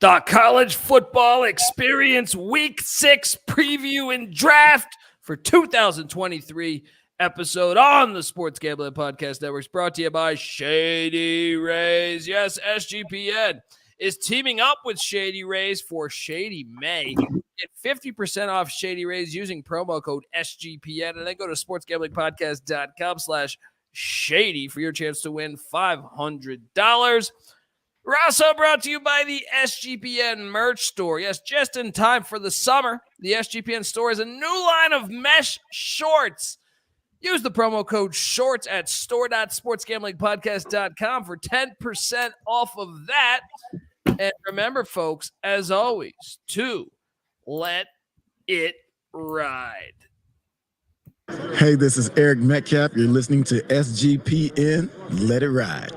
The College Football Experience Week 6 preview and draft for 2023 episode on the Sports Gambling Podcast Network is brought to you by Shady Rays. Yes, SGPN is teaming up with Shady Rays for Shady May. Get 50% off Shady Rays using promo code SGPN, and then go to sportsgamblingpodcast.com/shady for your chance to win $500. We're also brought to you by the SGPN merch store. Yes, just in time for the summer, the SGPN store has a new line of mesh shorts. Use the promo code SHORTS at store.sportsgamblingpodcast.com for 10% off of that. And remember, folks, as always, to let it ride. Hey, this is Eric Metcalf. You're listening to SGPN. Let it ride.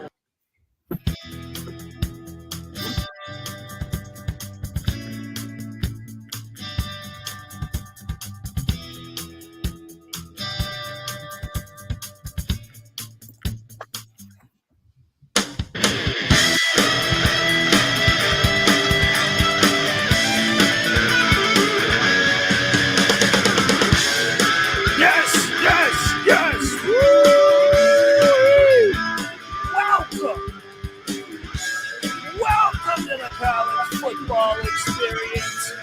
Welcome to the College Football Experience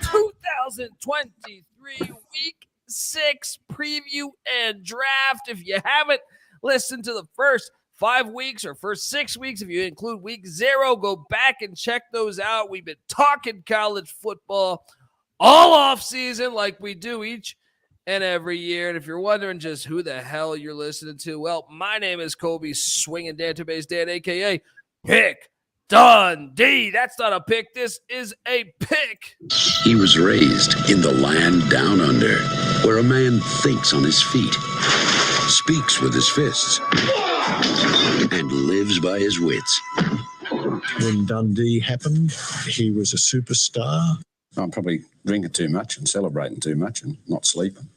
2023 Week 6 preview and draft. If you haven't listened to the first 5 weeks or first 6 weeks, if you include week 0, go back and check those out. We've been talking college football all off season like we do each and every year. And if you're wondering just who the hell you're listening to, well, my name is Kobe Swinging Database Dan, a.k.a. Pick Dundee. That's not a pick. This is a pick. He was raised in the land down under, where a man thinks on his feet, speaks with his fists, and lives by his wits. When Dundee happened, he was a superstar. I'm probably drinking too much and celebrating too much and not sleeping.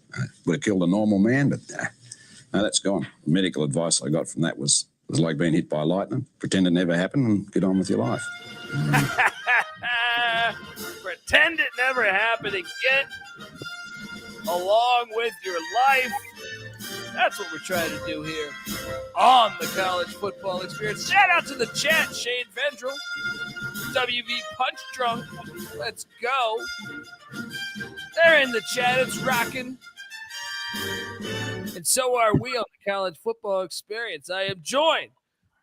Would have killed a normal man, but no, that's gone. The medical advice I got from that was like being hit by lightning. Pretend it never happened and get on with your life. Pretend it never happened and get along with your life. That's what we're trying to do here on the College Football Experience. Shout out to the chat, Shane Vendrell, WV Punch Drunk. Let's go. They're in the chat. It's rocking. And so are we on the College Football Experience. I am joined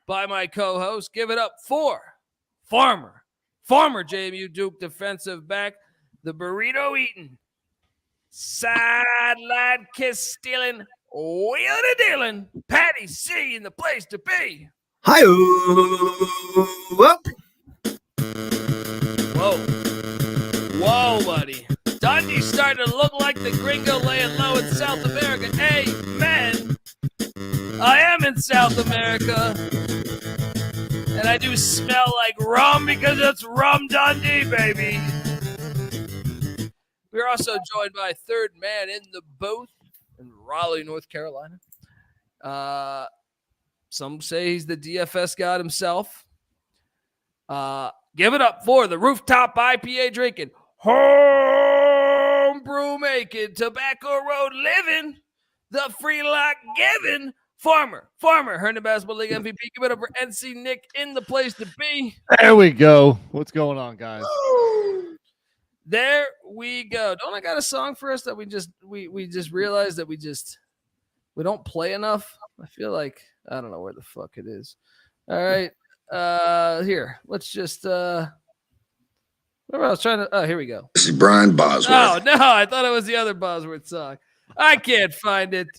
by my co-host. Give it up for former JMU Duke defensive back, the burrito eating, sideline kiss stealing, wheeling and dealing, Patty C in the place to be. Hi. Whoa, buddy. Dundee's starting to look like the gringo laying low in South America. Amen. I am in South America. And I do smell like rum because it's Rum Dundee, baby. We're also joined by third man in the booth in Raleigh, North Carolina. Some say he's the DFS god himself. Give it up for the rooftop IPA drinking, homebrew making, tobacco road living, the free lock giving, former Herndon Basketball League MVP. Give it up for NC Nick in the place to be. There we go. What's going on, guys? There we go. Don't I got a song for us that we just realized that we don't play enough? I feel like I don't know where the fuck it is. All right. Here, let's just where I was trying to here we go. This is Brian Bosworth. Oh no, I thought it was the other Bosworth song. I can't find it.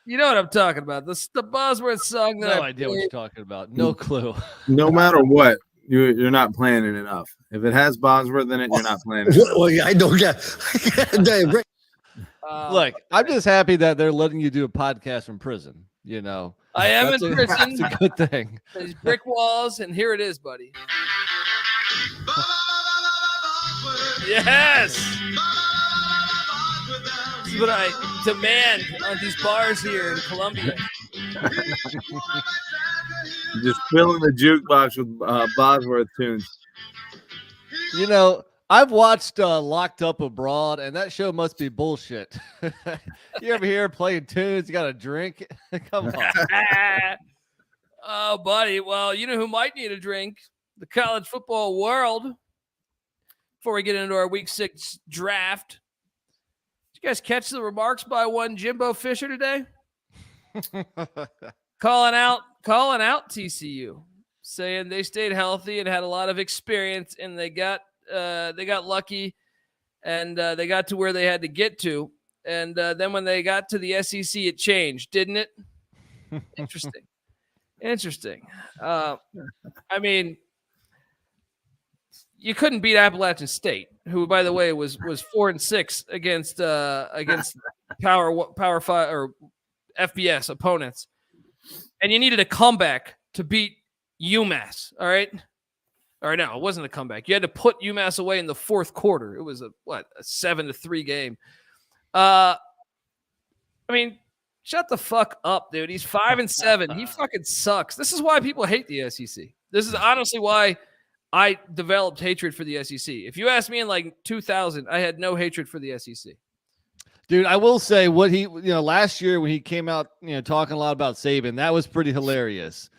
You know what I'm talking about. The Bosworth song that no idea what you're talking about. No clue. No matter what, you're not playing it enough. If it has Bosworth in it, you're not playing it. Well, I don't get. Look, I'm just happy that they're letting you do a podcast from prison. You know, I am in prison. That's a good thing. There's brick walls, and here it is, buddy. Yes. This is what I demand on these bars here in Columbia. Just filling the jukebox with Bosworth tunes. You know, I've watched Locked Up Abroad, and that show must be bullshit. You ever hear playing tunes? You got a drink? Come on. Oh, buddy. Well, you know who might need a drink? The college football world. Before we get into our Week 6 draft, did you guys catch the remarks by one Jimbo Fisher today? calling out TCU, saying they stayed healthy and had a lot of experience, and they got lucky, and they got to where they had to get to, and then when they got to the SEC, it changed, didn't it? Interesting. I mean, you couldn't beat Appalachian State, who, by the way, was 4-6 against Power 5 or FBS opponents, and you needed a comeback to beat UMass. All right. No, it wasn't a comeback. You had to put UMass away in the fourth quarter. It was a 7-3 game. I mean, shut the fuck up, dude. He's 5-7. He fucking sucks. This is why people hate the SEC. This is honestly why I developed hatred for the SEC. If you asked me in like 2000, I had no hatred for the SEC. Dude, I will say what he, last year when he came out, talking a lot about Saban, that was pretty hilarious.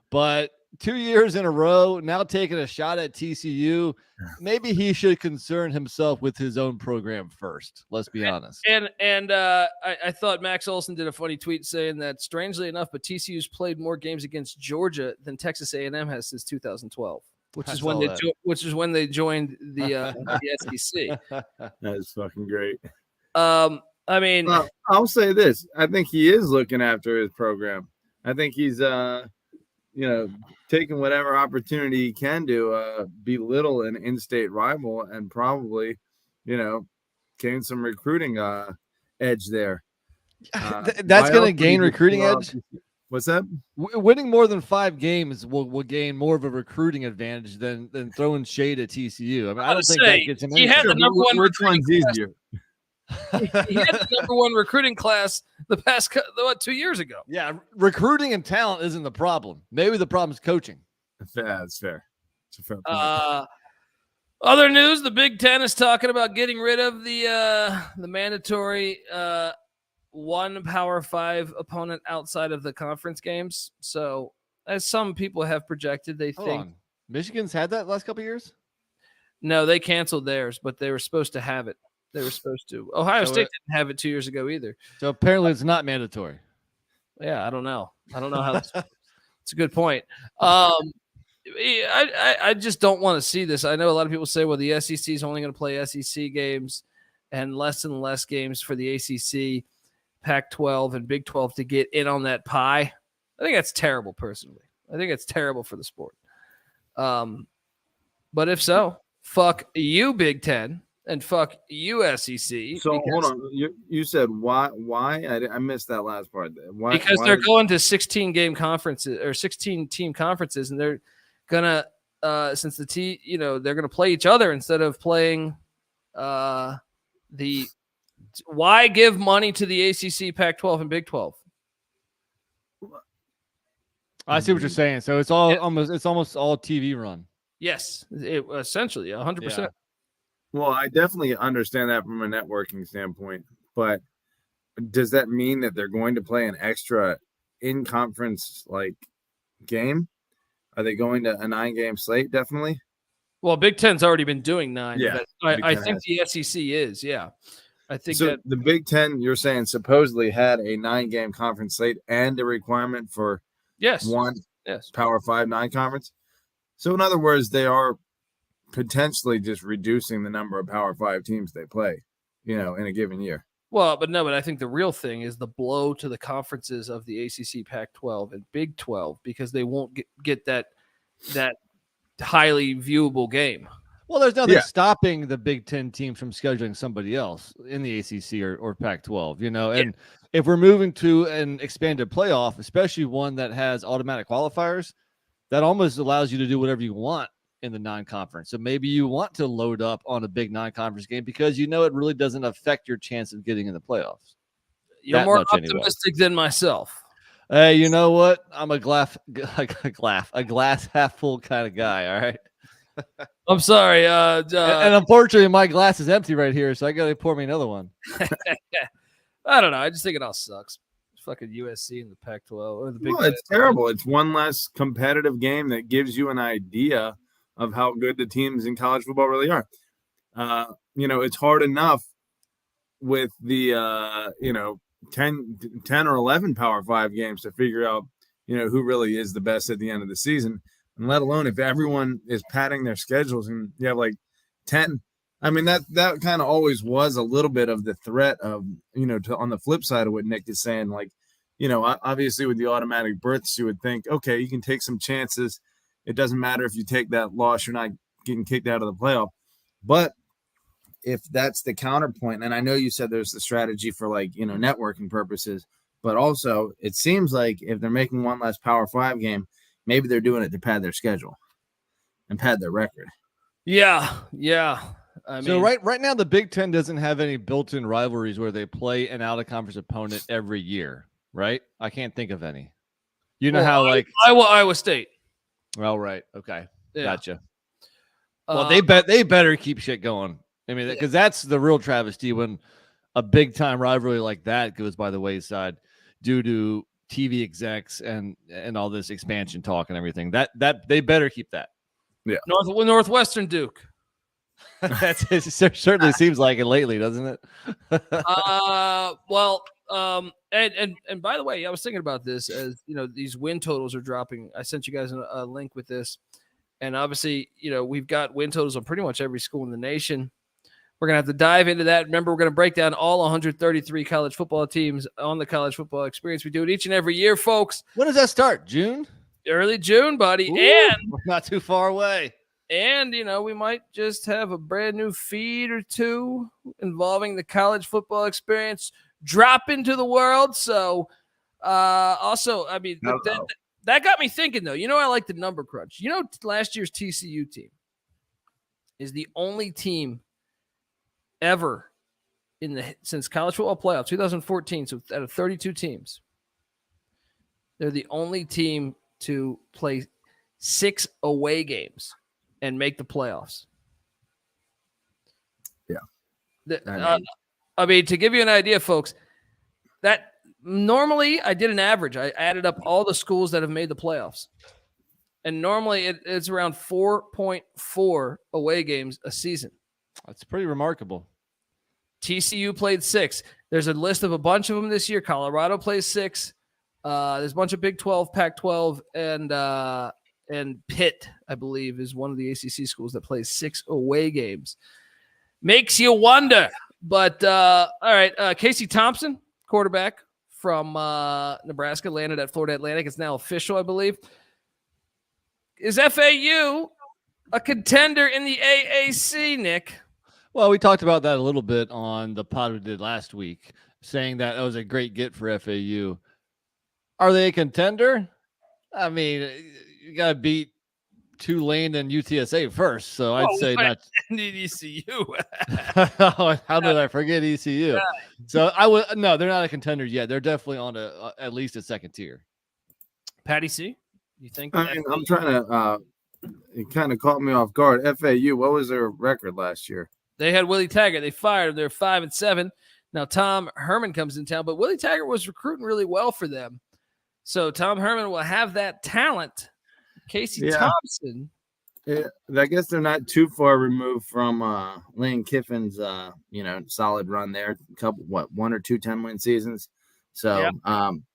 But 2 years in a row, now taking a shot at TCU, maybe he should concern himself with his own program first. Let's be honest. And I thought Max Olson did a funny tweet saying that, strangely enough, but TCU's played more games against Georgia than Texas A&M has since 2012. Which is when they joined the SEC. That is fucking great. I mean, I'll say this: I think he is looking after his program. I think he's, taking whatever opportunity he can to belittle an in-state rival and probably, gain some recruiting edge there. That's going to gain recruiting edge. What's that? Winning more than 5 games will gain more of a recruiting advantage than throwing shade at TCU. I mean, I don't think that gets him. He had the number one. Which one's easier? He had the number one recruiting class the past 2 years ago. Yeah, recruiting and talent isn't the problem. Maybe the problem is coaching. That's fair. It's a fair point. Other news: the Big Ten is talking about getting rid of the mandatory one Power 5 opponent outside of the conference games. So, as some people have projected, they think Michigan's had that last couple of years. No, they canceled theirs, but they were supposed to have it. They were supposed to. Ohio State didn't have it 2 years ago either. So apparently it's not mandatory. Yeah, I don't know how that's. It's a good point. I just don't want to see this. I know a lot of people say, well, the SEC is only going to play SEC games and less games for the ACC, Pac-12, and Big 12 to get in on that pie. I think that's terrible, personally. I think it's terrible for the sport. But if so, fuck you, Big 10. And fuck you, SEC. So hold on, you said why? I missed that last part. Why? Because they're going to 16-game conferences or 16-team conferences, and they're gonna since they're gonna play each other instead of playing the. Why give money to the ACC, Pac-12, and Big 12? I see what you're saying. So it's almost all TV run. Yes, essentially 100%. Yeah. Well, I definitely understand that from a networking standpoint, but does that mean that they're going to play an extra in-conference game? Are they going to a 9-game slate? Definitely. Well, Big Ten's already been doing 9. Yeah, I think the SEC is. Yeah, I think so. That the Big Ten, you're saying, supposedly had a 9-game conference slate and a requirement for one Power 5 9-conference. So, in other words, they are potentially just reducing the number of Power 5 teams they play, in a given year. Well, but I think the real thing is the blow to the conferences of the ACC, Pac-12, and Big 12 because they won't get that highly viewable game. Well, there's nothing stopping the Big Ten teams from scheduling somebody else in the ACC or Pac-12, And if we're moving to an expanded playoff, especially one that has automatic qualifiers, that almost allows you to do whatever you want in the non-conference. So maybe you want to load up on a big non-conference game because it really doesn't affect your chance of getting in the playoffs. You're more optimistic than myself. Hey, you know what? I'm a glass half full kind of guy. All right. I'm sorry. And unfortunately, my glass is empty right here, so I got to pour me another one. I don't know. I just think it all sucks. It's fucking USC in the Pac-12 or the Big. Well, it's terrible. It's one less competitive game that gives you an idea of how good the teams in college football really are. It's hard enough with the 10 or 11 Power 5 games to figure out who really is the best at the end of the season, and let alone if everyone is padding their schedules and you have like 10. I mean, that kind of always was a little bit of the threat of, on the flip side of what Nick is saying, like, obviously with the automatic berths, you would think, okay, you can take some chances. It doesn't matter if you take that loss, you're not getting kicked out of the playoff. But if that's the counterpoint, and I know you said there's the strategy for networking purposes, but also it seems like if they're making one less Power 5 game, maybe they're doing it to pad their schedule and pad their record. Yeah. I mean, so right now the Big Ten doesn't have any built-in rivalries where they play an out-of-conference opponent every year, right? I can't think of any. How Iowa State. Well, right, okay, yeah. Gotcha. Well, they better keep shit going. I mean, because that's the real travesty when a big-time rivalry like that goes by the wayside due to TV execs and all this expansion talk and everything. That they better keep that. Yeah, Northwestern Duke. It certainly seems like it lately, doesn't it? And by the way, I was thinking about this as these win totals are dropping. I sent you guys a link with this, and obviously we've got win totals on pretty much every school in the nation. We're gonna have to dive into that. Remember, we're gonna break down all 133 college football teams on the College Football Experience. We do it each and every year, folks. When does that start? June? Early June, buddy. Ooh, and we're not too far away. And, we might just have a brand new feed or two involving the College Football Experience drop into the world. So, also, I mean, that got me thinking, though. I like the number crunch. Last year's TCU team is the only team ever since college football playoff, 2014, so out of 32 teams, they're the only team to play 6 away games and make the playoffs. Yeah. I mean, to give you an idea, folks, that normally I did an average. I added up all the schools that have made the playoffs. And normally it's around 4.4 away games a season. That's pretty remarkable. TCU played 6. There's a list of a bunch of them this year. Colorado plays 6. There's a bunch of Big 12, Pac-12, and Pitt, I believe, is one of the ACC schools that plays 6 away games. Makes you wonder. But, all right, Casey Thompson, quarterback from Nebraska, landed at Florida Atlantic. It's now official, I believe. Is FAU a contender in the AAC, Nick? Well, we talked about that a little bit on the pod we did last week, saying that was a great get for FAU. Are they a contender? I mean, you got to beat Tulane and UTSA first, so I'd say not. ECU. How did I forget ECU? Yeah. So no, they're not a contender yet. They're definitely on at least a second tier. Patty C, you think? I mean, I'm trying to. It kind of caught me off guard. FAU, what was their record last year? They had Willie Taggart. They fired him. They're 5-7. Now Tom Herman comes in town, but Willie Taggart was recruiting really well for them. So Tom Herman will have that talent. Casey Thompson. Yeah, I guess they're not too far removed from Lane Kiffin's, solid run there. A couple, 1 or 2 10-win seasons. So,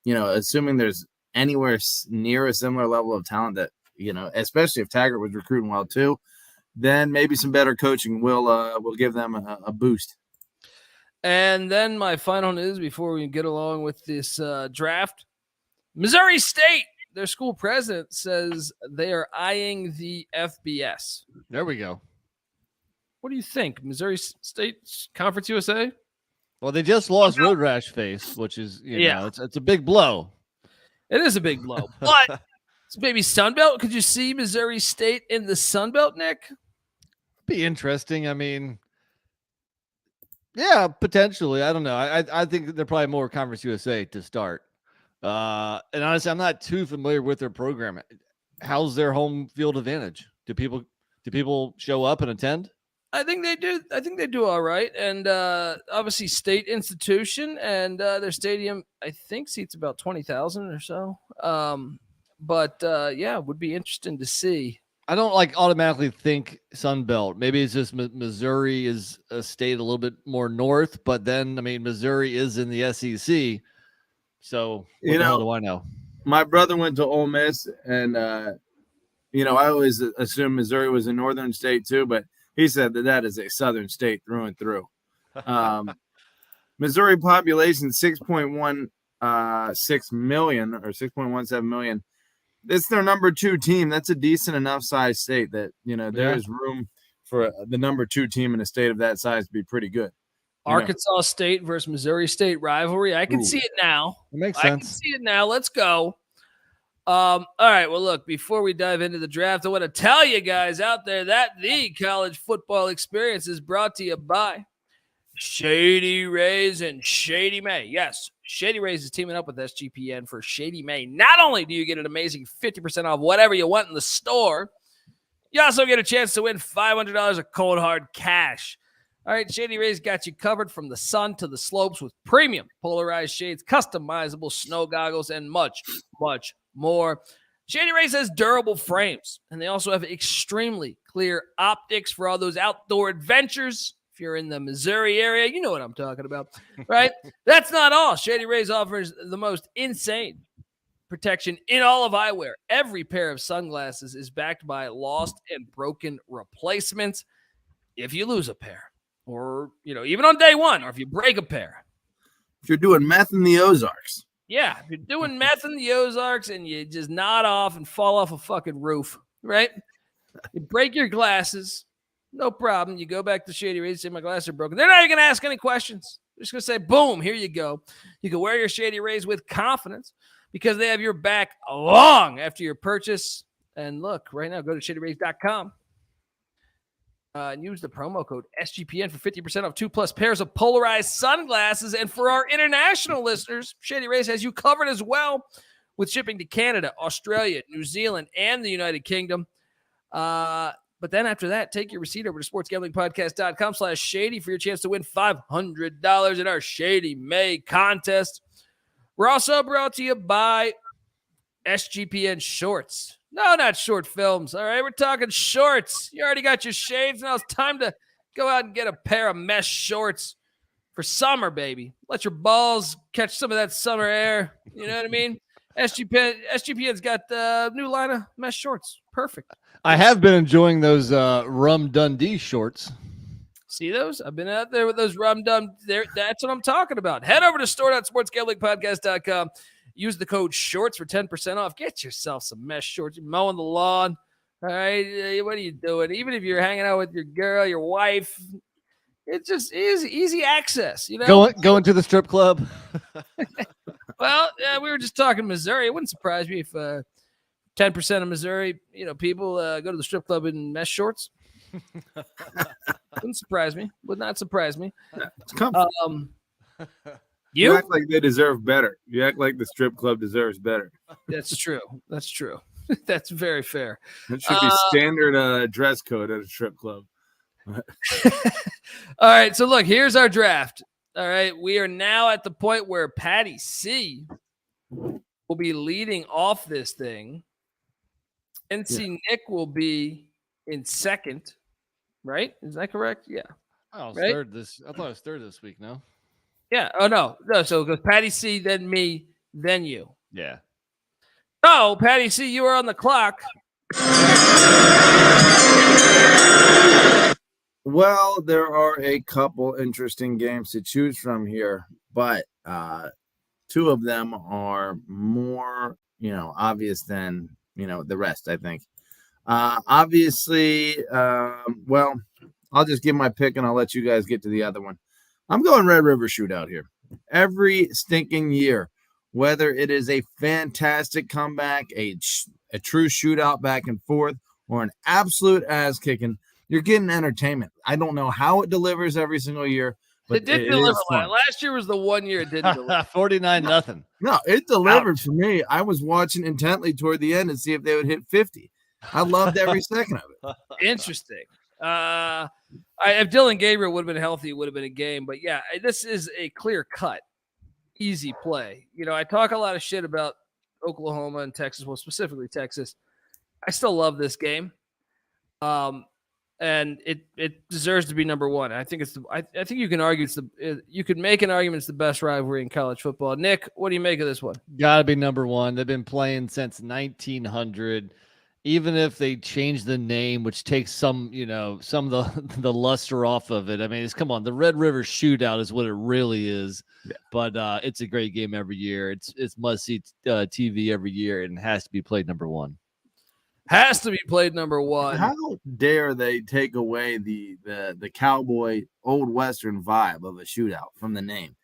assuming there's anywhere near a similar level of talent that, especially if Taggart was recruiting well too, then maybe some better coaching will give them a boost. And then my final news before we get along with this draft, Missouri State, their school president says they are eyeing the FBS. There we go. What do you think? Missouri State Conference USA? Well, they just lost Road Rash Face, which is, it's a big blow. It is a big blow. But it's maybe Sunbelt. Could you see Missouri State in the Sunbelt, Nick? Be interesting. I mean, yeah, potentially. I don't know. I think they're probably more Conference USA to start. And honestly, I'm not too familiar with their program. How's their home field advantage? Do people Do people show up and attend? I think they do. I think they do all right. And obviously state institution, and their stadium, I think, seats about 20,000 or so. But it would be interesting to see. I don't automatically think Sun Belt. Maybe it's just Missouri is a state a little bit more north, but then, Missouri is in the SEC. So what the hell do I know? My brother went to Ole Miss, and, I always assumed Missouri was a northern state too, but he said that is a southern state through and through. Missouri population 6.16 million or 6.17 million. It's their number 2 team. That's a decent enough size state that, there is room for the number 2 team in a state of that size to be pretty good. Arkansas State versus Missouri State rivalry. I can see it now. It makes sense. I can see it now. Let's go. All right. Well, look, before we dive into the draft, I want to tell you guys out there that the college football experience is brought to you by Shady Rays and Shady May. Yes, Shady Rays is teaming up with SGPN for Shady May. Not only do you get an amazing 50% off whatever you want in the store, you also get a chance to win $500 of cold hard cash. All right, Shady Rays got you covered from the sun to the slopes with premium polarized shades, customizable snow goggles, and much, much more. Shady Rays has durable frames, and they also have extremely clear optics for all those outdoor adventures. If you're in the Missouri area, you know what I'm talking about, right? That's not all. Shady Rays offers the most insane protection in all of eyewear. Every pair of sunglasses is backed by lost and broken replacements. If you lose a pair, or, even on day one, or if you break a pair. If you're doing meth in the Ozarks. Yeah, if you're doing meth in the Ozarks and you just nod off and fall off a fucking roof, right? You break your glasses, no problem. You go back to Shady Rays, say my glasses are broken. They're not even going to ask any questions. They're just going to say, boom, here you go. You can wear your Shady Rays with confidence because they have your back long after your purchase. And look, right now, go to shadyrays.com. And use the promo code SGPN for 50% off 2+ pairs of polarized sunglasses. And for our international listeners, Shady Rays has you covered as well with shipping to Canada, Australia, New Zealand, and the United Kingdom. But then after that, take your receipt over to sportsgamblingpodcast.com/shady for your chance to win $500 in our Shady May contest. We're also brought to you by SGPN Shorts. No, not short films. All right, we're talking shorts. You already got your shades. Now it's time to go out and get a pair of mesh shorts for summer, baby. Let your balls catch some of that summer air. You know what I mean? SGPN's got the new line of mesh shorts. Perfect. I have been enjoying those Rum Dundee shorts. See those? I've been out there with those Rum Dum. That's what I'm talking about. Head over to store.sportsgamblingpodcast.com. Use the code SHORTS for 10% off. Get yourself some mesh shorts. You're mowing the lawn. All right. What are you doing? Even if you're hanging out with your girl, your wife, it's just easy access. Going to the strip club. Well, we were just talking Missouri. It wouldn't surprise me if 10% of Missouri, people go to the strip club in mesh shorts. Wouldn't surprise me. Would not surprise me. It's comfortable. You act like they deserve better. You act like the strip club deserves better. That's true. That's true. That's very fair. It should be standard dress code at a strip club. All right. So look, here's our draft. All right. We are now at the point where Patty C will be leading off this thing. NC Nick will be in second. Right? Is that correct? Yeah. Oh, right? Third this. I thought it was third this week. No. Yeah. Oh, no. So it goes Patty C, then me, then you. Yeah. Oh, Patty C, you are on the clock. Well, there are a couple interesting games to choose from here, but two of them are more, obvious than, the rest, I think. Obviously, well, I'll just give my pick and I'll let you guys get to the other one. I'm going Red River Shootout here. Every stinking year, whether it is a fantastic comeback, a true shootout back and forth, or an absolute ass kicking, you're getting entertainment. I don't know how it delivers every single year, but it did deliver. Last year was the one year it didn't deliver. 49-0. No, it delivered for me. I was watching intently toward the end to see if they would hit 50. I loved every second of it. Interesting. If Dylan Gabriel would have been healthy, it would have been a game. But yeah, this is a clear cut, easy play. I talk a lot of shit about Oklahoma and Texas, well, specifically Texas. I still love this game. And it deserves to be number one. I think I think you can argue you could make an argument it's the best rivalry in college football. Nick, what do you make of this one? Got to be number one. They've been playing since 1900. Even if they change the name, which takes some of the luster off of it. I mean, come on, the Red River Shootout is what it really is. Yeah. But it's a great game every year. It's must-see TV every year, and it has to be played number one. Has to be played number one. How dare they take away the cowboy old Western vibe of a shootout from the name?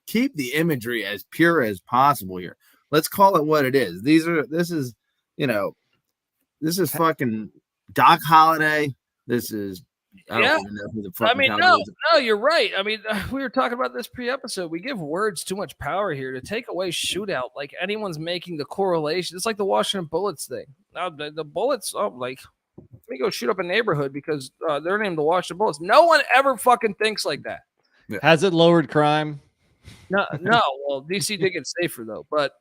Keep the imagery as pure as possible here. Let's call it what it is. This is fucking Doc Holliday. This is I don't even know who the fucking no, you're right. I mean, we were talking about this pre-episode. We give words too much power here. To take away shootout, like anyone's making the correlation. It's like the Washington Bullets thing. Now the Bullets, like, let me go shoot up a neighborhood because they're named the Washington Bullets. No one ever fucking thinks like that. Yeah. Has it lowered crime? No. Well, DC did get safer though, but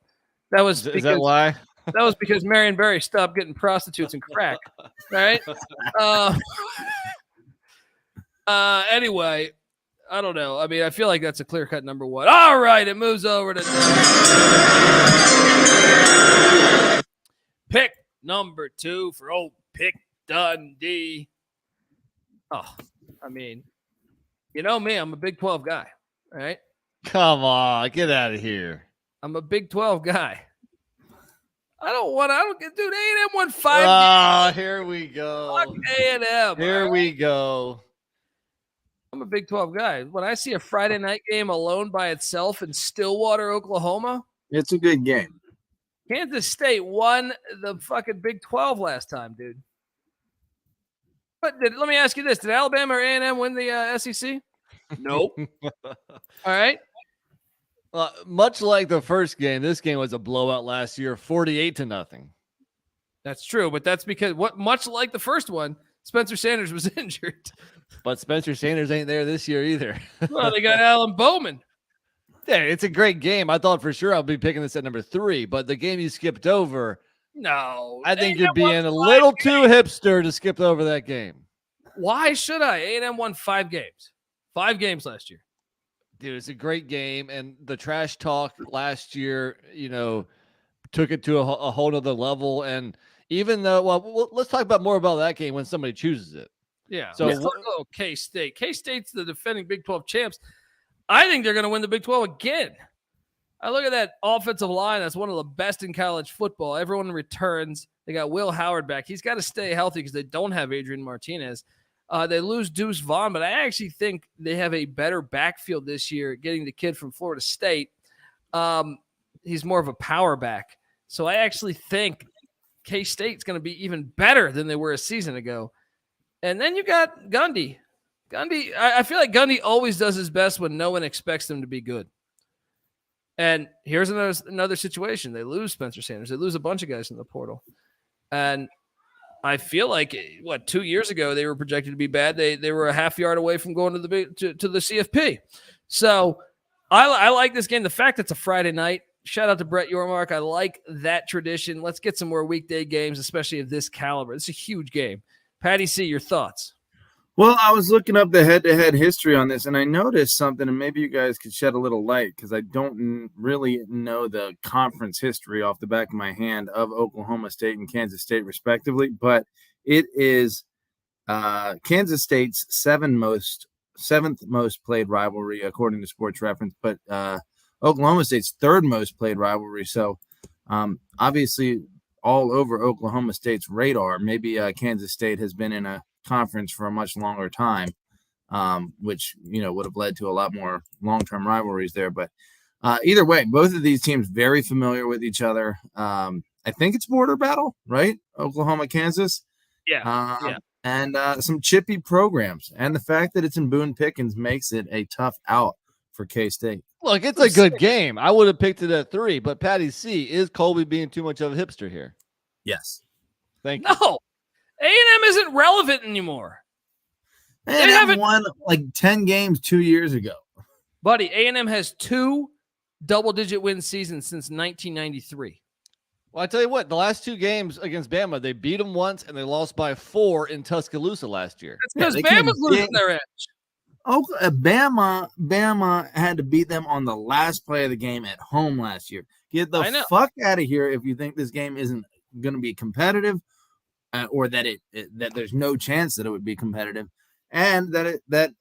that was is that why? That was because Marion Barry stopped getting prostitutes and crack. Right? Anyway, I don't know. I mean, I feel like that's a clear-cut number one. All right, it moves over to pick number two for old Pick Dundee. Oh, I mean, you know me, I'm a Big 12 guy, right? Come on, get out of here. I'm a Big 12 guy. Dude, A&M won 5 games. Here we go. Fuck A&M. Here we go. I'm a Big 12 guy. When I see a Friday night game alone by itself in Stillwater, Oklahoma, it's a good game. Kansas State won the fucking Big 12 last time, dude. But let me ask you this. Did Alabama or A&M win the SEC? Nope. All right. Much like the first game, this game was a blowout last year, 48-0. That's true, but that's because much like the first one, Spencer Sanders was injured. But Spencer Sanders ain't there this year either. Well, they got Alan Bowman. Yeah, it's a great game. I thought for sure I'll be picking this at number 3, but the game you skipped over. No. I think you're being a little too hipster to skip over that game. Why should I? A&M won 5 games. 5 games last year. Dude, it's a great game, and the trash talk last year, took it to a whole nother level. And even though, let's talk more about that game when somebody chooses it. Yeah. So K-State. K-State's the defending Big 12 champs. I think they're going to win the Big 12 again. I look at that offensive line. That's one of the best in college football. Everyone returns. They got Will Howard back. He's got to stay healthy because they don't have Adrian Martinez. They lose Deuce Vaughn, but I actually think they have a better backfield this year, getting the kid from Florida State. He's more of a power back. So I actually think K-State's going to be even better than they were a season ago. And then you got Gundy. I feel like Gundy always does his best when no one expects him to be good. And here's another situation. They lose Spencer Sanders. They lose a bunch of guys in the portal. And I feel like 2 years ago they were projected to be bad. They were a half yard away from going to the CFP. So I like this game. The fact it's a Friday night. Shout out to Brett Yormark. I like that tradition. Let's get some more weekday games, especially of this caliber. It's a huge game. Patty C, your thoughts? Well, I was looking up the head-to-head history on this, and I noticed something, and maybe you guys could shed a little light because I don't really know the conference history off the back of my hand of Oklahoma State and Kansas State, respectively. But it is Kansas State's seventh most played rivalry, according to Sports Reference, but Oklahoma State's third most played rivalry. So, obviously, all over Oklahoma State's radar. Maybe Kansas State has been in a conference for a much longer time, which would have led to a lot more long-term rivalries there. But either way, both of these teams very familiar with each other. I think it's border battle, right? Oklahoma, Kansas. Yeah. And some chippy programs, and the fact that it's in Boone Pickens makes it a tough out for K-State. Look, it's a good game. I would have picked it at 3, but Patty C, is Colby being too much of a hipster here? Yes. Thank you. No, A&M isn't relevant anymore. They haven't won like 10 games 2 years ago. Buddy, A&M has 2 double-digit win seasons since 1993. Well, I tell you what, the last 2 games against Bama, they beat them once and they lost by 4 in Tuscaloosa last year. That's because Bama's losing their edge. Bama had to beat them on the last play of the game at home last year. Get the fuck out of here if you think this game isn't going to be competitive, or that that there's no chance that it would be competitive, and that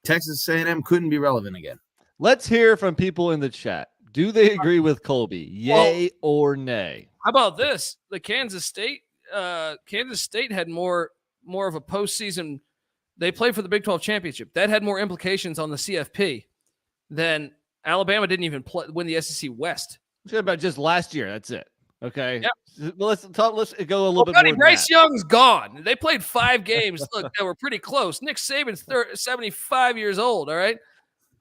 Texas A&M couldn't be relevant again. Let's hear from people in the chat. Do they agree with Colby? Yay or nay? How about this? The Kansas State had more of a postseason. They played for the Big 12 championship. That had more implications on the CFP than Alabama didn't even win the SEC West. It's about just last year. That's it. Okay. Yep. Well, let's go a little bit more. Bryce Young's gone. They played 5 games. Look, they were pretty close. Nick Saban's 75 years old. All right.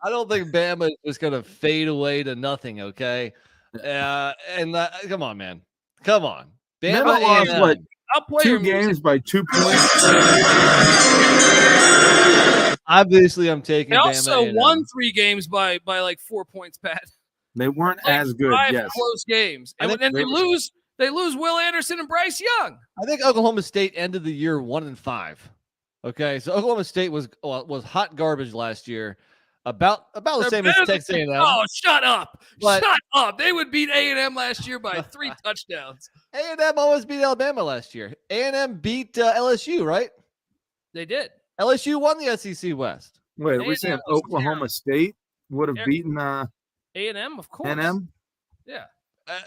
I don't think Bama is just going to fade away to nothing. Okay. Come on, man. Come on. Bama lost what? I'll play 2 games by 2 points. Obviously, I'm taking. They also Bama won 3 games by like 4 points, Pat. They weren't like as good. 5 yes, close games, and then they lose. They lose Will Anderson and Bryce Young. I think Oklahoma State ended the year 1-5. Okay, so Oklahoma State was hot garbage last year. About the same as Texas A&M. Oh, shut up! Shut up! They would beat A&M last year by 3 touchdowns. A&M almost beat Alabama last year. A&M beat LSU, right? They did. LSU won the SEC West. Wait, we're saying Oklahoma State would have beaten A&M, of course. A&M? Yeah.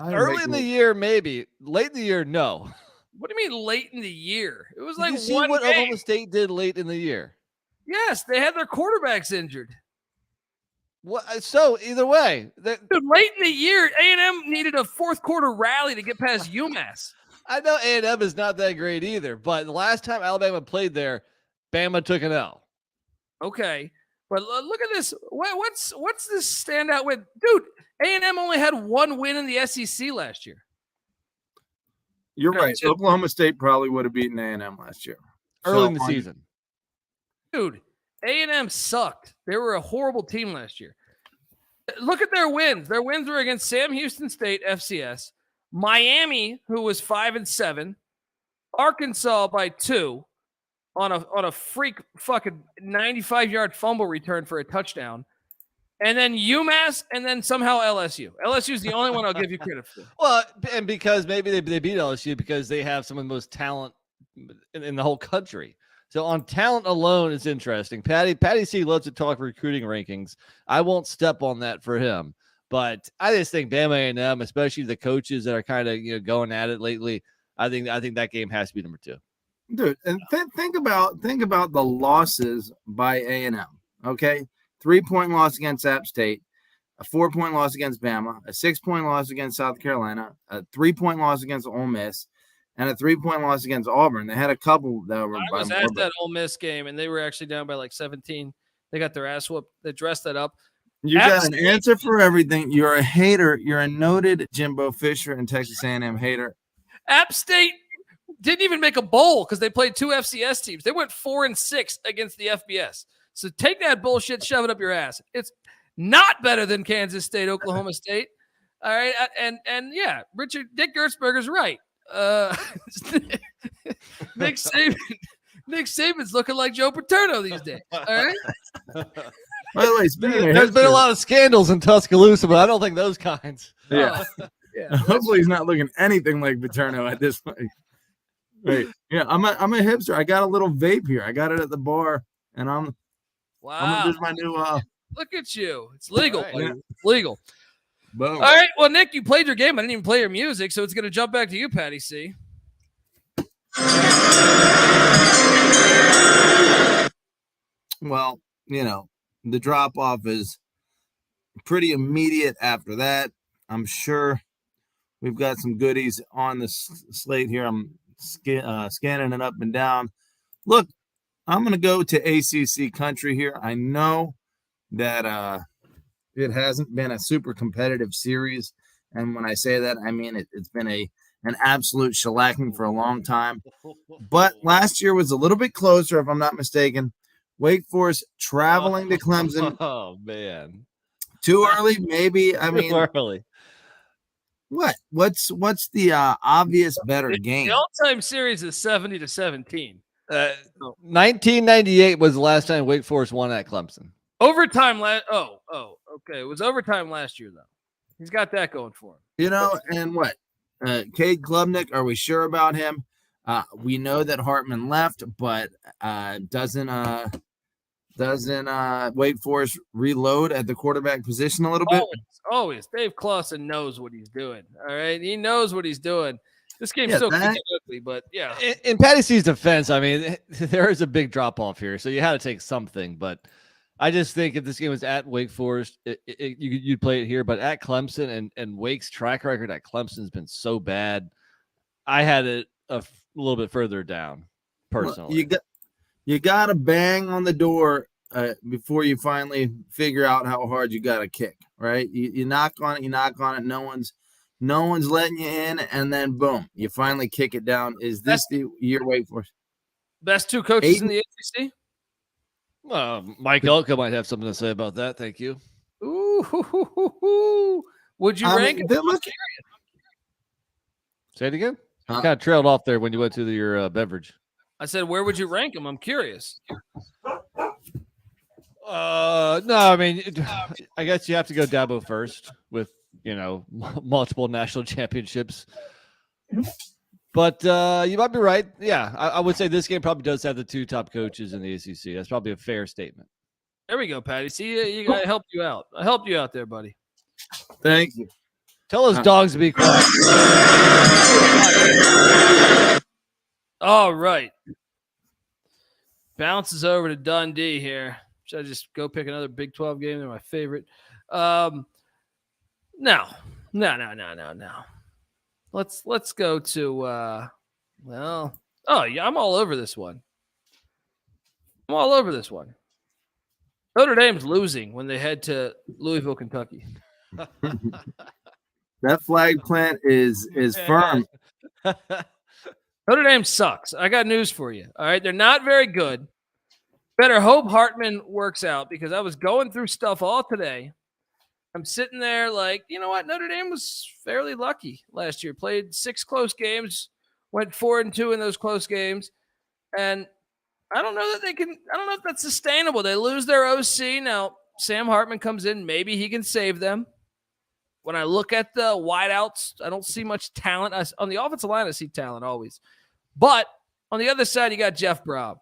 Early in the year, maybe. Late in the year, no. What do you mean late in the year? It was like Did you see one what game. Oklahoma State did late in the year? Yes, they had their quarterbacks injured. What? So either way, Dude, late in the year, A&M needed a 4th quarter rally to get past UMass. I know A&M is not that great either, but the last time Alabama played there, Bama took an L. Okay, but look at this. What's this standout with? Dude, A&M only had 1 win in the SEC last year. You're right. Oklahoma State probably would have beaten A&M last year. Early in the season. Dude, A&M sucked. They were a horrible team last year. Look at their wins. Their wins were against Sam Houston State, FCS, Miami, who was 5-7, Arkansas by 2 on a freak fucking 95-yard fumble return for a touchdown, and then UMass, and then somehow LSU. LSU is the only one I'll give you credit for. Well, and because maybe they beat LSU because they have some of the most talent in the whole country. So on talent alone, it's interesting. Patty C loves to talk recruiting rankings. I won't step on that for him, but I just think Bama A&M, especially the coaches that are kind of going at it lately, I think that game has to be number 2. Dude, and think about the losses by A&M. Okay, 3-point loss against App State, a 4-point loss against Bama, a 6-point loss against South Carolina, a 3-point loss against Ole Miss, and a 3-point loss against Auburn. They had a couple that were. I was at that Ole Miss game, and they were actually down by like 17. They got their ass whooped. They dressed that up. You got an answer for everything. You're a hater. You're a noted Jimbo Fisher and Texas A&M hater. App State didn't even make a bowl because they played 2 FCS teams. They went 4-6 against the FBS. So take that bullshit, shove it up your ass. It's not better than Kansas State, Oklahoma State. All right, and yeah, Dick Gertzberger's right. Nick Saban's looking like Joe Paterno these days. All right. By the way, there's been a lot of scandals in Tuscaloosa, but I don't think those kinds. Yeah. Yeah. Hopefully, he's not looking anything like Paterno at this point. Wait. Yeah, I'm a hipster. I got a little vape here. I got it at the bar, and I'm gonna do my new. Look at you. It's legal. Right. Yeah. It's legal. Boom. All right. Well, Nick, you played your game. I didn't even play your music, so it's going to jump back to you, Patty C. Well, the drop off is pretty immediate after that. I'm sure we've got some goodies on the slate here. I'm scanning it up and down. Look, I'm going to go to ACC country here. I know that it hasn't been a super competitive series. And when I say that, I mean it's been a an absolute shellacking for a long time. But last year was a little bit closer, if I'm not mistaken. Wake Forest traveling to Clemson. Oh, man. Too early, maybe. I mean, too early. What's the obvious better game? The all-time series is 70-17. 1998 was the last time Wake Forest won at Clemson. Overtime okay. It was overtime last year, though. He's got that going for him. You know, and what? Cade Klubnik, are we sure about him? We know that Hartman left, but doesn't Wake Forest reload at the quarterback position a little bit? Always. Dave Clawson knows what he's doing. All right, he knows what he's doing. This game's still ugly, but yeah. In Patty C's defense, I mean, there is a big drop off here, so you had to take something. But I just think if this game was at Wake Forest, you'd play it here. But at Clemson, and Wake's track record at Clemson has been so bad, I had it a little bit further down personally. Well, you got to bang on the door before you finally figure out how hard you got to kick. Right? You knock on it. No one's letting you in, and then boom, you finally kick it down. Is this the year Wake Forest? Best two coaches in the ACC? Mike Elko might have something to say about that. Thank you. Ooh. Would you rank it? Say it again. Kind of trailed off there when you went to your beverage. I said, where would you rank him? I'm curious. No, I mean, I guess you have to go Dabo first with, multiple national championships. But you might be right. Yeah, I would say this game probably does have the two top coaches in the ACC. That's probably a fair statement. There we go, Patty. See, I helped you out. I helped you out there, buddy. Thank you. Tell those dogs to be quiet. All right. Bounces over to Dundee here. Should I just go pick another Big 12 game? They're my favorite. No. Let's go to I'm all over this one. Notre Dame's losing when they head to Louisville, Kentucky. That flag plant is firm. Notre Dame sucks. I got news for you. All right, they're not very good. Better hope Hartman works out, because I was going through stuff all today. I'm sitting there like, you know what? Notre Dame was fairly lucky last year. Played 6 close games, went 4-2 in those close games. And I don't know if that's sustainable. They lose their OC. Now, Sam Hartman comes in. Maybe he can save them. When I look at the wideouts, I don't see much talent. On the offensive line, I see talent always. But on the other side, you got Jeff Brom.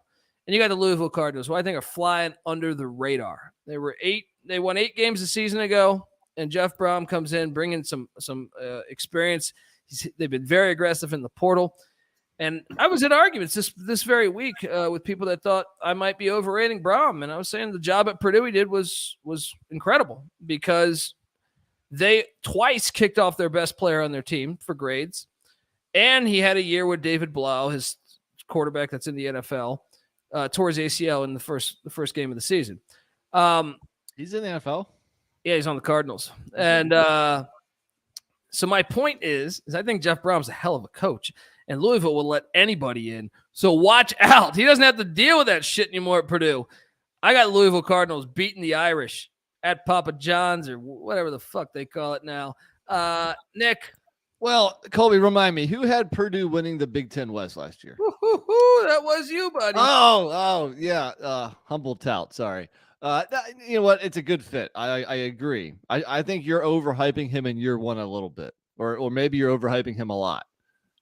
And you got the Louisville Cardinals, who I think are flying under the radar. They won 8 games a season ago, and Jeff Brom comes in, bringing some experience. They've been very aggressive in the portal. And I was in arguments this very week with people that thought I might be overrating Brom. And I was saying the job at Purdue he did was incredible, because they twice kicked off their best player on their team for grades. And he had a year with David Blau, his quarterback that's in the NFL, tore his ACL in the first game of the season. He's in the NFL? Yeah, he's on the Cardinals. And so my point is I think Jeff Brom's a hell of a coach, and Louisville will let anybody in. So watch out. He doesn't have to deal with that shit anymore at Purdue. I got Louisville Cardinals beating the Irish at Papa John's, or whatever the fuck they call it now. Nick. Well, Colby, remind me, who had Purdue winning the Big Ten West last year? That was you, buddy. Oh, yeah. Humble tout. Sorry. You know what? It's a good fit. I agree. I think you're overhyping him in year one a little bit, or maybe you're overhyping him a lot.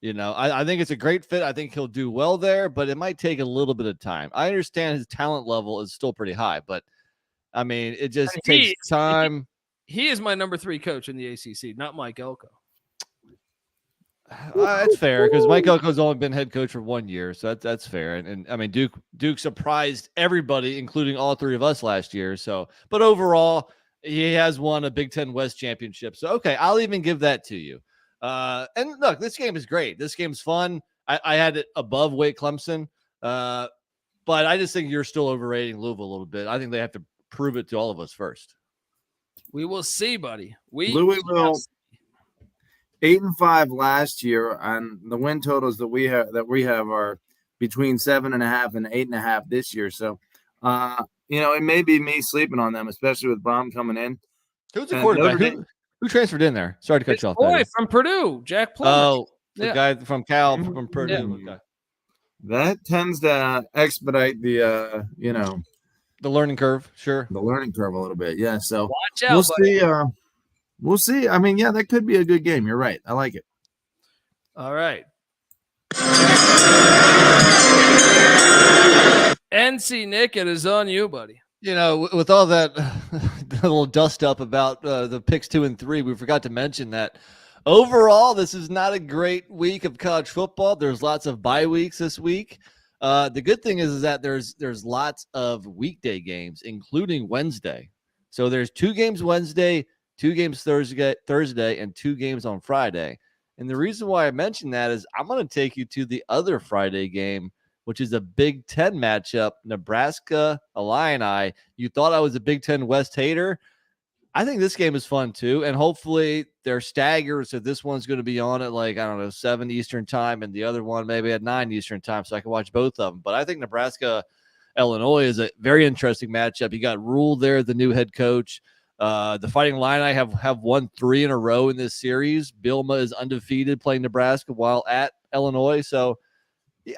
I think it's a great fit. I think he'll do well there, but it might take a little bit of time. I understand his talent level is still pretty high, but I mean, it just takes time. He is my number 3 coach in the ACC, not Mike Elko. That's fair, because Mike Elko's only been head coach for 1 year, so that's fair. And I mean, Duke surprised everybody, including all 3 of us last year. So, but overall, he has won a Big Ten West championship. So, okay, I'll even give that to you. And look, this game is great. This game's fun. I had it above Wake Clemson, but I just think you're still overrating Louisville a little bit. I think they have to prove it to all of us first. We will see, buddy. Louisville. 8-5 last year, and the win totals that we have are between 7.5 and 8.5 this year. So, it may be me sleeping on them, especially with Brom coming in. Who's the quarterback? Who transferred in there? Sorry to cut you off. Boy from Purdue, Jack Plummer. Oh, the guy from Cal from Purdue. Yeah. Okay. That tends to expedite the the learning curve. Sure, the learning curve a little bit. Yeah. So watch out. We'll see. We'll see. I mean, yeah, that could be a good game. You're right. I like it. All right. NC Nick, it is on you, buddy. With all that little dust up about the picks 2 and 3, we forgot to mention that overall, this is not a great week of college football. There's lots of bye weeks this week. The good thing is that there's lots of weekday games, including Wednesday. So there's 2 games Wednesday, 2 games Thursday, and 2 games on Friday. And the reason why I mention that is I'm going to take you to the other Friday game, which is a Big Ten matchup, Nebraska Illini. You thought I was a Big Ten West hater. I think this game is fun too, and hopefully they're staggered. So this one's going to be on at 7 Eastern time, and the other one maybe at 9 Eastern time, so I can watch both of them. But I think Nebraska Illinois is a very interesting matchup. You got Rule there, the new head coach. The Fighting Illini have won 3 in a row in this series. Bielema is undefeated playing Nebraska while at Illinois. So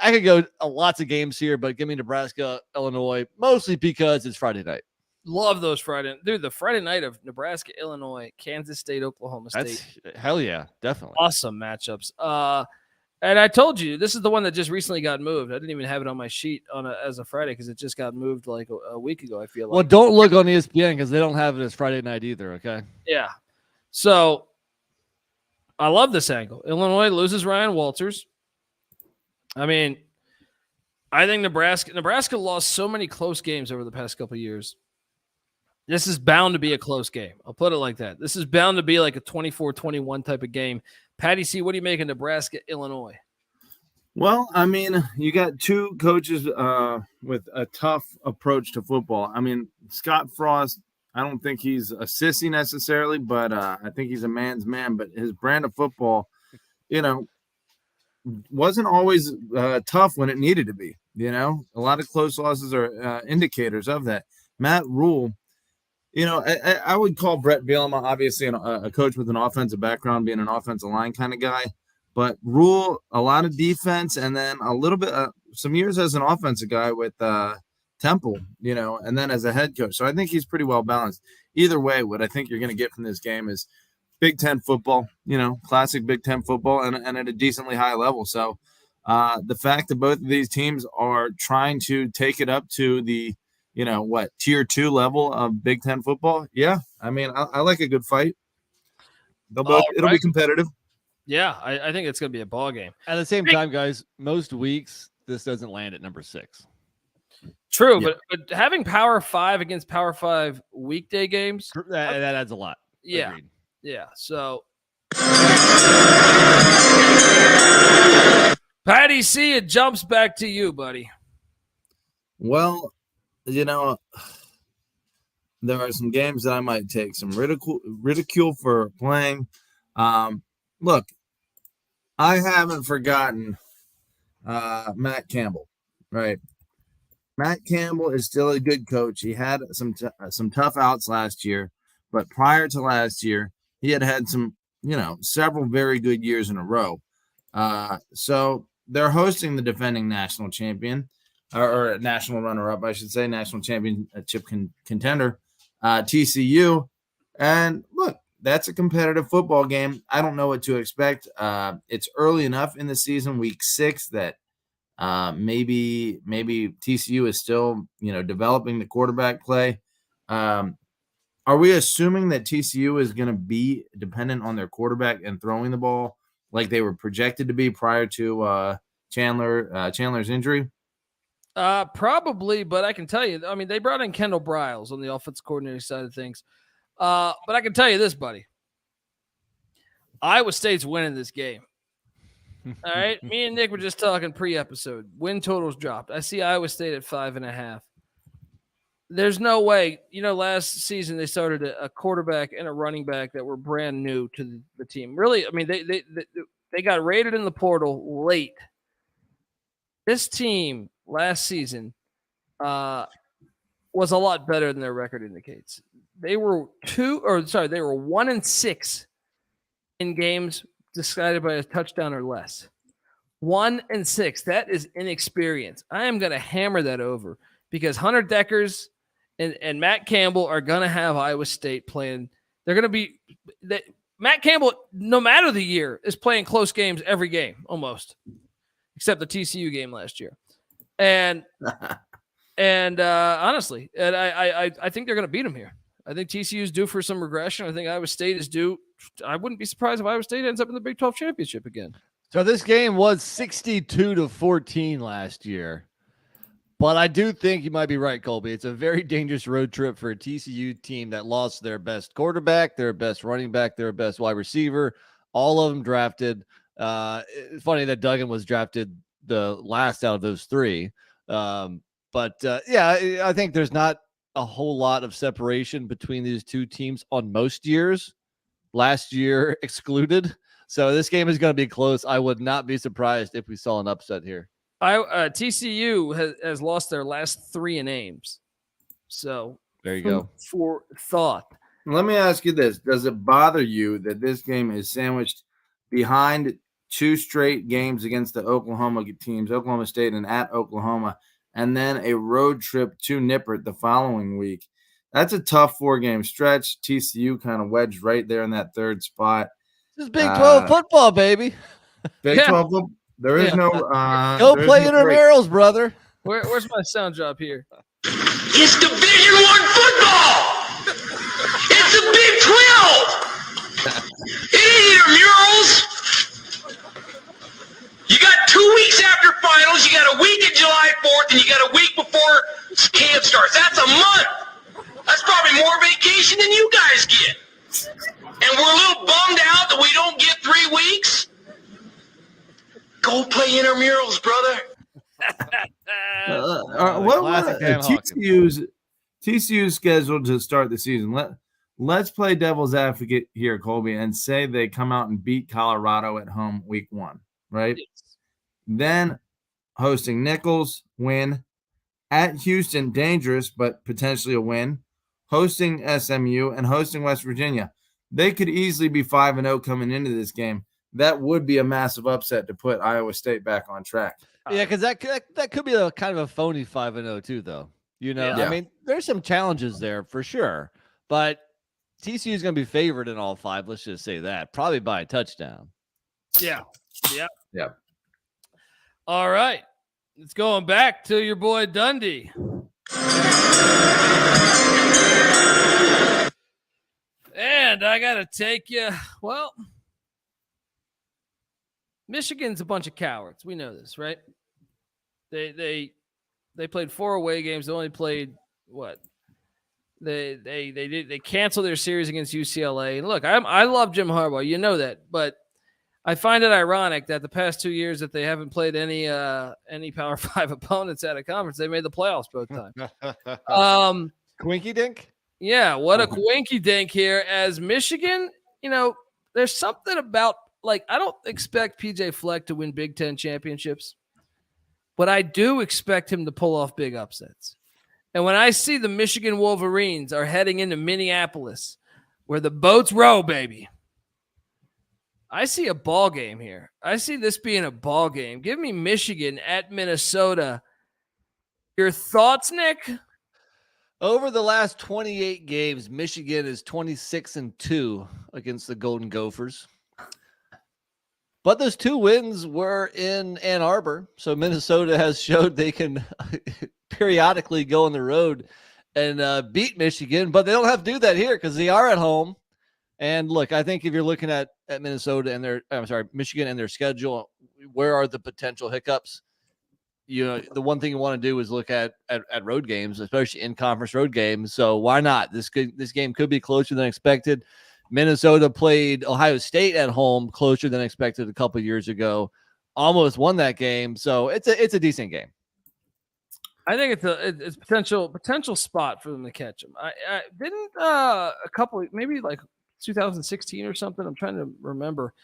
I could go lots of games here, but give me Nebraska, Illinois, mostly because it's Friday night. Love those the Friday night of Nebraska, Illinois, Kansas State, Oklahoma State. Hell yeah, definitely. Awesome matchups. And I told you, this is the one that just recently got moved. I didn't even have it on my sheet as a Friday because it just got moved like a week ago, I feel like. Well, don't look on ESPN because they don't have it as Friday night either, okay? Yeah. So I love this angle. Illinois loses Ryan Walters. I mean, I think Nebraska lost so many close games over the past couple of years. This is bound to be a close game. I'll put it like that. This is bound to be like a 24-21 type of game. Patty C, what do you make of Nebraska, Illinois? Well, I mean, you got 2 coaches with a tough approach to football. I mean, Scott Frost, I don't think he's a sissy necessarily, but I think he's a man's man. But his brand of football, wasn't always tough when it needed to be. A lot of close losses are indicators of that. Matt Rule, I would call Brett Bielema obviously a coach with an offensive background, being an offensive line kind of guy. But Rule, a lot of defense, and then a little bit, some years as an offensive guy with Temple, and then as a head coach. So I think he's pretty well balanced. Either way, what I think you're going to get from this game is Big Ten football, classic Big Ten football, and at a decently high level. So the fact that both of these teams are trying to take it up to the, tier 2 level of Big Ten football. Yeah. I mean, I like a good fight. It'll be competitive. Yeah. I think it's going to be a ball game. At the same time, guys, most weeks, this doesn't land at number 6. True. Yeah. But having Power 5 against Power 5 weekday games, that adds a lot. Yeah. Agreed. Yeah. So Patty C, it jumps back to you, buddy. Well, there are some games that I might take some ridicule for playing. Look, I haven't forgotten Matt Campbell, right? Matt Campbell is still a good coach. He had some tough outs last year, but prior to last year, he had some, several very good years in a row. So they're hosting the defending national champion. Or national runner-up, I should say, national championship contender, TCU. And look, that's a competitive football game. I don't know what to expect. It's early enough in the season, week 6, that maybe TCU is still, developing the quarterback play. Are we assuming that TCU is going to be dependent on their quarterback and throwing the ball like they were projected to be prior to Chandler's injury? Probably, but I can tell you, I mean, they brought in Kendall Briles on the offensive coordinator side of things. But I can tell you this, buddy. Iowa State's winning this game. All right. Me and Nick were just talking pre-episode. Win totals dropped. I see Iowa State at 5.5. there's no way. Last season they started a quarterback and a running back that were brand new to the team. Really, I mean, they got rated in the portal late. This team last season was a lot better than their record indicates. They were 1-6 in games decided by a touchdown or less. 1-6. That is inexperience. I am going to hammer that over because Hunter Deckers and Matt Campbell are going to have Iowa State playing. They're going to be Matt Campbell, no matter the year, is playing close games every game almost, except the TCU game last year. And honestly, I think they're going to beat them here. I think TCU is due for some regression. I think Iowa State is due. I wouldn't be surprised if Iowa State ends up in the Big 12 championship again. So this game was 62-14 last year. But I do think you might be right, Colby. It's a very dangerous road trip for a TCU team that lost their best quarterback, their best running back, their best wide receiver, all of them drafted. It's funny that Duggan was drafted the last out of those three. I think there's not a whole lot of separation between these two teams on most years, last year excluded. So this game is going to be close. I would not be surprised if we saw an upset here. TCU has lost their last 3 in Ames. So there you go. For thought. Let me ask you this. Does it bother you that this game is sandwiched behind 2 straight games against the Oklahoma teams, Oklahoma State and at Oklahoma, and then a road trip to Nippert the following week? That's a tough 4-game stretch. TCU kind of wedged right there in that 3rd spot. This is Big 12 football, baby. Big 12 football. There is no go play intramurals, brother. Where's my sound drop here? It's Division I football. It's the Big 12. It ain't intramurals. You got 2 weeks after finals. You got a week in July 4th, and you got a week before camp starts. That's a month. That's probably more vacation than you guys get. And we're a little bummed out that we don't get 3 weeks. Go play intramurals, brother. TCU's scheduled to start the season. Let's play devil's advocate here, Colby, and say they come out and beat Colorado at home week 1, right? Yes. Then hosting Nichols, win. At Houston, dangerous, but potentially a win. Hosting SMU and hosting West Virginia. They could easily be 5-0 coming into this game. That would be a massive upset to put Iowa State back on track. Yeah, because that could be a kind of a phony 5-0 too, though. I mean, there's some challenges there for sure, but TCU is going to be favored in all 5. Let's just say that, probably by a touchdown. Yeah. All right, it's going back to your boy Dundee. And I got to take you. Well, Michigan's a bunch of cowards. We know this, right? They played 4 away games. They only played what? They canceled their series against UCLA. And look, I love Jim Harbaugh. You know that, but I find it ironic that the past 2 years that they haven't played any Power 5 opponents at a conference, they made the playoffs both times. Quinky dink? Yeah, what a quinky dink here. As Michigan, there's something about, I don't expect PJ Fleck to win Big Ten championships, but I do expect him to pull off big upsets. And when I see the Michigan Wolverines are heading into Minneapolis, where the boats row, baby, I see a ball game here. I see this being a ball game. Give me Michigan at Minnesota. Your thoughts, Nick? Over the last 28 games, Michigan is 26-2 against the Golden Gophers. But those 2 wins were in Ann Arbor. So Minnesota has showed they can periodically go on the road and beat Michigan. But they don't have to do that here because they are at home. And look, I think if you're looking at Minnesota and Michigan and their schedule, where are the potential hiccups? The one thing you want to do is look at road games, especially in conference road games. So why not? This game could be closer than expected. Minnesota played Ohio State at home closer than expected a couple years ago. Almost won that game. So it's a decent game. I think it's potential spot for them to catch him. I didn't a couple maybe like 2016 or something. I'm trying to remember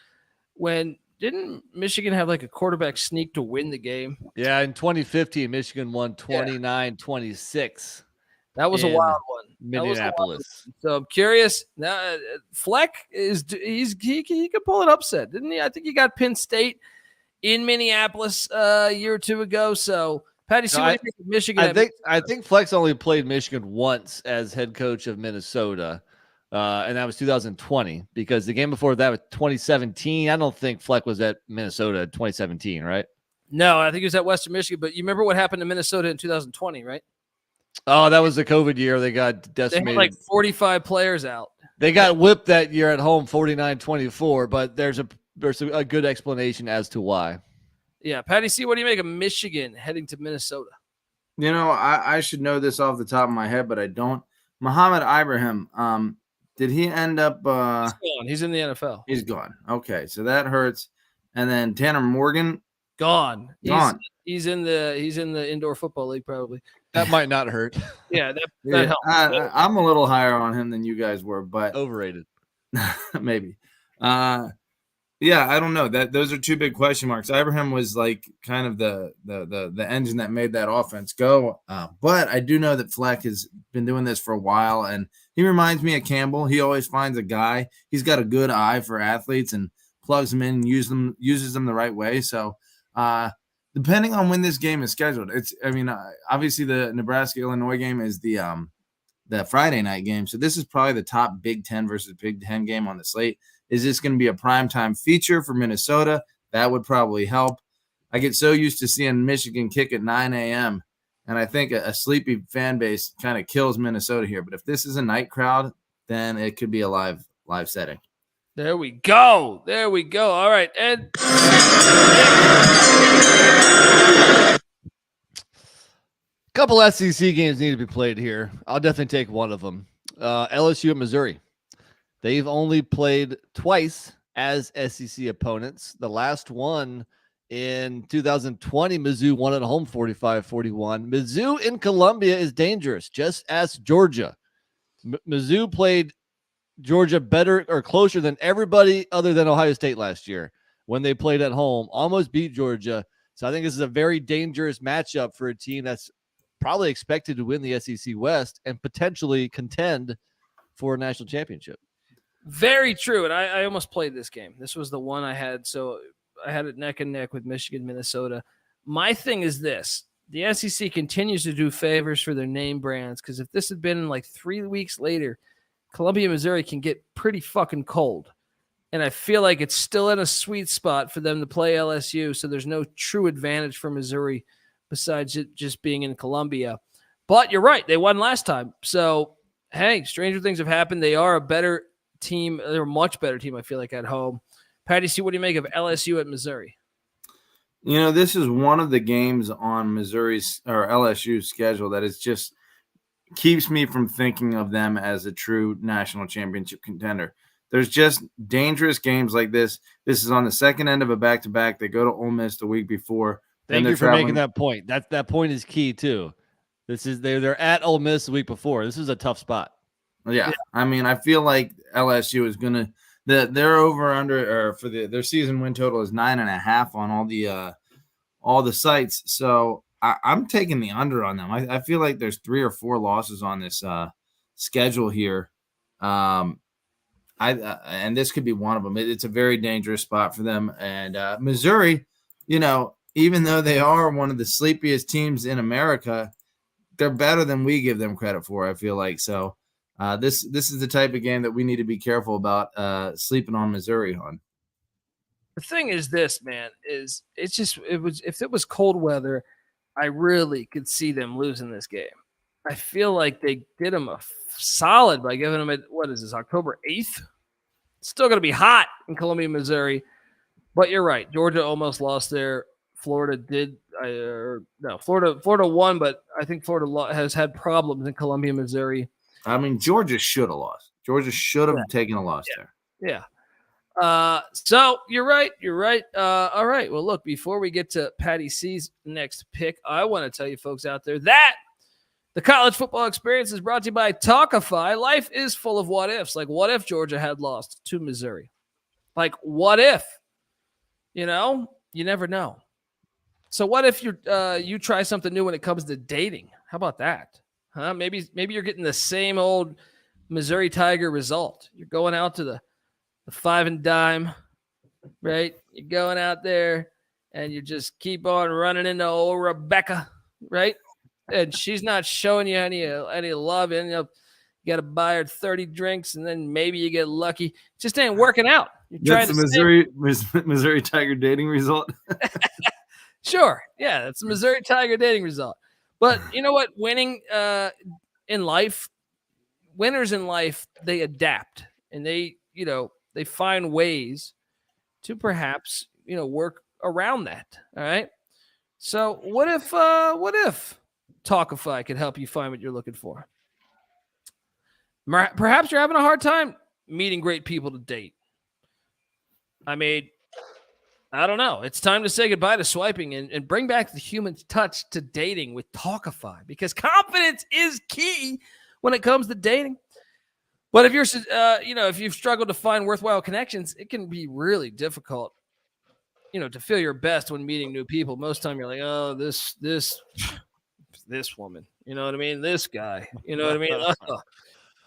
when didn't Michigan have like a quarterback sneak to win the game? Yeah, in 2015, Michigan won 29-26. That was a wild one. Minneapolis. So I'm curious. Now Fleck he can pull an upset, didn't he? I think he got Penn State in Minneapolis a year or two ago. So Patty, see what you think of Michigan. I think Fleck's only played Michigan once as head coach of Minnesota. And that was 2020 because the game before that was 2017. I don't think Fleck was at Minnesota in 2017, right? No, I think he was at Western Michigan. But you remember what happened to Minnesota in 2020, right? Oh, that was the COVID year. They got decimated. They had like 45 players out. They got whipped that year at home 49-24, but there's a good explanation as to why. Yeah, Patty C, what do you make of Michigan heading to Minnesota? You know, I should know this off the top of my head, but I don't. Muhammad Ibrahim, did he end up? He's gone. He's in the NFL. He's gone. Okay, so that hurts. And then Tanner Morgan, gone. He's in the indoor football league probably. That might not hurt. Yeah, that helps. I'm a little higher on him than you guys were, but overrated. Maybe. Yeah, I don't know. Those are two big question marks. Ibrahim was like kind of the engine that made that offense go. But I do know that Fleck has been doing this for a while, and he reminds me of Campbell. He always finds a guy. He's got a good eye for athletes and plugs them in, and uses them the right way. So depending on when this game is scheduled, obviously the Nebraska-Illinois game is the Friday night game. So this is probably the top Big Ten versus Big Ten game on the slate. Is this going to be a primetime feature for Minnesota? That would probably help. I get so used to seeing Michigan kick at 9 a.m., and I think a sleepy fan base kind of kills Minnesota here. But if this is a night crowd, then it could be a live setting. There we go. All right, Ed. Couple SEC games need to be played here. I'll definitely take one of them. LSU at Missouri. They've only played twice as SEC opponents. The last one in 2020, Mizzou won at home 45-41. Mizzou in Columbia is dangerous, just as Georgia. Mizzou played Georgia better or closer than everybody other than Ohio State last year when they played at home, almost beat Georgia. So I think this is a very dangerous matchup for a team that's probably expected to win the SEC West and potentially contend for a national championship. Very true. And I almost played this game. This was the one I had. So I had it neck and neck with Michigan, Minnesota. My thing is this. The SEC continues to do favors for their name brands because if this had been like 3 weeks later, Columbia, Missouri can get pretty fucking cold. And I feel like it's still in a sweet spot for them to play LSU, so there's no true advantage for Missouri besides it just being in Columbia. But you're right. They won last time. So, hey, stranger things have happened. They are a better team. They're a much better team, I feel like, at home. Patty C, what do you make of LSU at Missouri? You know, this is one of the games on Missouri's or LSU's schedule that is just keeps me from thinking of them as a true national championship contender. There's just dangerous games like this. This is on the second end of a back-to-back. They go to Ole Miss the week before. Thank you for making that point. That point is key too. They're at Ole Miss the week before. This is a tough spot. Yeah. I mean, I feel like LSU is gonna their over under or for their season win total is 9.5 on all the sites. So I'm taking the under on them. I feel like there's 3 or 4 losses on this schedule here. And this could be one of them. It's a very dangerous spot for them. And Missouri, you know, even though they are one of the sleepiest teams in America, they're better than we give them credit for, I feel like. So this is the type of game that we need to be careful about sleeping on Missouri on. The thing is this, man, is if it was cold weather, I really could see them losing this game. I feel like they did them a solid by giving them October 8th? It's still going to be hot in Columbia, Missouri. But you're right. Georgia almost lost there. Florida did. Florida won, but I think Florida has had problems in Columbia, Missouri. I mean, Georgia should have lost. Georgia should have taken a loss there. Yeah. So you're right. All right. Well, look, before we get to Patty C's next pick, I want to tell you folks out there that the college football experience is brought to you by Talkify. Life is full of what ifs. Like, what if Georgia had lost to Missouri? Like, what if? You know, you never know. So what if you try something new when it comes to dating? How about that? Huh? Maybe you're getting the same old Missouri Tiger result. You're going out to the five and dime, right? You're going out there and you just keep on running into old Rebecca, right? And she's not showing you any love. And you got to buy her 30 drinks, and then maybe you get lucky. It just ain't working out. That's the Missouri Tiger dating result. Sure. Yeah, that's the Missouri Tiger dating result. But you know what? Winners in life, they adapt, and they find ways to perhaps, work around that. All right. So what if Talkify could help you find what you're looking for? Perhaps you're having a hard time meeting great people to date. I mean, I don't know. It's time to say goodbye to swiping and bring back the human touch to dating with Talkify, because confidence is key when it comes to dating. But if you're, if you've struggled to find worthwhile connections, it can be really difficult, to feel your best when meeting new people. Most time you're like, oh, this woman, you know what I mean? This guy, you know what I mean? Oh,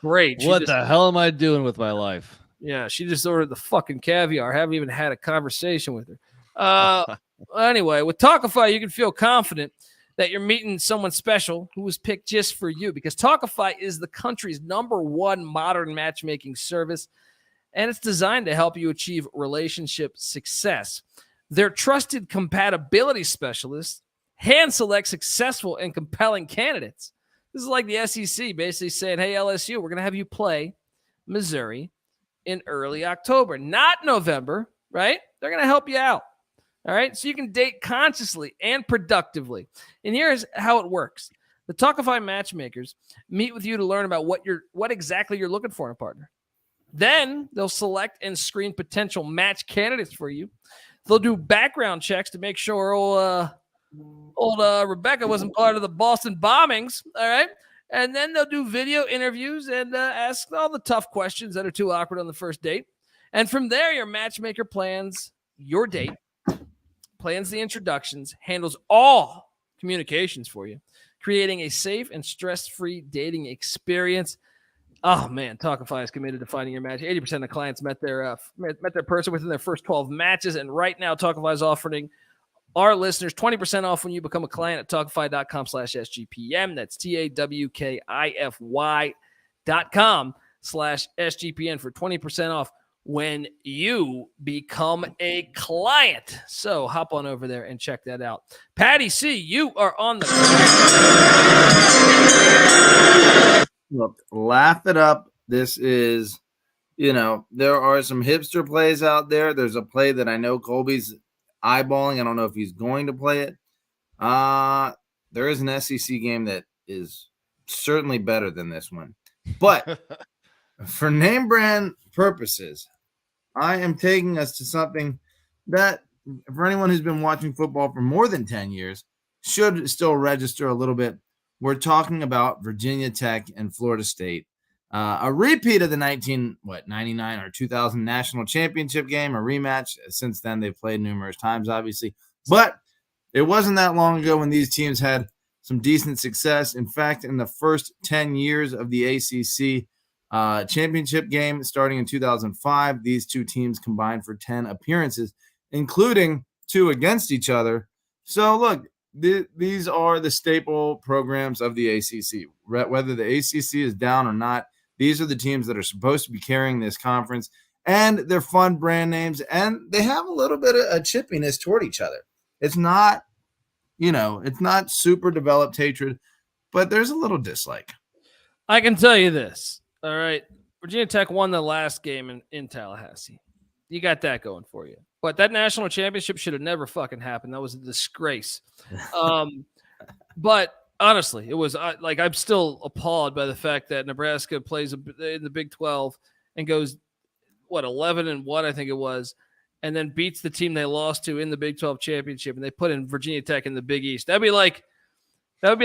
great. What the hell am I doing with my life? Yeah, she just ordered the fucking caviar. I haven't even had a conversation with her. Anyway, with Talkify, you can feel confident that you're meeting someone special who was picked just for you, because Talkify is the country's #1 modern matchmaking service, and it's designed to help you achieve relationship success. Their trusted compatibility specialists hand-select successful and compelling candidates. This is like the SEC basically saying, hey, LSU, we're going to have you play Missouri in early October, not November, right? They're going to help you out. All right. So you can date consciously and productively. And here's how it works. The Talkify matchmakers meet with you to learn about what exactly you're looking for in a partner. Then they'll select and screen potential match candidates for you. They'll do background checks to make sure old Rebecca wasn't part of the Boston bombings. All right. And then they'll do video interviews and ask all the tough questions that are too awkward on the first date. And from there, your matchmaker plans your date, plans the introductions, handles all communications for you, creating a safe and stress-free dating experience. Oh, man, Talkify is committed to finding your match. 80% of clients met their person within their first 12 matches. And right now, Talkify is offering our listeners 20% off when you become a client at Talkify.com/SGPN. That's TAWKIFY.com/SGPN for 20% off when you become a client. So hop on over there and check that out. Patty C, you are on the Look, laugh it up. This is, there are some hipster plays out there. There's a play that I know Colby's eyeballing. I don't know if he's going to play it. There is an SEC game that is certainly better than this one. But for name brand purposes, I am taking us to something that, for anyone who's been watching football for more than 10 years, should still register a little bit. We're talking about Virginia Tech and Florida State. A repeat of the 1999 or 2000 national championship game, a rematch. Since then, they've played numerous times, obviously. But it wasn't that long ago when these teams had some decent success. In fact, in the first 10 years of the ACC championship game, starting in 2005, these two teams combined for 10 appearances, including 2 against each other. So, look, these are the staple programs of the ACC. Whether the ACC is down or not, these are the teams that are supposed to be carrying this conference, and they're fun brand names, and they have a little bit of a chippiness toward each other. It's not, it's not super developed hatred, but there's a little dislike. I can tell you this. All right. Virginia Tech won the last game in Tallahassee. You got that going for you. But that national championship should have never fucking happened. That was a disgrace. But honestly, it was I'm still appalled by the fact that Nebraska plays in the Big 12 and goes 11-1, I think it was, and then beats the team they lost to in the Big 12 championship, and they put in Virginia Tech in the Big East. That would be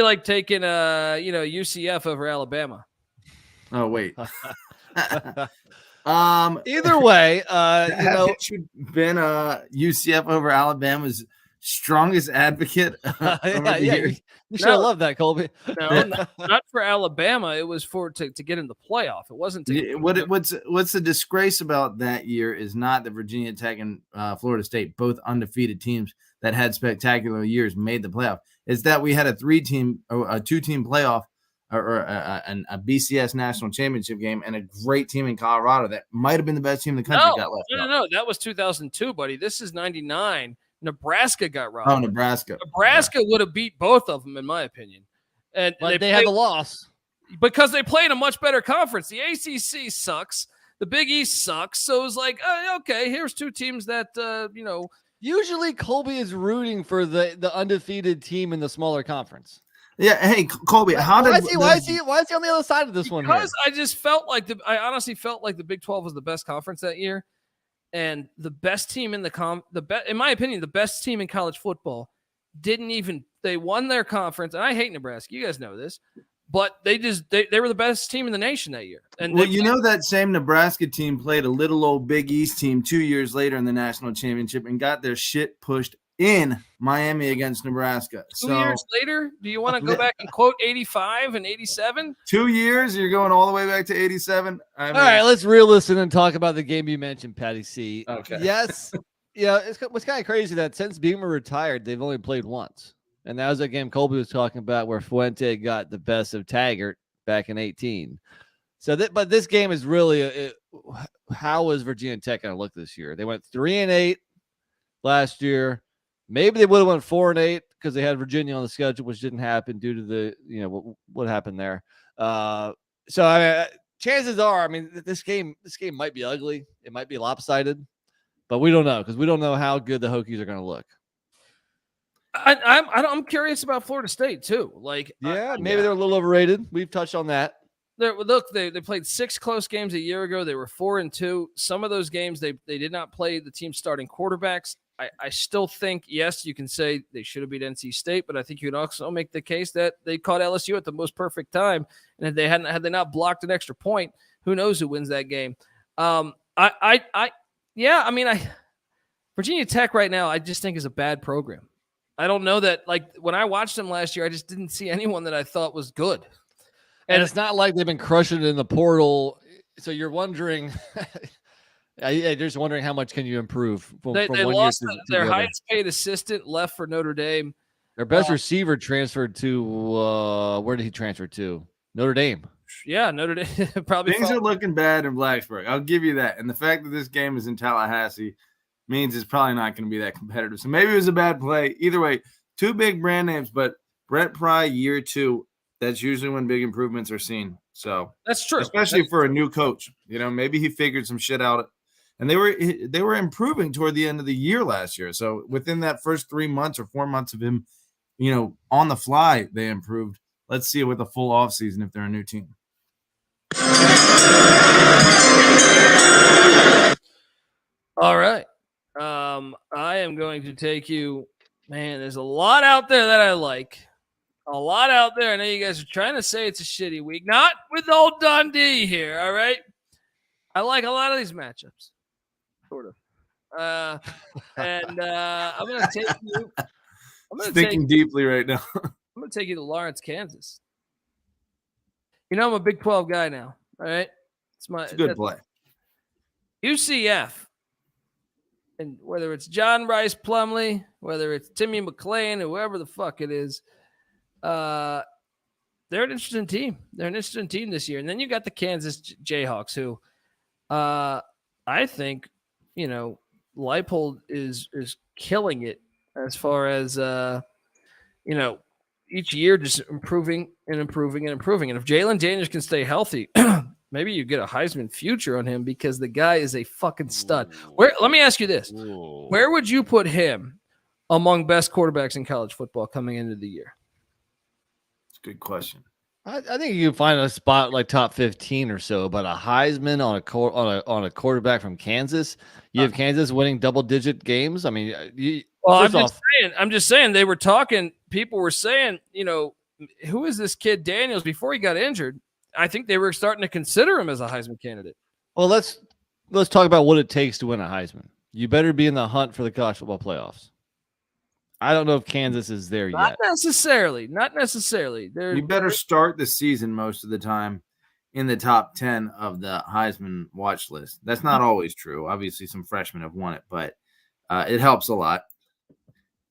like taking UCF over Alabama. Oh wait. Either way, been UCF over Alabama's strongest advocate. You should have loved that, Colby. No, not for Alabama. It was to get in the playoff. It wasn't. What's the disgrace about that year is not that Virginia Tech and Florida State, both undefeated teams that had spectacular years, made the playoff. Is that we had a two-team playoff or a BCS national championship game and a great team in Colorado that might have been the best team in the country got left out. No, that was 2002, buddy. This is 99. Nebraska got robbed. Oh, Nebraska would have beat both of them, in my opinion. And they had the loss because they played a much better conference. The ACC sucks. The Big East sucks. So it was like, okay, here's two teams that Usually, Colby is rooting for the undefeated team in the smaller conference. Yeah. Hey, Colby, why is he on the other side of this one? Because I just felt like I honestly felt like the Big 12 was the best conference that year. And the best team in in my opinion, the best team in college football they won their conference. And I hate Nebraska. You guys know this, but they were the best team in the nation that year. And that same Nebraska team played a little old Big East team 2 years later in the national championship and got their shit pushed in Miami against Nebraska. 2 years later, do you want to go back and quote 85 and 87? 2 years? You're going all the way back to 87? All right, let's listen and talk about the game you mentioned, Patty C. Okay. Yes. Yeah, it's kind of crazy that since Beamer retired, they've only played once. And that was a game Colby was talking about where Fuente got the best of Taggart back in 2018. But this game is really how is Virginia Tech going to look this year? They went 3-8 last year. Maybe they would have went 4-8 because they had Virginia on the schedule, which didn't happen due to the what happened there. Chances are, this game might be ugly. It might be lopsided, but we don't know because we don't know how good the Hokies are going to look. I'm curious about Florida State too. Maybe they're a little overrated. We've touched on that. They played 6 close games a year ago. They were 4-2. Some of those games they did not play the team's starting quarterbacks. I still think, yes, you can say they should have beat NC State, but I think you can also make the case that they caught LSU at the most perfect time. And if had they not blocked an extra point, who knows who wins that game? Virginia Tech right now, I just think is a bad program. I don't know that, when I watched them last year, I just didn't see anyone that I thought was good. And it's not like they've been crushing it in the portal. So you're wondering, you're just wondering how much can you improve from they 1 lost year to their the highest paid assistant left for Notre Dame. Their best receiver transferred to where did he transfer to? Notre Dame. Yeah, Notre Dame. Probably things are looking bad in Blacksburg. I'll give you that. And the fact that this game is in Tallahassee means it's probably not going to be that competitive. So maybe it was a bad play. Either way, 2 big brand names, but Brett Pry year 2. That's usually when big improvements are seen. So that's true, especially for a new coach. Maybe he figured some shit out, and they were improving toward the end of the year last year. So within that first 3 months or 4 months of him, on the fly, they improved. Let's see it with a full offseason if they're a new team. All right, I am going to take you. Man, there's a lot out there that I like. A lot out there. I know you guys are trying to say it's a shitty week. Not with old Dundee here, all right? I like a lot of these matchups. Sort of. I'm going to take you. Thinking deeply right now. I'm going to take you to Lawrence, Kansas. I'm a Big 12 guy now, all right? It's a good play. UCF. And whether it's John Rice Plumlee, whether it's Timmy McClain, whoever the fuck it is, they're an interesting team. They're an interesting team this year. And then you got the Kansas Jayhawks, who I think, Leipold is killing it as far as, each year just improving and improving and improving. And if Jalen Daniels can stay healthy, maybe you get a Heisman future on him because the guy is a fucking stud. Let me ask you this. Where would you put him among best quarterbacks in college football coming into the year? Good question. I think you can find a spot like top 15 or so, but a Heisman on a quarterback from Kansas, you have Kansas winning double-digit games. I mean, I'm just saying they were talking. People were saying, who is this kid Daniels before he got injured? I think they were starting to consider him as a Heisman candidate. Well, let's talk about what it takes to win a Heisman. You better be in the hunt for the college football playoffs. I don't know if Kansas is there yet. Not necessarily. You better start the season most of the time in the top 10 of the Heisman watch list. That's not always true. Obviously, some freshmen have won it, but it helps a lot.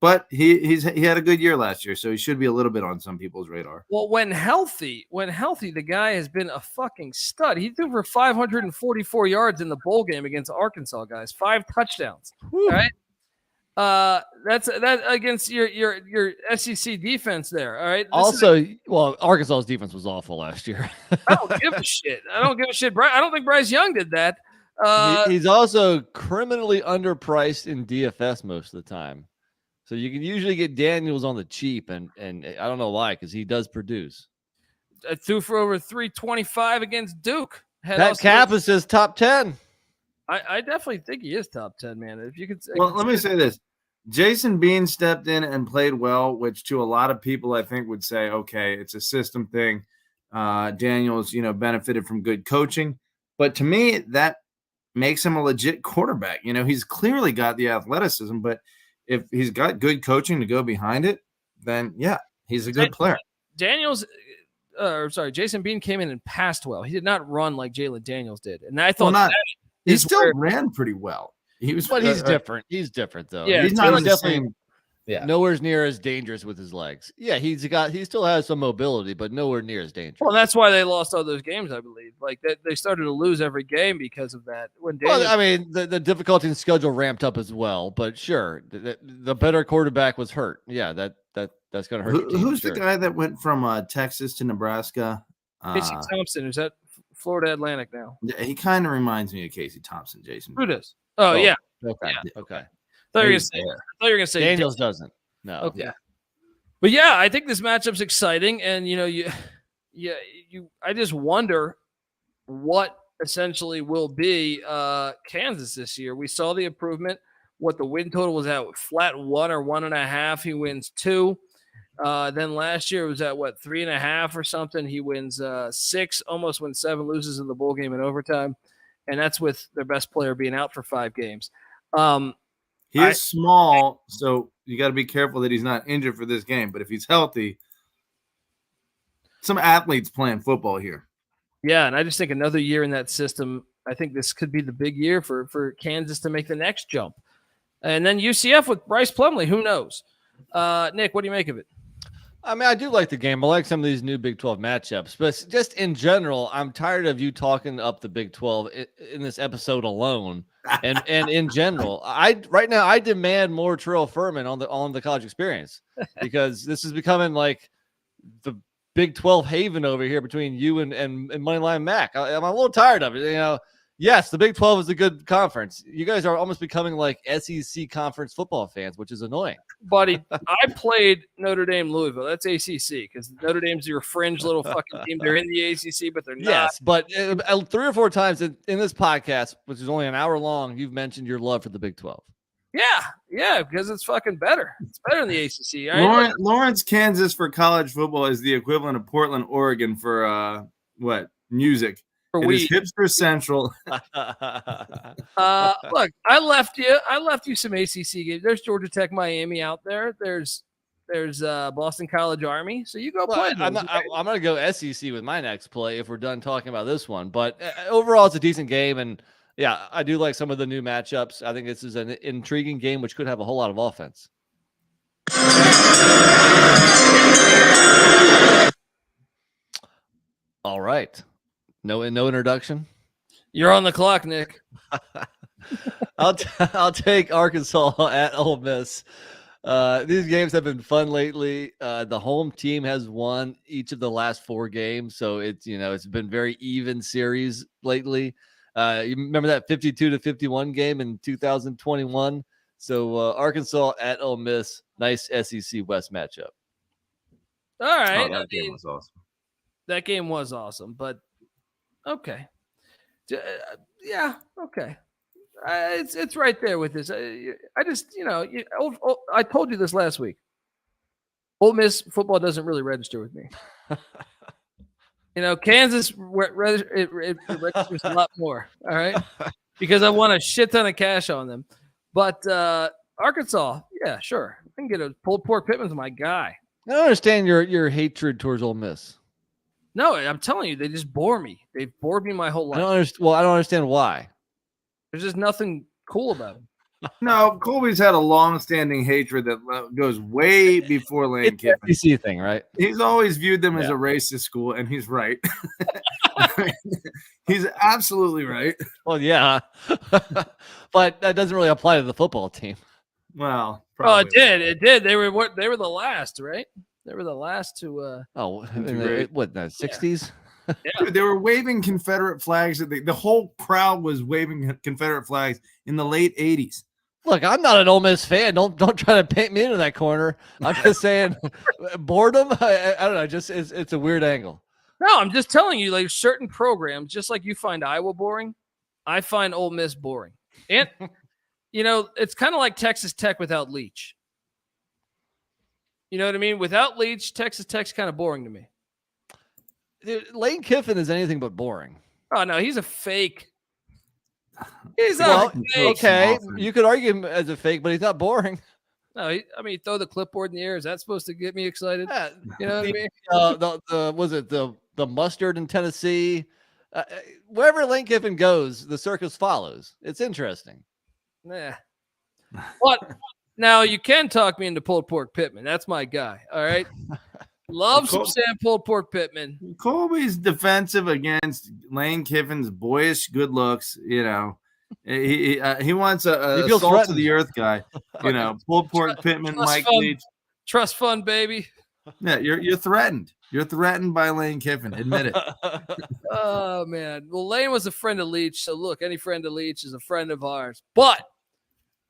But he had a good year last year, so he should be a little bit on some people's radar. Well, when healthy, the guy has been a fucking stud. He threw for 544 yards in the bowl game against Arkansas, guys. 5 touchdowns. Whew. All right. That's against your SEC defense there. All right. Arkansas's defense was awful last year. I don't give a shit. I don't think Bryce Young did that. He's also criminally underpriced in DFS most of the time. So you can usually get Daniels on the cheap, and I don't know why, because he does produce. I threw for over 325 against Duke. That cap is his top 10. I definitely think he is top 10, man. If you could, let me say this: Jason Bean stepped in and played well, which to a lot of people I think would say, okay, it's a system thing. Daniels, benefited from good coaching, but to me that makes him a legit quarterback. He's clearly got the athleticism, but if he's got good coaching to go behind it, then yeah, he's a good player. Jason Bean came in and passed well. He did not run like Jalen Daniels did, and I thought he still ran pretty well. He's different. He's different though. Yeah, he's not the same. Yeah, nowhere near as dangerous with his legs. Yeah, he still has some mobility, but nowhere near as dangerous. Well, that's why they lost all those games, I believe. Like they started to lose every game because of that. The difficulty in schedule ramped up as well. But sure, the better quarterback was hurt. Yeah, that's going to hurt. Who's the guy that went from Texas to Nebraska? Casey Thompson. Is that Florida Atlantic now? Yeah, he kind of reminds me of Casey Thompson. Jason. Who does? Oh yeah. Okay. Yeah. Okay. I thought you were going to say Daniels doesn't. No. Okay. But yeah, I think this matchup's exciting, and I just wonder what essentially will be Kansas this year. We saw the improvement. What the win total was at flat 1 or 1.5. He wins 2. Then last year it was at 3.5 or something. He wins 6, almost wins 7, loses in the bowl game in overtime, and that's with their best player being out for 5 games. He is small, so you got to be careful that he's not injured for this game. But if he's healthy, some athletes playing football here. Yeah, and I just think another year in that system, I think this could be the big year for Kansas to make the next jump. And then UCF with Bryce Plumlee, who knows? Nick, what do you make of it? I mean, I do like the game. I like some of these new Big 12 matchups, but just in general, I'm tired of you talking up the Big 12 in this episode alone. And in general, right now I demand more Terrell Furman on the college experience, because this is becoming like the Big 12 haven over here between you and Moneyline Mac. I'm a little tired of it. Yes, the Big 12 is a good conference. You guys are almost becoming like SEC conference football fans, which is annoying. Buddy, I played Notre Dame Louisville. That's ACC, because Notre Dame's your fringe little fucking team. They're in the ACC, but they're not. Yes, but 3 or 4 times in this podcast, which is only an hour long, you've mentioned your love for the Big 12. Yeah, because it's fucking better. It's better than the ACC. Lawrence, Kansas for college football is the equivalent of Portland, Oregon for music. It is hipster central. Look, I left you some ACC games. There's Georgia Tech, Miami out there. There's Boston College Army. So you go play. I'm going to go SEC with my next play if we're done talking about this one. But overall, it's a decent game, and yeah, I do like some of the new matchups. I think this is an intriguing game, which could have a whole lot of offense. All right. No introduction. You're on the clock, Nick. I'll take Arkansas at Ole Miss. These games have been fun lately. The home team has won each of the last 4 games, so it's been very even series lately. You remember that 52-51 game in 2021? So Arkansas at Ole Miss, nice SEC West matchup. All right. That game was awesome. That game was awesome, but okay. Yeah, okay. It's right there with this. I just, I told you this last week. Ole Miss football doesn't really register with me. Kansas it registers a lot more. All right, because I won a shit ton of cash on them. But Arkansas, yeah, sure, I can get a pulled pork Pittman's my guy. I don't understand your hatred towards Ole Miss. No, I'm telling you, they just bore me. They've bored me my whole life. I don't understand why. There's just nothing cool about them. No, Colby's had a long-standing hatred that goes way before Lane Kiffin. It's the SEC thing, right? He's always viewed them as a racist school, and he's right. He's absolutely right. Well, yeah, but that doesn't really apply to the football team. Well, it did. It did. They were the last, right? They were the last to. In the 60s? Yeah. Dude, they were waving Confederate flags. The whole crowd was waving Confederate flags in the late 80s. Look, I'm not an Ole Miss fan. Don't try to paint me into that corner. I'm just saying, boredom. I don't know. Just it's a weird angle. No, I'm just telling you, like certain programs, just like you find Iowa boring, I find Ole Miss boring. And it's kind of like Texas Tech without Leach. You know what I mean? Without Leach, Texas Tech's kind of boring to me. Dude, Lane Kiffin is anything but boring. Oh no, he's a fake. He's not fake. Okay, you could argue him as a fake, but he's not boring. No, throw the clipboard in the air. Is that supposed to get me excited? Yeah. You know what I mean? The mustard in Tennessee? Wherever Lane Kiffin goes, the circus follows. It's interesting. Yeah. But now you can talk me into pulled pork Pittman. That's my guy. All right. Love some Sam pulled pork Pittman. Colby's defensive against Lane Kiffin's boyish good looks. He wants a salt to the earth guy. Pulled pork Pittman, Mike Leach. Trust fund, baby. Yeah, you're threatened. You're threatened by Lane Kiffin. Admit it. Oh man. Well, Lane was a friend of Leach, so look, any friend of Leach is a friend of ours. But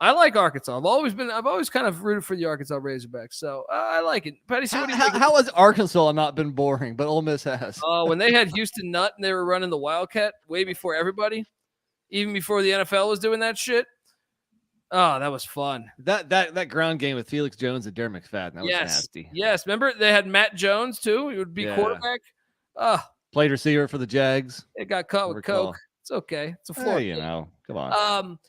I like Arkansas. I've always kind of rooted for the Arkansas Razorbacks, so I like it. Patty, how has Arkansas not been boring, but Ole Miss has? When they had Houston Nutt and they were running the Wildcat way before everybody, even before the NFL was doing that shit. Oh, that was fun. That ground game with Felix Jones and Darren McFadden, that was nasty. Yes, remember they had Matt Jones too. He would be quarterback. Played receiver for the Jags. It got caught with coke. It's okay. It's a floor. Come on.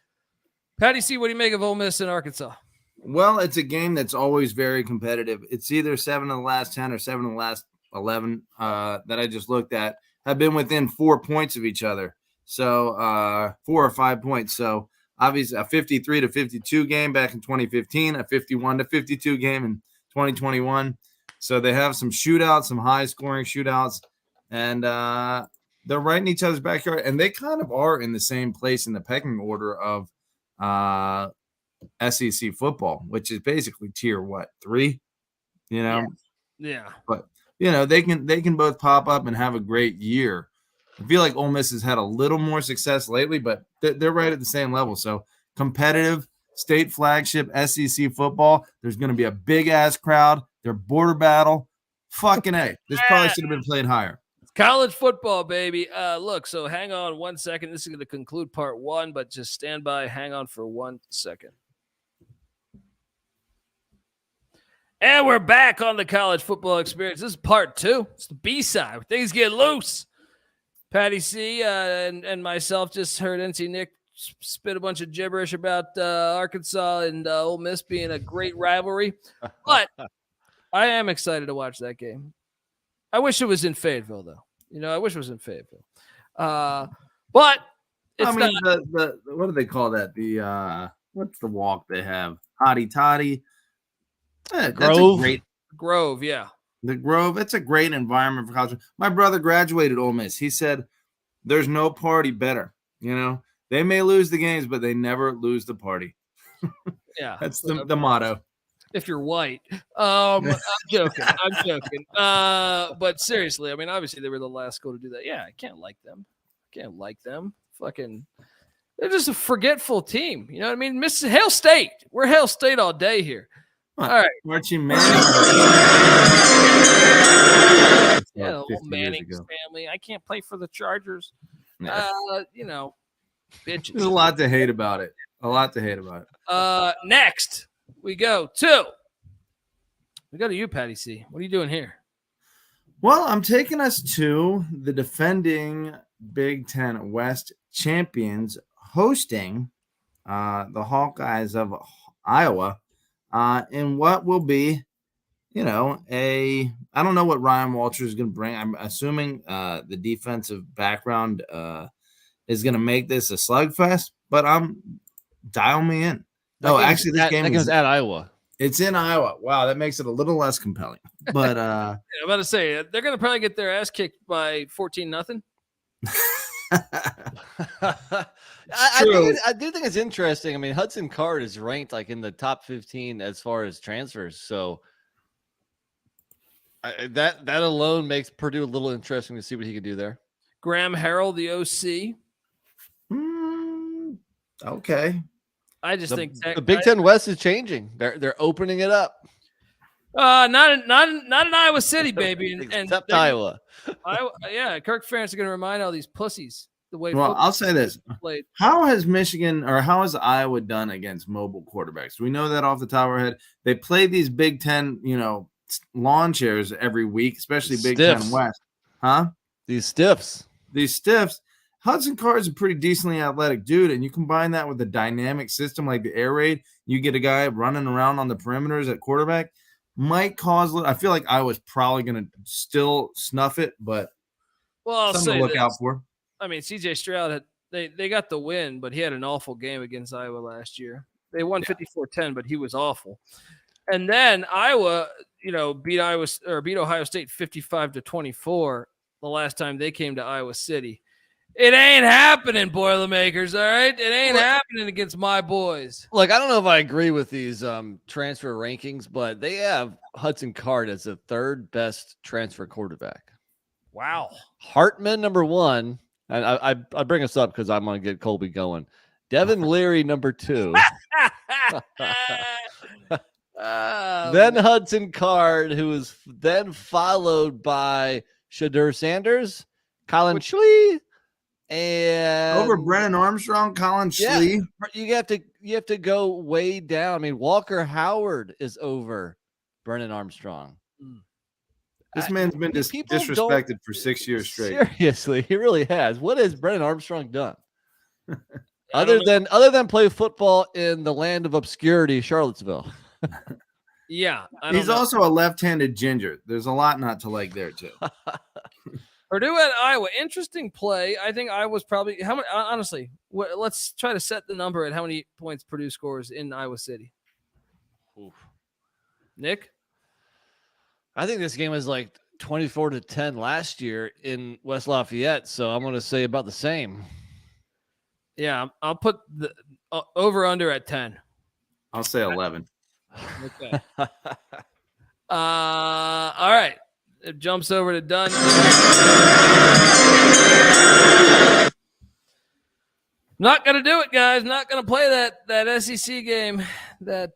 Patty C, what do you make of Ole Miss and Arkansas? Well, it's a game that's always very competitive. It's either 7 of the last 10 or 7 of the last 11 that I just looked at have been within 4 points of each other. So 4 or 5 points. So obviously a 53-52 game back in 2015, a 51-52 game in 2021. So they have some shootouts, some high scoring shootouts, and they're right in each other's backyard. And they kind of are in the same place in the pecking order of SEC football, which is basically tier 3, Yeah. But they can both pop up and have a great year. I feel like Ole Miss has had a little more success lately, but they're right at the same level. So competitive state flagship SEC football. There's going to be a big ass crowd. Their border battle. Fucking A. This probably should have been played higher. College football, baby. Look, so hang on 1 second. This is going to conclude part 1, but just stand by. Hang on for 1 second. And we're back on the college football experience. This is part 2. It's the B-side where things get loose. Patty C and myself just heard NC Nick spit a bunch of gibberish about Arkansas and Ole Miss being a great rivalry. But I am excited to watch that game. I wish it was in Fayetteville, though. I wish it was in Fayetteville. But it's not. The what do they call that? The what's the walk they have? Hotty Toddy. Grove. Grove, yeah. The Grove. It's a great environment for college. My brother graduated Ole Miss. He said, "There's no party better." They may lose the games, but they never lose the party. Yeah, that's the motto. If you're white. I'm joking. But seriously, I mean, obviously they were the last school to do that. Yeah, I can't like them. Fucking, they're just a forgetful team. You know what I mean? Hail State. We're Hail State all day here. All right. Archie Manning. Yeah, the little Manning's family. I can't play for the Chargers. Yeah. Bitches. There's a lot to hate about it. Next, we go to you, Patty C. What are you doing here? Well, I'm taking us to the defending Big Ten West champions hosting the Hawkeyes of Iowa in what will be, I don't know what Ryan Walters is going to bring. I'm assuming the defensive background is going to make this a slugfest, but dial me in. Actually, this game is at Iowa. It's in Iowa. Wow, that makes it a little less compelling. But I'm about to say they're going to probably get their ass kicked by 14-0. I do think it's interesting. I mean, Hudson Card is ranked like in the top 15 as far as transfers. So that alone makes Purdue a little interesting to see what he can do there. Graham Harrell, the OC. Okay. I just think the Big Ten West is changing. They're opening it up. Not in Iowa City, baby. Except Iowa. Kirk Ferentz is going to remind all these pussies the way. Well, I'll say this: played. How has Michigan or how has Iowa done against mobile quarterbacks? We know that off the top of our head. They play these Big Ten, lawn chairs every week, especially Big Ten West. Huh? These stiffs. Hudson Card is a pretty decently athletic dude, and you combine that with a dynamic system like the air raid, you get a guy running around on the perimeters at quarterback, might cause. I feel like Iowa's probably going to still snuff it, but I'll something say to look out for. I mean, CJ Stroud they got the win, but he had an awful game against Iowa last year. They won 54-10, but he was awful. And then Iowa, beat Ohio State 55-24 the last time they came to Iowa City. It ain't happening, Boilermakers, all right? It ain't happening against my boys. Look, I don't know if I agree with these transfer rankings, but they have Hudson Card as the third best transfer quarterback. Wow. Hartman, number 1. And I bring us up because I'm going to get Colby going. Devin Leary, number 2. Then Hudson Card, who is then followed by Shadur Sanders, Colin Schlee, and over Brennan Armstrong, Colin Schlee. You have to go way down. I mean, Walker Howard is over Brennan Armstrong. This man's been disrespected for 6 years straight. Seriously, he really has. What has Brennan Armstrong done? other than play football in the land of obscurity, Charlottesville. Yeah. He's also a left-handed ginger. There's a lot not to like there, too. Purdue at Iowa. Interesting play. I think Iowa's probably – how many? Honestly, let's try to set the number at how many points Purdue scores in Iowa City. Oof. Nick? I think this game was like 24-10 last year in West Lafayette, so I'm going to say about the same. Yeah, I'll put the over-under at 10. I'll say 11. Okay. All right. It jumps over to Dundee. Not going to do it, guys. Not going to play that SEC game that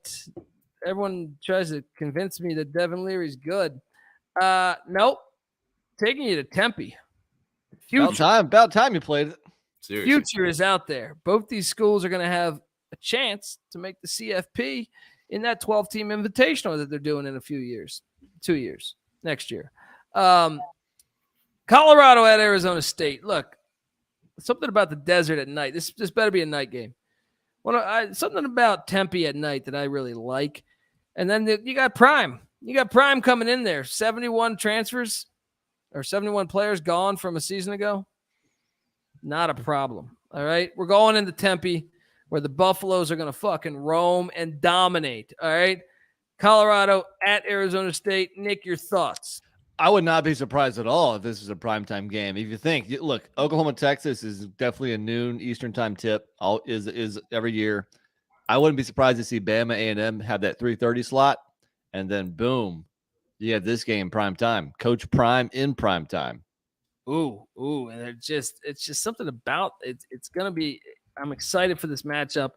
everyone tries to convince me that Devin Leary's good. Nope. Taking you to Tempe. About time you played it. Seriously. Future is out there. Both these schools are going to have a chance to make the CFP in that 12-team invitational that they're doing in a few years. 2 years. Next year. Colorado at Arizona State. Look, something about the desert at night. This better be a night game. Something about Tempe at night that I really like. And then you got Prime. You got Prime coming in there. 71 transfers or 71 players gone from a season ago. Not a problem. All right. We're going into Tempe where the Buffaloes are going to fucking roam and dominate. All right. Colorado at Arizona State. Nick, your thoughts? I would not be surprised at all if this is a primetime game. If you think, look, Oklahoma, Texas is definitely a noon Eastern time tip. Is every year. I wouldn't be surprised to see Bama A&M have that 3:30 slot, and then boom, you have this game prime time. Coach Prime in prime time. Ooh, and it's just something about it. It's gonna be. I'm excited for this matchup.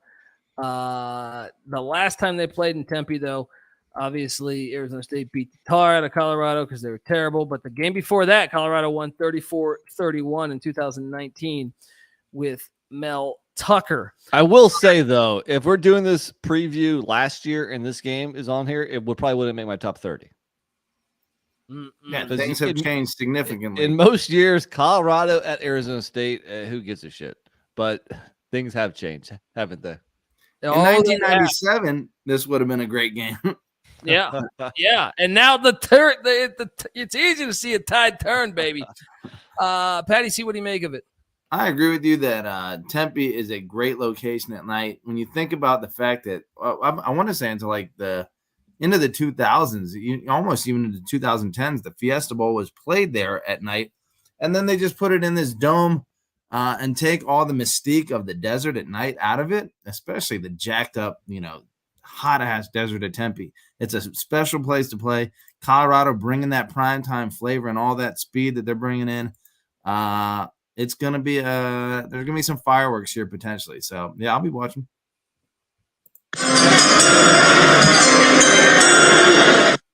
The last time they played in Tempe, though, Obviously, Arizona State beat the tar out of Colorado because they were terrible. But the game before that, Colorado won 34-31 in 2019 with Mel Tucker. I will say, though, if we're doing this preview last year and this game is on here, it wouldn't make my top 30. Yeah, things have changed significantly. In most years, Colorado at Arizona State, who gives a shit? But things have changed, haven't they? In 1997, this would have been a great game. Yeah. And now it's easy to see a tide turn, baby. Patty, see what do you make of it? I agree with you that Tempe is a great location at night. When you think about the fact that I want to say until like the end of the 2000s, almost even into the 2010s, the Fiesta Bowl was played there at night. And then they just put it in this dome and take all the mystique of the desert at night out of it, especially the jacked up, hot-ass desert of Tempe. It's a special place to play. Colorado bringing that primetime flavor and all that speed that they're bringing in. It's going to be there's going to be some fireworks here potentially. So, yeah, I'll be watching.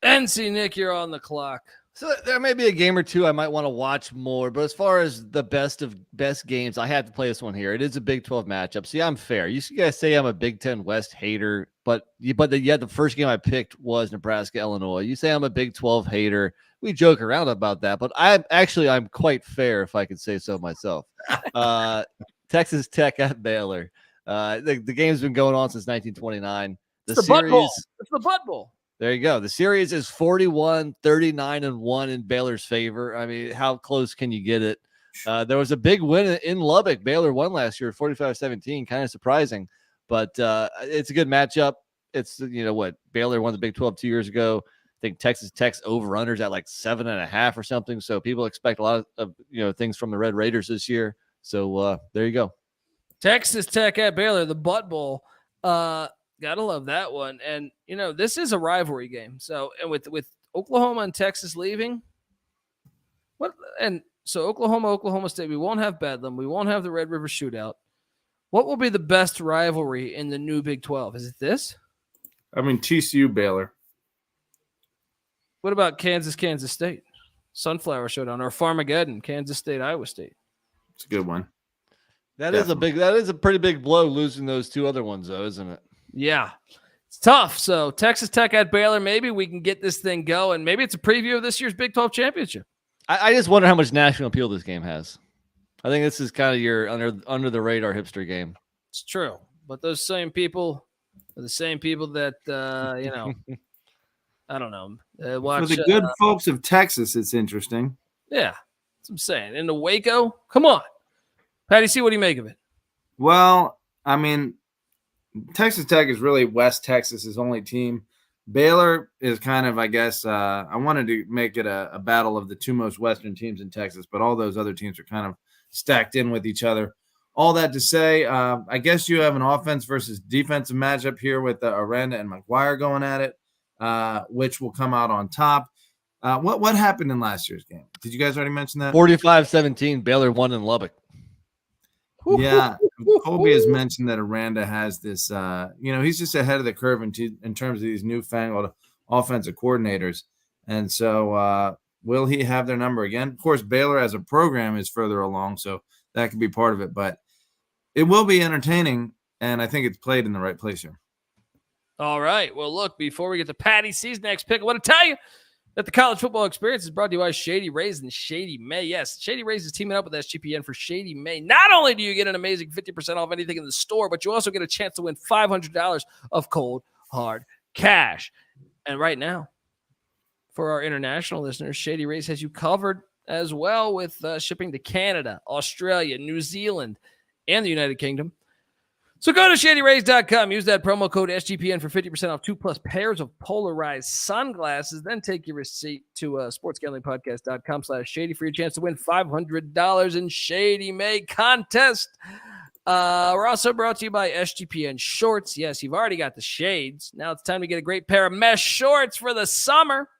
NC Nick, you're on the clock. So there may be a game or two I might want to watch more, but as far as the best games, I have to play this one here. It is a Big 12 matchup. See, I'm fair. You guys say I'm a Big 10 West hater, but the first game I picked was Nebraska, Illinois. You say I'm a Big 12 hater. We joke around about that, but I'm quite fair, if I could say so myself. Texas Tech at Baylor. The game's been going on since 1929. It's the Butt Bowl. It's the Butt Bowl. There you go. The series is 41-39-1 in Baylor's favor. I mean, how close can you get it? There was a big win in Lubbock. Baylor won last year, 45-17, kind of surprising, but it's a good matchup. It's, Baylor won the Big 12 2 years ago. I think Texas Tech's over-unders at like 7.5 or something. So people expect a lot of things from the Red Raiders this year. So there you go. Texas Tech at Baylor, the Butt Bowl. Gotta love that one. And, this is a rivalry game. So, and with Oklahoma and Texas leaving, Oklahoma State, we won't have Bedlam. We won't have the Red River Shootout. What will be the best rivalry in the new Big 12? Is it this? I mean, TCU Baylor. What about Kansas State? Sunflower Showdown or Farmageddon, Kansas State, Iowa State. It's a good one. That is a pretty big blow losing those two other ones, though, isn't it? Yeah, it's tough. So Texas Tech at Baylor, maybe we can get this thing going. Maybe it's a preview of this year's Big 12 championship. I just wonder how much national appeal this game has. I think this is kind of your under the radar hipster game. It's true, but those same people are the same people that I don't know. Watch, for the good folks of Texas, it's interesting. Yeah, that's what I'm saying. In the Waco, come on, Patty. See what do you make of it? Well, I mean, Texas Tech is really West Texas's only team. Baylor is kind of, I guess, I wanted to make it a battle of the two most Western teams in Texas, but all those other teams are kind of stacked in with each other. All that to say, I guess you have an offense versus defensive matchup here with Aranda and McGuire going at it, which will come out on top. What happened in last year's game? Did you guys already mention that? 45-17, Baylor won in Lubbock. Yeah, Colby has mentioned that Aranda has this, he's just ahead of the curve in terms of these newfangled offensive coordinators. And so will he have their number again? Of course, Baylor as a program is further along, so that could be part of it. But it will be entertaining, and I think it's played in the right place here. All right. Well, look, before we get to Patty C's next pick, I want to tell you that the college football experience is brought to you by Shady Rays and Shady May. Yes, Shady Rays is teaming up with SGPN for Shady May. Not only do you get an amazing 50% off anything in the store, but you also get a chance to win $500 of cold, hard cash. And right now, for our international listeners, Shady Rays has you covered as well with shipping to Canada, Australia, New Zealand, and the United Kingdom. So go to ShadyRays.com. Use that promo code SGPN for 50% off 2+ pairs of polarized sunglasses. Then take your receipt to sportsgamblingpodcast.com/shady for your chance to win $500 in Shady May contest. We're also brought to you by SGPN Shorts. Yes, you've already got the shades. Now it's time to get a great pair of mesh shorts for the summer.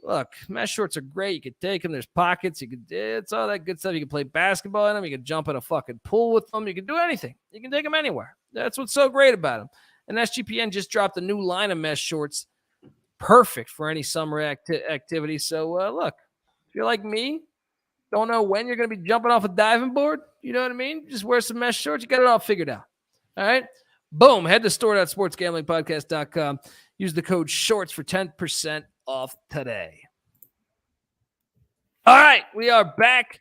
Look, mesh shorts are great. You can take them. There's pockets. It's all that good stuff. You can play basketball in them. You can jump in a fucking pool with them. You can do anything. You can take them anywhere. That's what's so great about them. And SGPN just dropped a new line of mesh shorts perfect for any summer activity. So, look, if you're like me, don't know when you're going to be jumping off a diving board, you know what I mean? Just wear some mesh shorts. You got it all figured out. All right? Boom. Head to store.sportsgamblingpodcast.com. Use the code SHORTS for 10% off today. All right. We are back,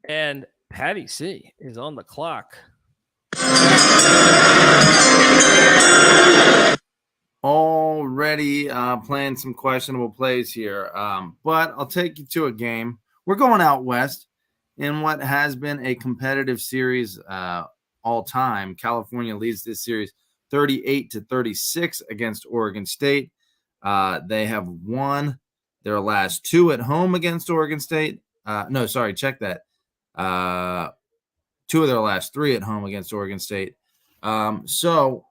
and Patty C is on the clock. Already playing some questionable plays here, but I'll take you to a game. We're going out west in what has been a competitive series all time. California leads this series 38-36 against Oregon State. They have won their last 2 at home against Oregon State. Check that. 2 of their last 3 at home against Oregon State. So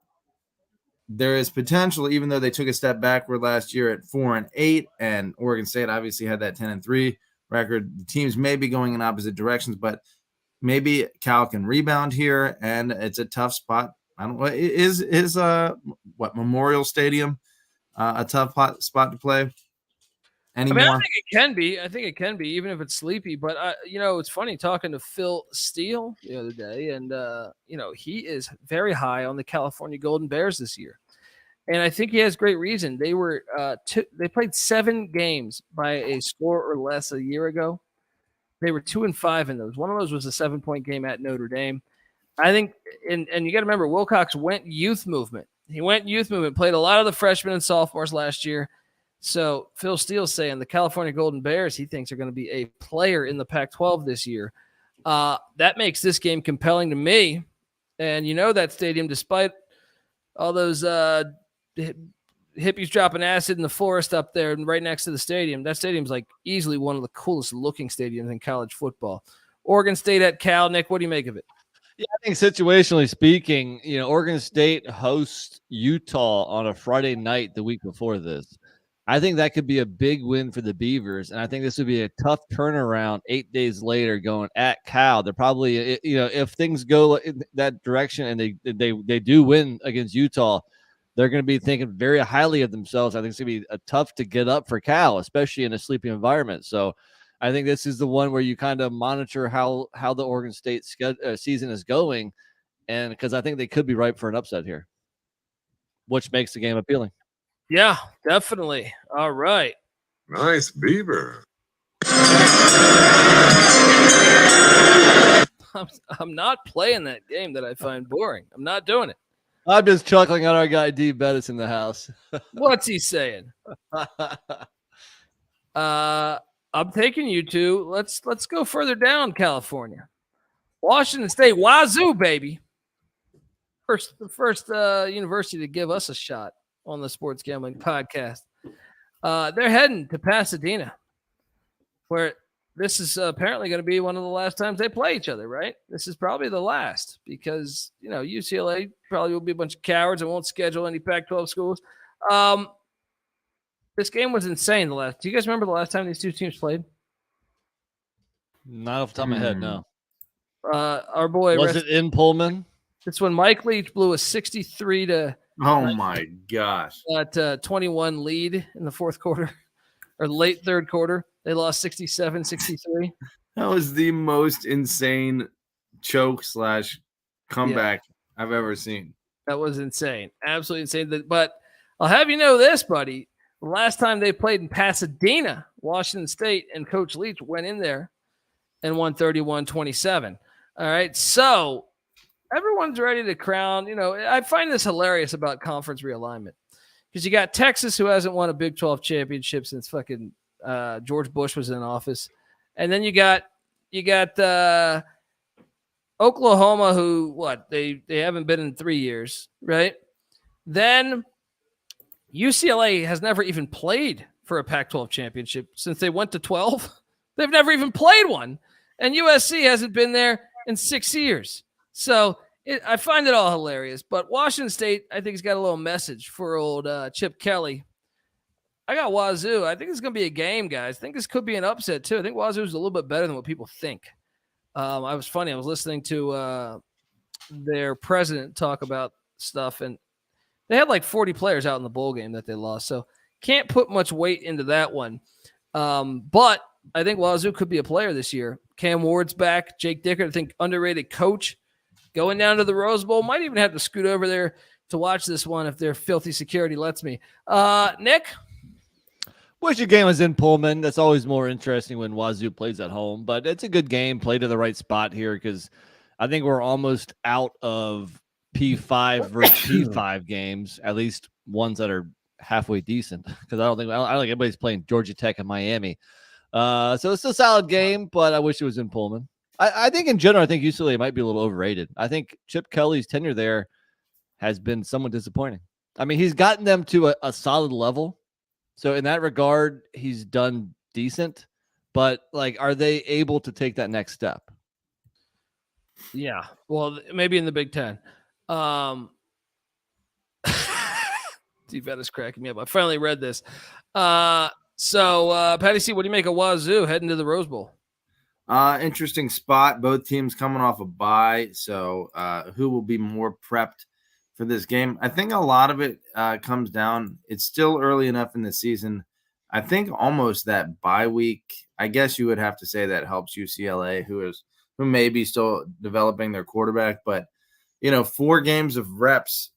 there is potential, even though they took a step backward last year at 4-8, and Oregon State obviously had that 10-3 record. The teams may be going in opposite directions, but maybe Cal can rebound here, and it's a tough spot. I don't know. Is Memorial Stadium a tough spot to play anymore? I think it can be. I think it can be, even if it's sleepy. But it's funny talking to Phil Steele the other day, and he is very high on the California Golden Bears this year, and I think he has great reason. They were they played 7 games by a score or less a year ago. They were 2-5 in those. One of those was a 7-point game at Notre Dame. I think, and you got to remember, Wilcox went youth movement. He went youth movement, played a lot of the freshmen and sophomores last year. So Phil Steele's saying the California Golden Bears, he thinks, are going to be a player in the Pac-12 this year. That makes this game compelling to me. And that stadium, despite all those hippies dropping acid in the forest up there and right next to the stadium, that stadium's like easily one of the coolest looking stadiums in college football. Oregon State at Cal. Nick, what do you make of it? Yeah, I think situationally speaking, Oregon State hosts Utah on a Friday night the week before this. I think that could be a big win for the Beavers, and I think this would be a tough turnaround 8 days later going at Cal. They're probably, if things go in that direction and they do win against Utah, they're going to be thinking very highly of themselves. I think it's going to be tough to get up for Cal, especially in a sleepy environment. So I think this is the one where you kind of monitor how the Oregon State season is going, and because I think they could be ripe for an upset here, which makes the game appealing. Yeah, definitely. All right. Nice Beaver. I'm not playing that game that I find boring. I'm not doing it. I'm just chuckling at our guy D. Bettis in the house. What's he saying? I'm taking you to let's go further down California. Washington State, Wazoo, baby. The first university to give us a shot on the Sports Gambling Podcast. They're heading to Pasadena, where this is apparently going to be one of the last times they play each other, right? This is probably the last because, UCLA probably will be a bunch of cowards and won't schedule any Pac-12 schools. This game was insane. Do you guys remember the last time these two teams played? Not off the top of my head, no. Our boy was it in Pullman? It's when Mike Leach blew a 63 to oh my gosh, that 21 lead in the fourth quarter or late third quarter. They lost 67-63. That was the most insane choke / comeback I've ever seen. That was insane. Absolutely insane. But I'll have you know this, buddy. The last time they played in Pasadena, Washington State and Coach Leach went in there and won 31-27. All right. So everyone's ready to crown. I find this hilarious about conference realignment because you got Texas, who hasn't won a Big 12 championship since fucking George Bush was in office. And then you got Oklahoma, who they haven't been in 3 years, right? Then UCLA has never even played for a Pac-12 championship since they went to 12. They've never even played one. And USC hasn't been there in 6 years. So I find it all hilarious. But Washington State, I think, has got a little message for old Chip Kelly. I got Wazoo. I think it's going to be a game, guys. I think this could be an upset, too. I think Wazoo is a little bit better than what people think. I was listening to their president talk about stuff, and they had like 40 players out in the bowl game that they lost. So can't put much weight into that one. But I think Wazoo could be a player this year. Cam Ward's back. Jake Dickert, I think underrated coach. Going down to the Rose Bowl. Might even have to scoot over there to watch this one if their filthy security lets me. Nick? Wish your game was in Pullman. That's always more interesting when Wazoo plays at home. But it's a good game. Play to the right spot here because I think we're almost out of P5 versus P5 games, at least ones that are halfway decent, because I don't think anybody's playing Georgia Tech and Miami. So it's a solid game, but I wish it was in Pullman. I think in general, I think UCLA might be a little overrated. I think Chip Kelly's tenure there has been somewhat disappointing. I mean, he's gotten them to a solid level. So in that regard, he's done decent. But, like, are they able to take that next step? Yeah. Well, maybe in the Big Ten. T-Vet is cracking me up. I finally read this. So, Patty C, what do you make of Wazoo heading to the Rose Bowl? Interesting spot. Both teams coming off a bye. So who will be more prepped for this game? I think a lot of it comes down. It's still early enough in the season. I think almost that bye week, I guess you would have to say that helps UCLA, who may be still developing their quarterback. But, 4 games of reps,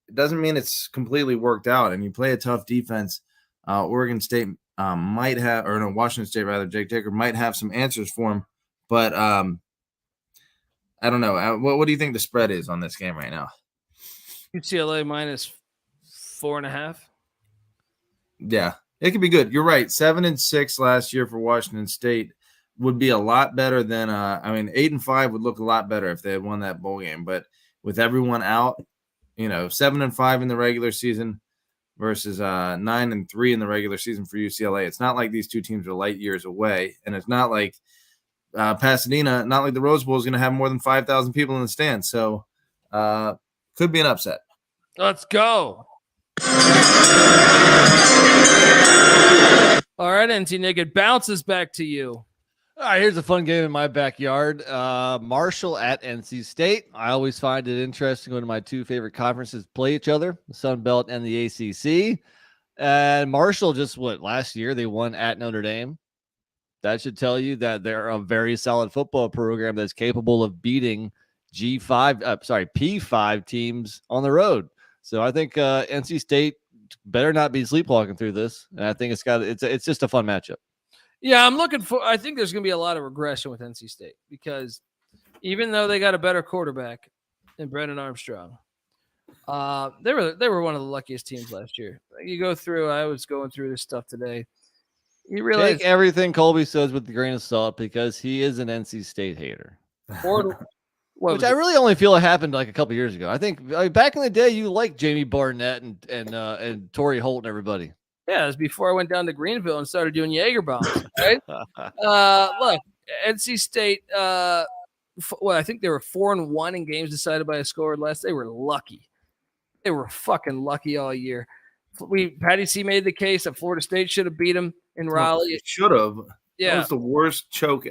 it doesn't mean it's completely worked out. And you play a tough defense. Oregon State Washington State, rather, Jake Dickert might have some answers for him. But I don't know. What do you think the spread is on this game right now? UCLA minus 4.5. Yeah, it could be good. You're right. 7-6 last year for Washington State would be a lot better than 8-5 would look a lot better if they had won that bowl game. But with everyone out, 7-5 in the regular season versus 9-3 in the regular season for UCLA. It's not like these two teams are light years away, and it's not like Pasadena, not like the Rose Bowl is going to have more than 5,000 people in the stands. So could be an upset. Let's go. All right, NT Nick, it bounces back to you. All right, here's a fun game in my backyard. Marshall at NC State. I always find it interesting when my two favorite conferences play each other, the Sun Belt and the ACC. And Marshall last year they won at Notre Dame. That should tell you that they're a very solid football program that's capable of beating P5 teams on the road. So I think NC State better not be sleepwalking through this. And I think it's just a fun matchup. Yeah, I think there's going to be a lot of regression with NC State because even though they got a better quarterback than Brendan Armstrong, they were one of the luckiest teams last year. I was going through this stuff today. You realize take everything Colby says with a grain of salt because he is an NC State hater. Which I really only feel it happened like a couple years ago. I think back in the day, you liked Jamie Barnett and Torrey Holt and everybody. Yeah, it was before I went down to Greenville and started doing Jaeger bombs. Right? Look, NC State. I think they were 4-1 in games decided by a score less. They were lucky. They were fucking lucky all year. Patty C made the case that Florida State should have beat them in Raleigh. Should have. Yeah, that was the worst choke.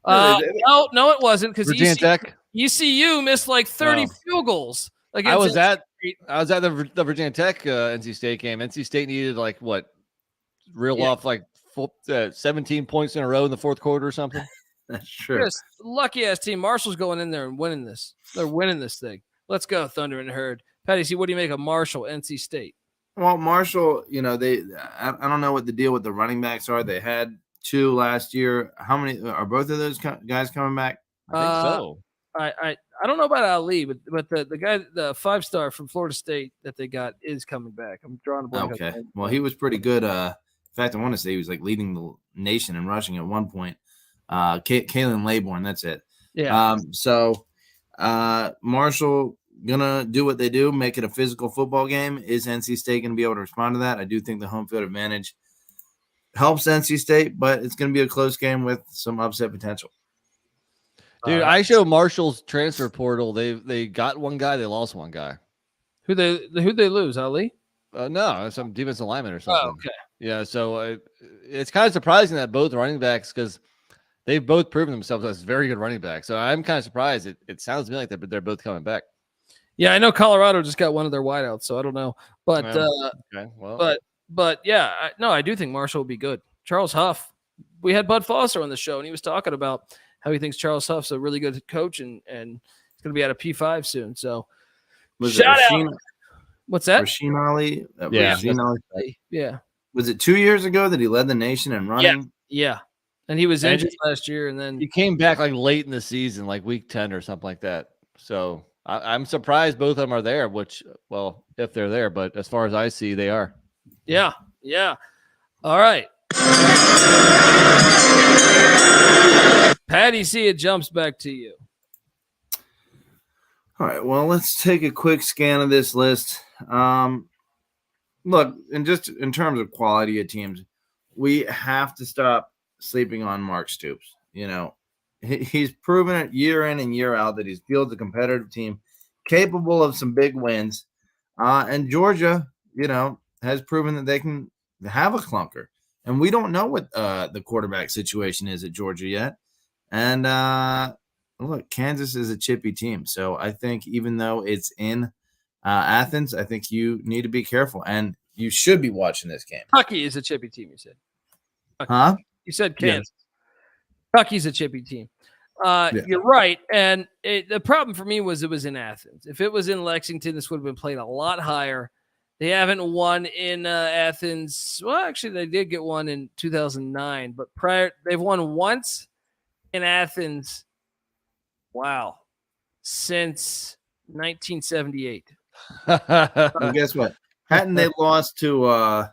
No, it wasn't because Virginia Tech. ECU missed like 30 field goals. I was at the Virginia Tech NC State game. NC State needed off 17 points in a row in the fourth quarter or something. That's true. Yes, lucky ass team. Marshall's going in there and winning this. They're winning this thing. Let's go, Thunder and Herd. Patty C, what do you make of Marshall, NC State? Well, Marshall, I don't know what the deal with the running backs are. They had 2 last year. How many are both of those guys coming back? I think so. I don't know about Ali, but the guy, the 5-star from Florida State that they got is coming back. I'm drawing a blank. Okay. Well, he was pretty good. In fact, I want to say he was leading the nation in rushing at one point. Kalen Laybourne, that's it. Yeah. So Marshall gonna do what they do, make it a physical football game. Is NC State gonna be able to respond to that? I do think the home field advantage helps NC State, but it's gonna be a close game with some upset potential. Dude, I show Marshall's transfer portal. They got one guy, they lost one guy. Who'd they lose? Ali? No, some defensive lineman or something. Oh, okay. Yeah, so it's kind of surprising that both running backs, because they've both proven themselves as very good running backs. So I'm kind of surprised. It sounds to me like they're both coming back. Yeah, I know Colorado just got one of their wideouts, so I don't know. But okay, well, but But yeah, I do think Marshall will be good. Charles Huff, we had Bud Foster on the show, and he was talking about how he thinks Charles Huff's a really good coach, and he's going to be at a P5 soon. So shout out. What's that? Rasheen Ali. Yeah. Ali. Yeah. Was it 2 years ago that he led the nation in running? Yeah. And he was injured last year, and then he came back like late in the season, like week 10 or something like that. So I'm surprised both of them are there, which, well, if they're there, but as far as I see, they are. Yeah. Yeah. All right. Patty C, it jumps back to you. All right. Well, let's take a quick scan of this list. Look, and just in terms of quality of teams, we have to stop sleeping on Mark Stoops. You know, he's proven it year in and year out that he's fielded a competitive team capable of some big wins. And Georgia, you know, has proven that they can have a clunker. And we don't know what the quarterback situation is at Georgia yet. And look, Kansas is a chippy team. So I think even though it's in Athens, I think you need to be careful. And you should be watching this game. Kentucky is a chippy team, you said. Huh? You said Kansas. Yeah. Kentucky's a chippy team. You're right. And the problem for me was it was in Athens. If it was in Lexington, this would have been played a lot higher. They haven't won in Athens. Well, actually, they did get one in 2009. But they've won once in Athens. Wow. Since 1978. And guess what? Hadn't they lost to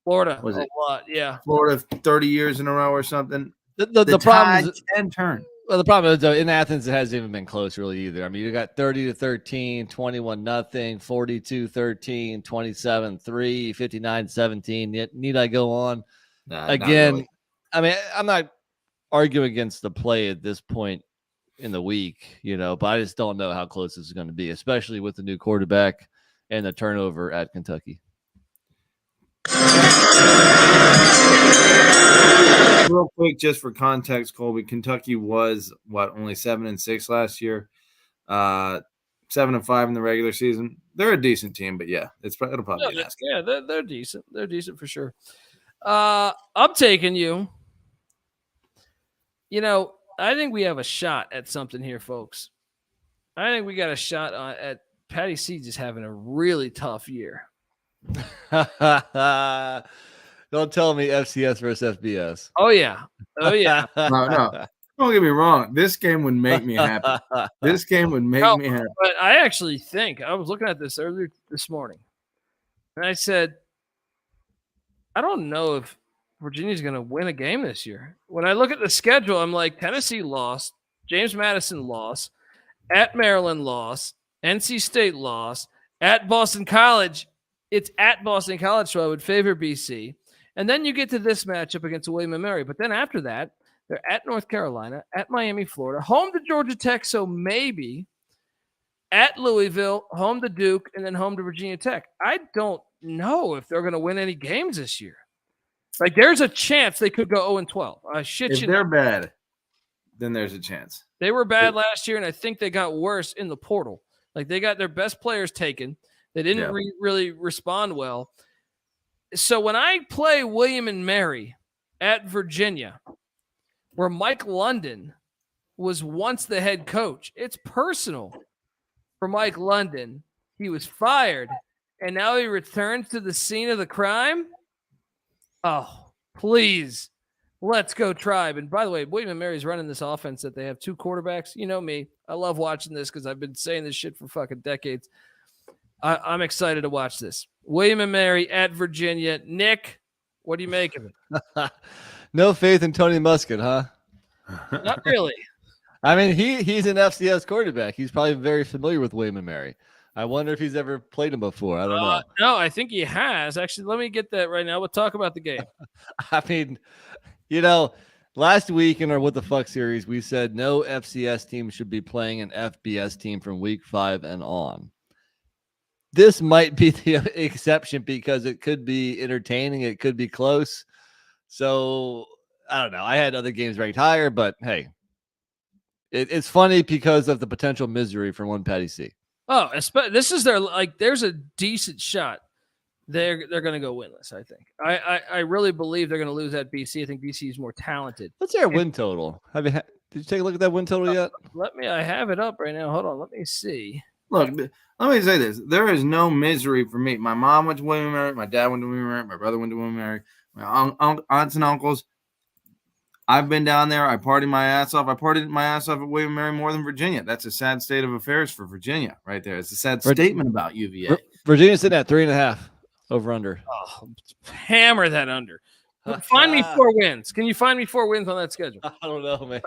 Florida? Was it? A lot, yeah. Florida 30 years in a row or something. The problem is 10 turn. Well, the problem is in Athens, it hasn't even been close really either. I mean, you got 30-13, 21-0, 42-13, 27-3, 59-17. Need I go on? Again, really. I mean, I'm not arguing against the play at this point in the week, you know, but I just don't know how close this is going to be, especially with the new quarterback and the turnover at Kentucky. Real quick, just for context, Colby, Kentucky was only 7-6 last year, 7-5 in the regular season. They're a decent team, but yeah, it'll probably be an ask. Yeah, they're decent. They're decent for sure. I'm taking you. You know, I think we have a shot at something here, folks. I think we got a shot at Patty C just having a really tough year. Don't tell me FCS versus FBS. Oh yeah. No. Don't get me wrong. This game would make me happy. This game would make me happy. But I actually think I was looking at this earlier this morning, and I said, I don't know if Virginia's going to win a game this year. When I look at the schedule, I'm like, Tennessee lost, James Madison lost, at Maryland lost, NC State lost, at Boston College. It's at Boston College, so I would favor BC. And then you get to this matchup against William & Mary. But then after that, they're at North Carolina, at Miami, Florida, home to Georgia Tech, so maybe at Louisville, home to Duke, and then home to Virginia Tech. I don't know if they're going to win any games this year. Like, there's a chance they could go 0-12. If they're bad, then there's a chance. They were bad last year, and I think they got worse in the portal. Like, they got their best players taken. They didn't really respond well. So when I play William & Mary at Virginia, where Mike London was once the head coach, it's personal for Mike London. He was fired, and now he returns to the scene of the crime. Oh, please, let's go Tribe. And by the way, William & Mary's running this offense that they have two quarterbacks. You know me. I love watching this because I've been saying this shit for fucking decades. I'm excited to watch this. William & Mary at Virginia. Nick, what do you make of it? No faith in Tony Muskett, huh? Not really. I mean, he's an FCS quarterback. He's probably very familiar with William & Mary. I wonder if he's ever played him before. I don't know. No, I think he has. Actually, let me get that right now. We'll talk about the game. I mean, you know, last week in our What the Fuck series, we said no FCS team should be playing an FBS team from week 5 and on. This might be the exception because it could be entertaining. It could be close. So, I don't know. I had other games ranked higher, but hey, it's funny because of the potential misery from one Patty C. Oh, this is there's a decent shot They're going to go winless, I think. I really believe they're going to lose at BC. I think BC is more talented. What's their win total? Did you take a look at that win total yet? I have it up right now. Hold on. Let me see. Look, let me say this. There is no misery for me. My mom went to William & Mary. My dad went to William & Mary. My brother went to William & Mary. My aunts and uncles. I've been down there. I partied my ass off. I partied my ass off at William & Mary more than Virginia. That's a sad state of affairs for Virginia right there. It's a sad statement about UVA. Virginia's sitting at 3.5 over under. Oh, hammer that under. Find me 4 wins. Can you find me 4 wins on that schedule? I don't know, man.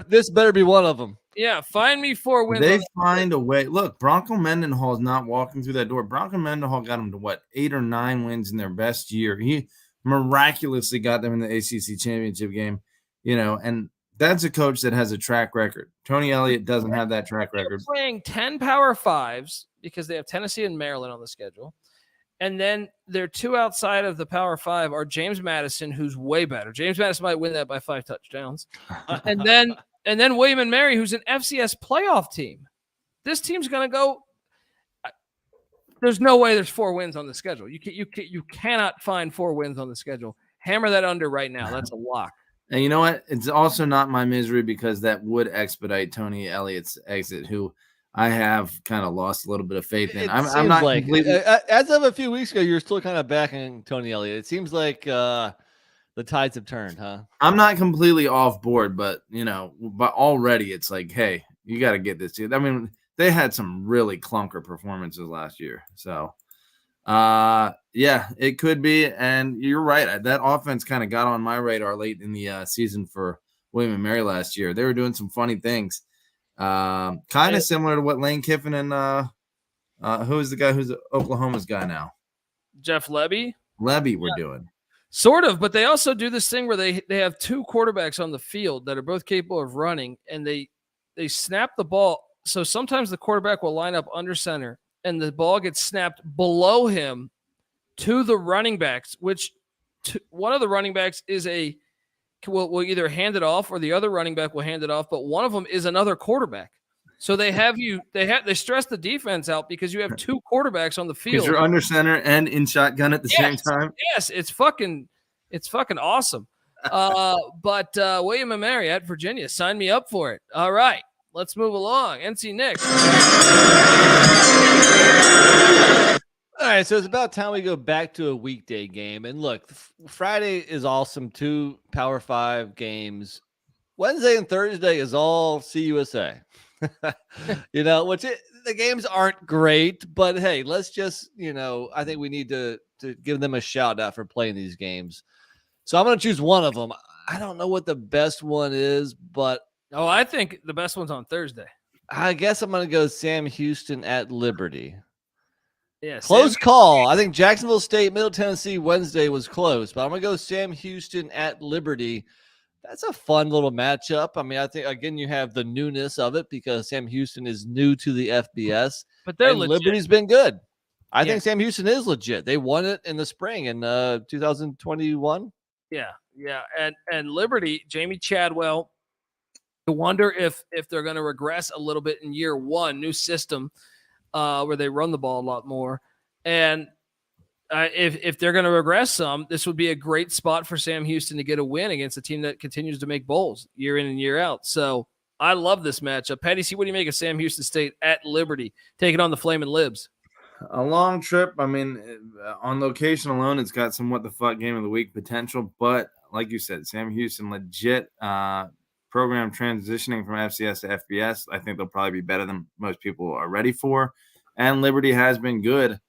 This better be one of them. Yeah, find me 4 wins. They find a way. Look, Bronco Mendenhall is not walking through that door. Bronco Mendenhall got them to 8 or 9 wins in their best year. He miraculously got them in the ACC championship game, and that's a coach that has a track record. Tony Elliott doesn't have that track record. They're playing 10 Power 5s because they have Tennessee and Maryland on the schedule. And then their 2 outside of the Power 5 are James Madison, who's way better. James Madison might win that by 5 touchdowns. and then William & Mary, who's an FCS playoff team. This team's going to go. There's no way there's 4 wins on the schedule. You cannot find 4 wins on the schedule. Hammer that under right now. That's a lock. And you know what? It's also not my misery because that would expedite Tony Elliott's exit, who I have kind of lost a little bit of faith in. I'm not like completely. As of a few weeks ago, you're still kind of backing Tony Elliott. It seems like the tides have turned, huh? I'm not completely off board, but but already it's like, hey, you got to get this. I mean, they had some really clunker performances last year, so yeah, it could be. And you're right. That offense kind of got on my radar late in the season for William & Mary last year. They were doing some funny things. Kind of similar to what Lane Kiffin and who's the guy who's Oklahoma's guy now? Jeff Lebby were doing. Sort of, but they also do this thing where they have 2 quarterbacks on the field that are both capable of running, and they snap the ball. So sometimes the quarterback will line up under center, and the ball gets snapped below him to the running backs, which one of the running backs will either hand it off or the other running back will hand it off, but one of them is another quarterback. So they stress the defense out because you have 2 quarterbacks on the field. Because you're under center and in shotgun at the same time. Yes, it's fucking awesome. But William & Mary at Virginia, sign me up for it. All right, let's move along. NC Nick. All right, so it's about time we go back to a weekday game. And look, Friday is awesome. 2 Power 5 games. Wednesday and Thursday is all CUSA. The games aren't great, but hey, let's just, I think we need to give them a shout out for playing these games. So I'm going to choose one of them. I don't know what the best one is, but I think the best one's on Thursday. I guess I'm going to go Sam Houston at Liberty. Yeah, close call. I think Jacksonville State, Middle Tennessee Wednesday was close, but I'm going to go Sam Houston at Liberty. That's a fun little matchup. I mean, I think, again, you have the newness of it because Sam Houston is new to the FBS. But Liberty's been good. I think Sam Houston is legit. They won it in the spring in 2021. Yeah. And Liberty, Jamie Chadwell, I wonder if they're going to regress a little bit in year 1, new system where they run the ball a lot more. And if they're going to regress some, this would be a great spot for Sam Houston to get a win against a team that continues to make bowls year in and year out. So I love this matchup. Patty C, what do you make of Sam Houston State at Liberty taking on the Flamin' Libs? A long trip. I mean, on location alone, it's got some what the fuck game of the week potential. But like you said, Sam Houston, legit program transitioning from FCS to FBS. I think they'll probably be better than most people are ready for. And Liberty has been good.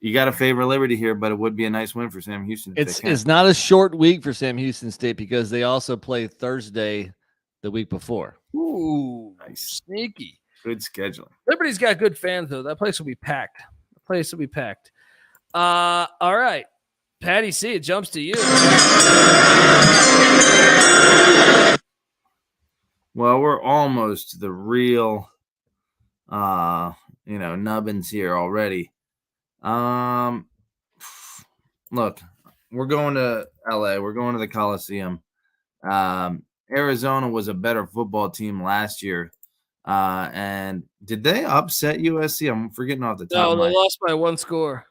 You got to favor Liberty here, but it would be a nice win for Sam Houston. It's not a short week for Sam Houston State because they also play Thursday the week before. Ooh, nice. Sneaky. Good scheduling. Liberty's got good fans, though. That place will be packed. All right. Patty C, it jumps to you. Well, we're almost to the real, nubbins here already. Look, we're going to LA. We're going to the Coliseum. Arizona was a better football team last year. And did they upset USC? I'm forgetting off the top. No, they lost by one score.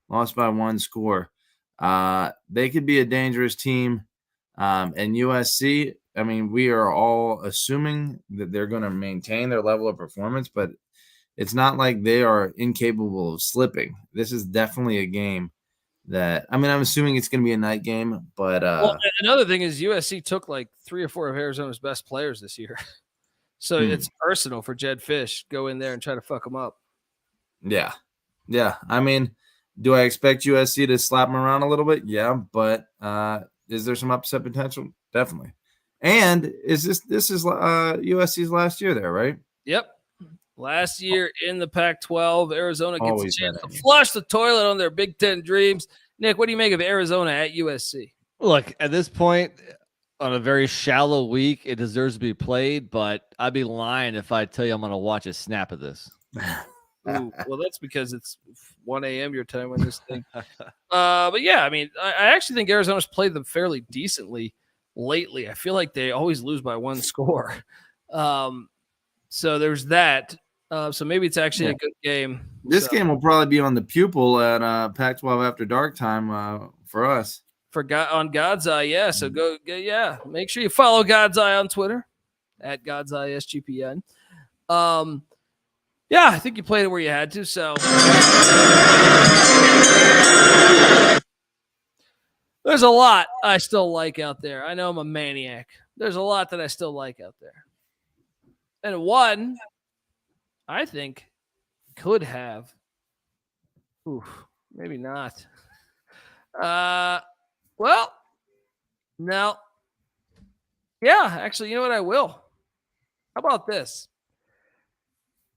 Lost by one score. They could be a dangerous team. And USC, I mean, we are all assuming that they're going to maintain their level of performance, but it's not like they are incapable of slipping. This is definitely a game that, I mean, I'm assuming it's going to be a night game, but well, another thing is USC took like 3 or 4 of Arizona's best players this year. So it's personal for Jed Fish. Go in there and try to fuck them up. Yeah. Yeah. I mean, do I expect USC to slap them around a little bit? Yeah, but is there some upset potential? Definitely. And this is USC's last year there, right? Yep. Last year in the Pac-12, Arizona gets a chance to flush the toilet on their Big Ten dreams. Nick, what do you make of Arizona at USC? Look, at this point, on a very shallow week, it deserves to be played, but I'd be lying if I tell you I'm going to watch a snap of this. Ooh, well, that's because it's 1 a.m. your time when this thing. But yeah, I mean, I actually think Arizona's played them fairly decently lately. I feel like they always lose by one score. So there's that. So maybe it's actually a good game. This game will probably be on the Pupil at Pac-12 After Dark time for us. On God's Eye, yeah. So go, yeah. Make sure you follow God's Eye on Twitter at God's Eye SGPN. Yeah, I think you played it where you had to. So there's a lot I still like out there. I know I'm a maniac. There's a lot that I still like out there. And one, I think, could have. Oof, maybe not. Well, no. Yeah, actually, you know what? I will. How about this?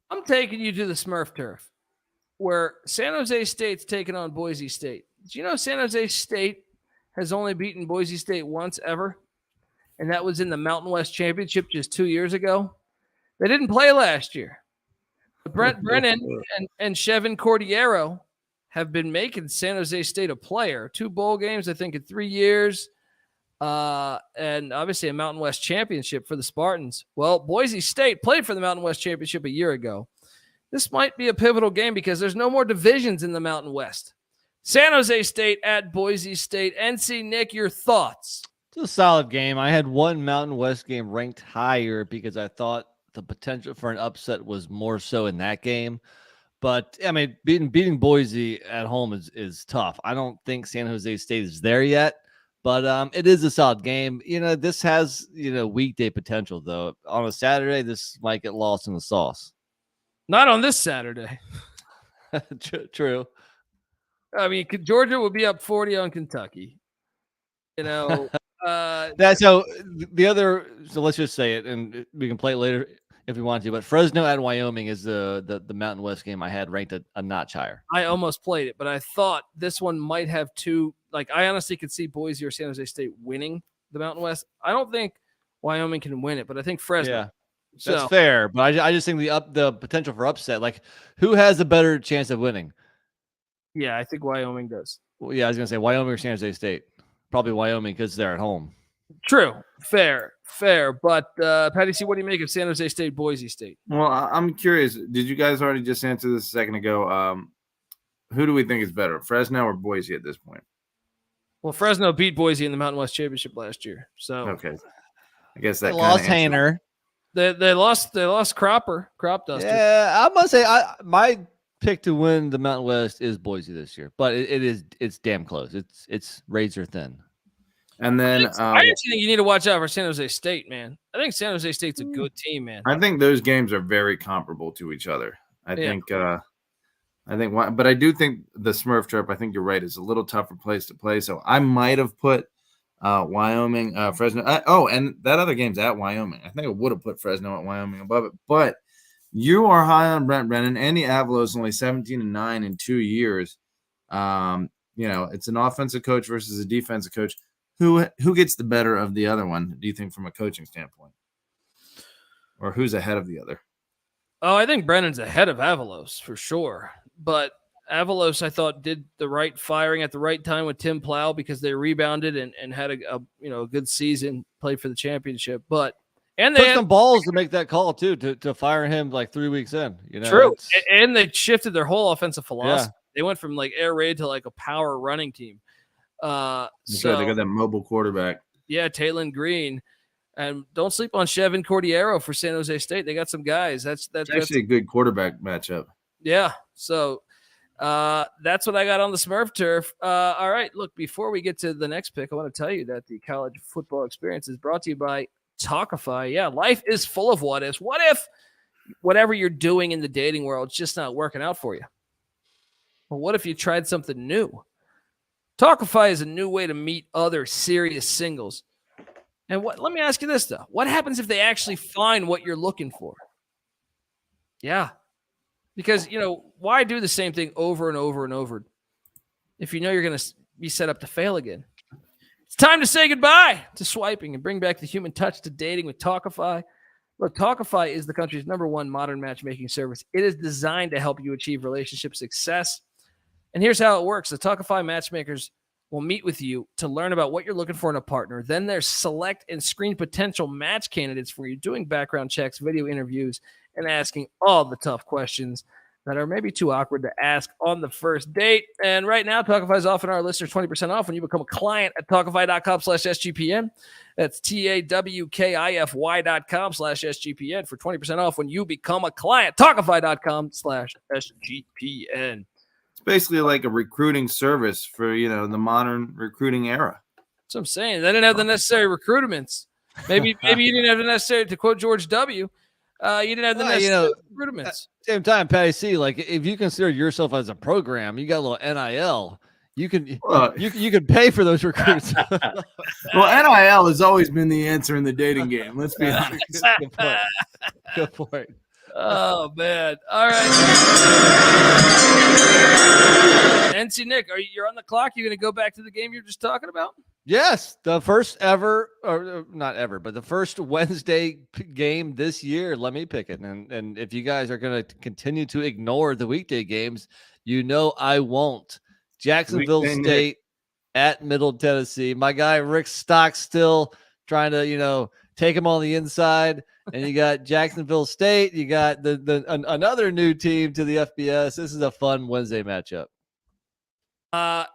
I'm taking you to the Smurf turf, where San Jose State's taking on Boise State. Do you know San Jose State has only beaten Boise State once ever? And that was in the Mountain West Championship just 2 years ago. They didn't play last year. But Brent Brennan and Chevin Cordiero have been making San Jose State a player. 2 bowl games, I think, in 3 years. And obviously a Mountain West Championship for the Spartans. Well, Boise State played for the Mountain West Championship a year ago. This might be a pivotal game because there's no more divisions in the Mountain West. San Jose State at Boise State. NC, Nick, your thoughts? It's a solid game. I had one Mountain West game ranked higher because I thought the potential for an upset was more so in that game. But, I mean, beating Boise at home is tough. I don't think San Jose State is there yet, but it is a solid game. You know, this has, weekday potential, though. On a Saturday, this might get lost in the sauce. Not on this Saturday. True. I mean, Georgia would be up 40 on Kentucky. So let's just say it, and we can play it later if we want to. But Fresno at Wyoming is the Mountain West game I had ranked a notch higher. I almost played it, but I thought this one might have two. Like, I honestly could see Boise or San Jose State winning the Mountain West. I don't think Wyoming can win it, but I think Fresno. Yeah, that's fair. But I just think the potential for upset. Like, who has a better chance of winning? Yeah, I think Wyoming does. Well, yeah, I was gonna say Wyoming or San Jose State. Probably Wyoming because they're at home. True. Fair. But, Patty C, what do you make of San Jose State, Boise State? Well, I'm curious. Did you guys already just answer this a second ago? Who do we think is better, Fresno or Boise at this point? Well, Fresno beat Boise in the Mountain West Championship last year. So okay. I guess that they lost Hainer. They lost Crop Duster. Yeah, I must say my pick to win the Mountain West is Boise this year, but it's damn close. It's razor thin. And then I actually think you need to watch out for San Jose State, man. I think San Jose State's a good team, man. I think those games are very comparable to each other. I think, but I do think the Smurf trip, I think you're right, is a little tougher place to play. So I might have put Wyoming, Fresno. And that other game's at Wyoming. I think I would have put Fresno at Wyoming above it. But you are high on Brent Brennan. Andy Avalos only 17-9 in 2 years. It's an offensive coach versus a defensive coach. Who gets the better of the other one, do you think, from a coaching standpoint? Or who's ahead of the other? Oh, I think Brennan's ahead of Avalos for sure. But Avalos, I thought, did the right firing at the right time with Tim Plow because they rebounded and had a good season, played for the championship. But And they took some balls to make that call too, to fire him like 3 weeks in. True. And they shifted their whole offensive philosophy. Yeah. They went from like air raid to like a power running team. So they got that mobile quarterback. Yeah, Taylon Green. And don't sleep on Chevin Cordiero for San Jose State. They got some guys. That's actually a good quarterback matchup. Yeah. So that's what I got on the Smurf turf. All right. Look, before we get to the next pick, I want to tell you that the college football experience is brought to you by Talkify. Yeah, life is full of what ifs. What if whatever you're doing in the dating world is just not working out for you? Well, what if you tried something new? Talkify is a new way to meet other serious singles. And let me ask you this, though. What happens if they actually find what you're looking for? Yeah. Because, why do the same thing over and over and over if you know you're going to be set up to fail again? It's time to say goodbye to swiping and bring back the human touch to dating with Talkify. Look, Talkify is the country's #1 modern matchmaking service. It is designed to help you achieve relationship success. And here's how it works. The Talkify matchmakers will meet with you to learn about what you're looking for in a partner. Then they select and screen potential match candidates for you, doing background checks, video interviews, and asking all the tough questions that are maybe too awkward to ask on the first date. And right now, Talkify is offering our listeners 20% off when you become a client at Talkify.com/SGPN. That's TAWKIFY.com/SGPN for 20% off when you become a client. Talkify.com/SGPN. Basically like a recruiting service for, the modern recruiting era. That's what I'm saying. They didn't have the necessary recruitments. Maybe you didn't have the necessary, to quote George W., you didn't have the necessary recruitments. Same time, Patty C., like if you consider yourself as a program, you got a little NIL. You can pay for those recruits. Well, NIL has always been the answer in the dating game. Let's be honest. Good point. Good point. Oh, man. All right. NC Nick, you're on the clock? You're going to go back to the game you're just talking about? Yes. The first ever, or not ever, but the first Wednesday game this year. Let me pick it. And if you guys are going to continue to ignore the weekday games, I won't. Jacksonville State at Middle Tennessee. My guy Rick Stockstill trying to, take him on the inside. And you got Jacksonville State. You got another new team to the FBS. This is a fun Wednesday matchup. I'm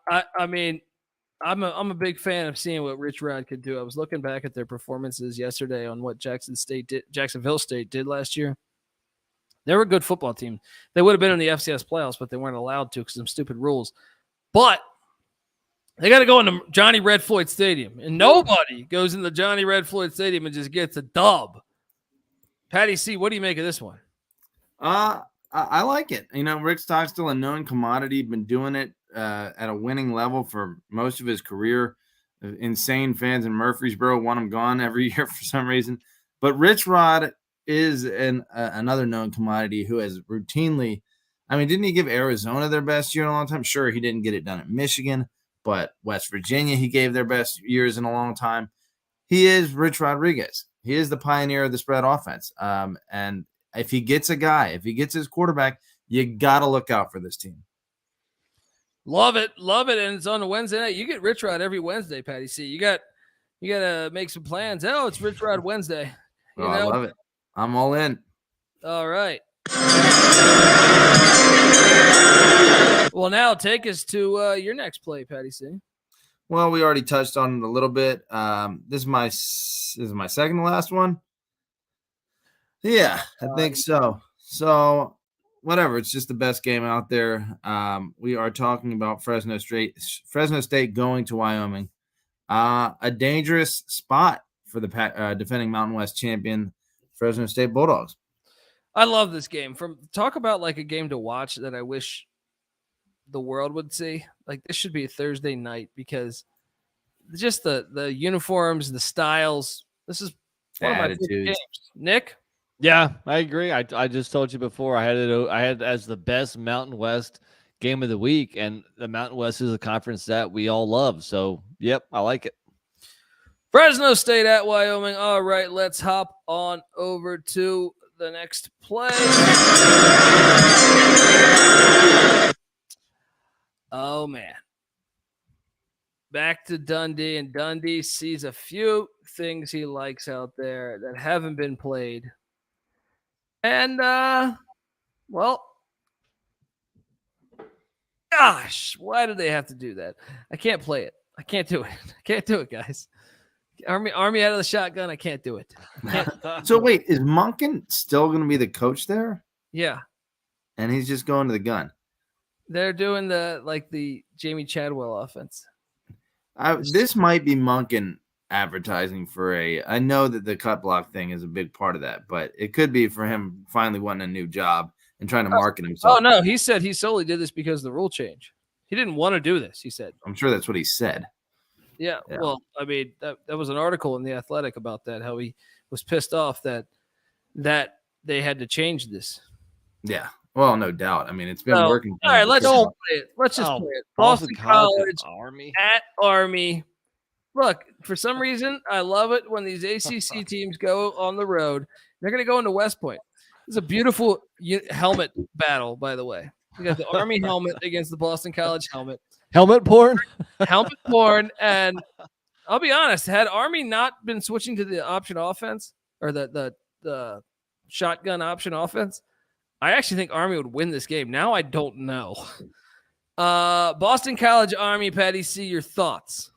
a big fan of seeing what Rich Rod could do. I was looking back at their performances yesterday on what Jacksonville State did last year. They were a good football team. They would have been in the FCS playoffs, but they weren't allowed to because of some stupid rules. But they got to go into Johnny Red Floyd Stadium, and nobody goes into Johnny Red Floyd Stadium and just gets a dub. Patty C., what do you make of this one? I like it. Rick Stockstill, a known commodity, been doing it at a winning level for most of his career. Insane fans in Murfreesboro want him gone every year for some reason. But Rich Rod is another known commodity who has routinely – didn't he give Arizona their best year in a long time? Sure, he didn't get it done at Michigan, but West Virginia he gave their best years in a long time. He is Rich Rodriguez. He is the pioneer of the spread offense. And if he gets his quarterback, you got to look out for this team. Love it. And it's on a Wednesday night. You get Rich Rod every Wednesday, Patty C. You got to make some plans. Oh, it's Rich Rod Wednesday. I love it. I'm all in. All right. Well, now take us to your next play, Patty C. Well, we already touched on it a little bit. This is my second to last one. Yeah, I think so. So, whatever. It's just the best game out there. We are talking about Fresno State going to Wyoming. A dangerous spot for the defending Mountain West champion Fresno State Bulldogs. I love this game. Talk about like a game to watch that I wish the world would see. Like this should be a Thursday night because just the uniforms, the styles. This is one of my favorite games. Nick? Yeah, I agree. I just told you before I had as the best Mountain West game of the week, and the Mountain West is a conference that we all love. So, yep, I like it. Fresno State at Wyoming. All right, let's hop on over to the next play. Oh, man. back to Dundee, and Dundee sees a few things he likes out there that haven't been played. And, well, gosh, why did they have to do that? I can't play it. I can't do it. I can't do it, guys. Army out of the shotgun. I can't do it. So wait, is Monken still going to be the coach there? Yeah. And he's just going to the gun. They're doing the Jamie Chadwell offense. This might be Monken advertising for I know that the cut block thing is a big part of that, but it could be for him finally wanting a new job and trying to market himself. Oh, no. He said he solely did this because of the rule change. He didn't want to do this, he said. I'm sure that's what he said. Yeah. Well, I mean, that was an article in The Athletic about that, how he was pissed off that they had to change this. Yeah. Well, no doubt. I mean, it's been working. All right, let's just play it. Let's just play it. Boston College Army at Army. Look, for some reason, I love it when these ACC teams go on the road. They're going to go into West Point. It's a beautiful helmet battle, by the way. You got the Army helmet against the Boston College helmet. Helmet porn? Helmet porn. And I'll be honest, had Army not been switching to the option offense or the shotgun option offense, I actually think Army would win this game. Now I don't know. Boston College Army, Patty C, your thoughts?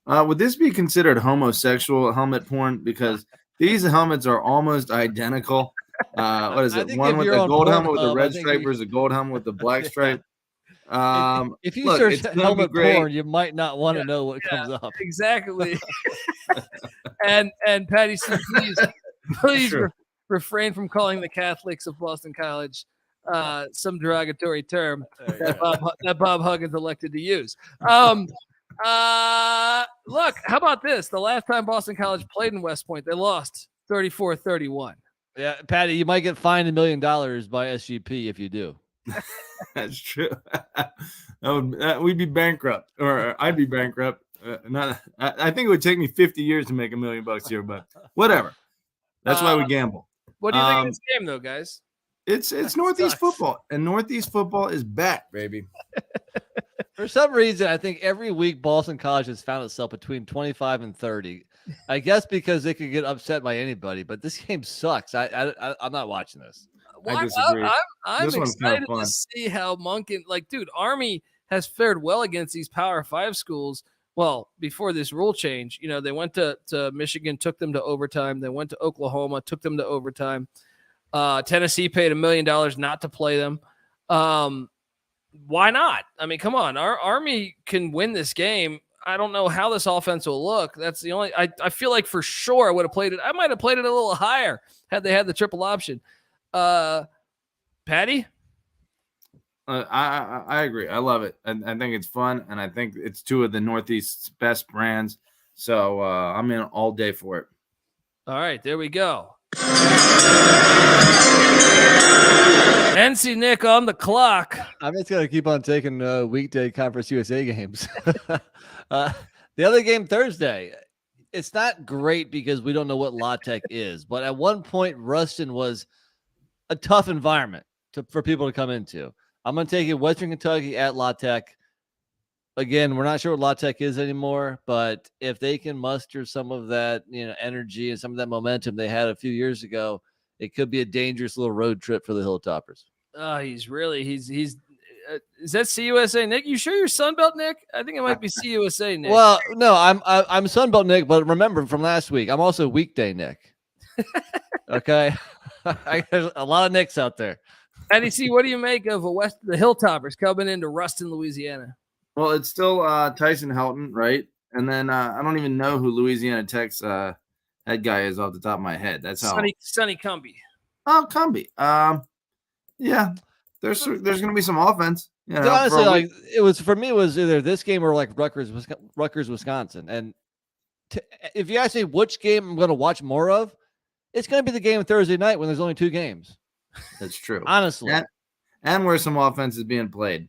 Would this be considered homosexual helmet porn? Because these helmets are almost identical. What is it? One with the gold helmet with the red stripe versus a gold helmet with the black stripe. If you search helmet porn, you might not want to know what comes up. Exactly. and Patty C, please refrain from calling the Catholics of Boston College some derogatory term that Bob Huggins elected to use. Look, how about this? The last time Boston College played in West Point, they lost 34-31. Yeah, Patty, you might get fined $1 million by SGP if you do. That's true. We'd be bankrupt, or I'd be bankrupt. I think it would take me 50 years to make $1 million here, but whatever. That's why we gamble. What do you think of this game, though, guys? It's Northeast football, and Northeast football is back, baby. For some reason, I think every week Boston College has found itself between 25 and 30. I guess because they could get upset by anybody, but this game sucks. I'm not watching this. Well, I disagree. I'm This one's kind excited of fun. to see how Monken, dude, Army has fared well against these Power 5 schools. Well, before this rule change, they went to Michigan, took them to overtime. They went to Oklahoma, took them to overtime. Tennessee paid $1 million not to play them. Why not? I mean, come on. Our Army can win this game. I don't know how this offense will look. That's the only – I feel like for sure I would have played it. I might have played it a little higher had they had the triple option. Patty? I agree. I love it. And I think it's fun, and I think it's two of the Northeast's best brands. So I'm in all day for it. All right, there we go. NC Nick on the clock. I'm just going to keep on taking weekday Conference USA games. The other game Thursday, it's not great because we don't know what La Tech is. But at one point, Ruston was a tough environment for people to come into. I'm going to take it Western Kentucky at La Tech. Again, we're not sure what La Tech is anymore, but if they can muster some of that, energy and some of that momentum they had a few years ago, it could be a dangerous little road trip for the Hilltoppers. He's is that CUSA Nick? You sure you're Sunbelt Nick? I think it might be CUSA Nick. Well, no, I'm Sunbelt Nick, but remember from last week, I'm also weekday Nick. Okay, there's a lot of Nicks out there. Eddie C, what do you make of the Hilltoppers coming into Ruston, Louisiana? Well, it's still Tyson Helton, right? And then I don't even know who Louisiana Tech's head guy is off the top of my head. That's how Sonny Cumbie. Oh, Cumbie. Yeah, there's going to be some offense. Honestly, it was for me. It was either this game or Rutgers, Wisconsin. And if you ask me which game I'm going to watch more of, it's going to be the game Thursday night when there's only 2 games. That's true. Honestly, and where some offense is being played.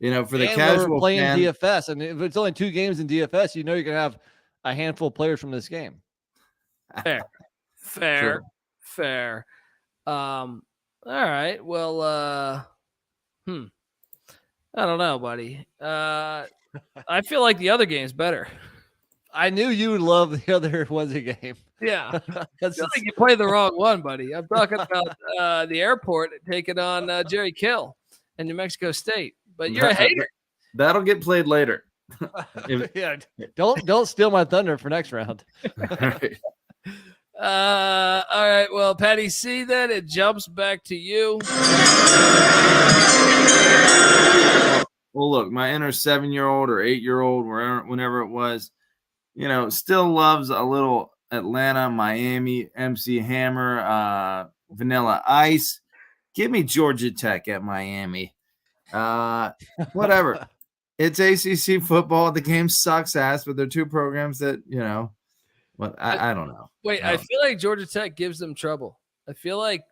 For the and casual we're playing fan, DFS, and if it's only 2 games in DFS, you're going to have a handful of players from this game. Fair. All right. Well, I don't know, buddy. I feel like the other game's better. I knew you would love the other Wednesday game. Yeah. I feel like you played the wrong one, buddy. I'm talking about the airport taking on Jerry Kill and New Mexico State. But you're a hater. That'll get played later. Yeah, don't steal my thunder for next round. All right. Well, Patty C, then it jumps back to you. Well, look, my inner 7-year-old or 8-year-old, whenever it was, still loves a little Atlanta, Miami, MC Hammer, Vanilla Ice. Give me Georgia Tech at Miami. Whatever. It's ACC football. The game sucks ass, but they're two programs that, but I don't know. Wait, I feel like Georgia Tech gives them trouble. I feel like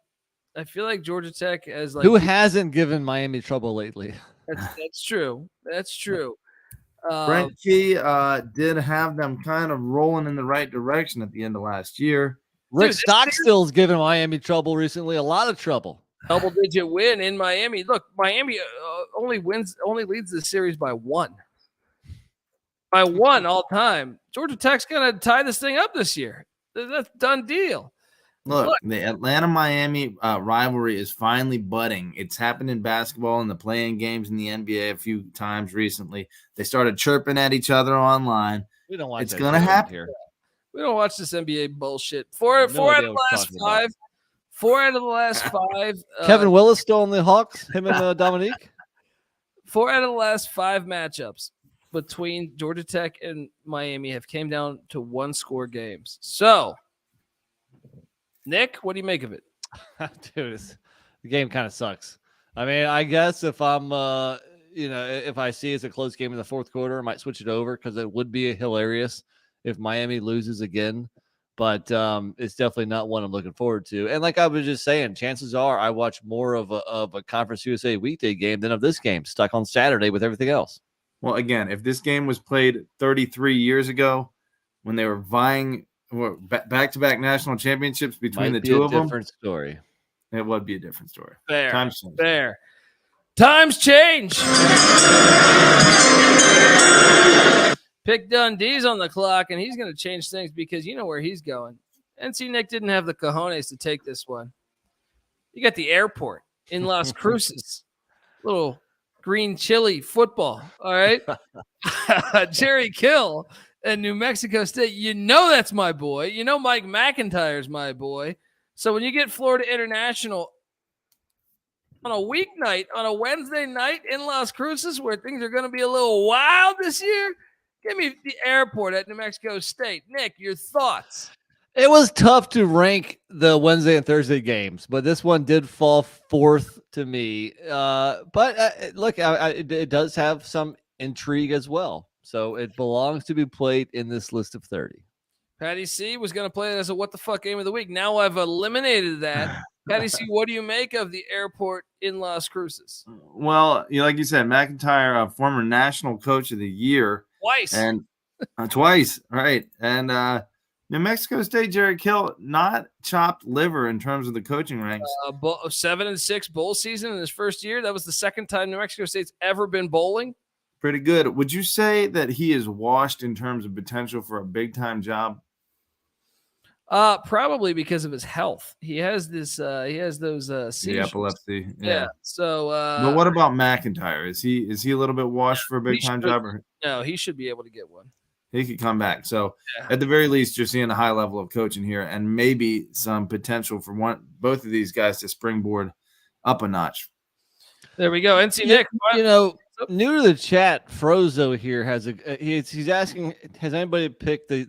Georgia Tech has who hasn't given Miami trouble lately? That's true. That's true. Brent Key did have them kind of rolling in the right direction at the end of last year. Rick Stockstill's given Miami trouble recently, a lot of trouble. Double-digit win in Miami. Look, Miami only leads the series by one. By one all time. Georgia Tech's going to tie this thing up this year. That's a done deal. Look, the Atlanta-Miami rivalry is finally budding. It's happened in basketball and the playing games in the NBA a few times recently. They started chirping at each other online. We don't watch. It's going to happen here. We don't watch this NBA bullshit. Four out of the last five. 4 out of the last 5. Kevin Willis still on the Hawks. Him and Dominique. 4 out of the last 5 matchups between Georgia Tech and Miami have came down to 1-score games. So, Nick, what do you make of it? Dude, the game kind of sucks. I mean, I guess if I'm, if I see it's a close game in the fourth quarter, I might switch it over because it would be hilarious if Miami loses again. But it's definitely not one I'm looking forward to. And like I was just saying, chances are I watch more of a Conference USA weekday game than of this game, stuck on Saturday with everything else. Well, again, if this game was played 33 years ago when they were vying back-to-back national championships between the two of them, different story. It would be a different story. Fair. Times change. Fair. Times change. Pick Dundee's on the clock, and he's going to change things because you know where he's going. NC Nick didn't have the cojones to take this one. You got the airport in Las Cruces. Little green chili football, all right? Jerry Kill and New Mexico State. You know that's my boy. You know Mike McIntyre's my boy. So when you get Florida International on a weeknight, on a Wednesday night in Las Cruces where things are going to be a little wild this year, give me the airport at New Mexico State. Nick, your thoughts? It was tough to rank the Wednesday and Thursday games, but this one did fall fourth to me. But look, it does have some intrigue as well. So it belongs to be played in this list of 30. Patty C was going to play it as a what the fuck game of the week. Now I've eliminated that. Patty C, what do you make of the airport in Las Cruces? Well, like you said, McIntyre, a former national coach of the year. Twice. And twice, right. And New Mexico State, Jerry Kill, not chopped liver in terms of the coaching ranks. 7-6 bowl season in his first year. That was the second time New Mexico State's ever been bowling. Pretty good. Would you say that he is washed in terms of potential for a big-time job? Probably because of his health. He has this. He has those seizures. Epilepsy. Yeah. So. But what about McIntyre? Is he a little bit washed for a big time job? No, he should be able to get one. He could come back. So at the very least, you're seeing a high level of coaching here, and maybe some potential for both of these guys to springboard up a notch. There we go. NC Nick. New to the chat, Frozo here has he's asking, has anybody picked the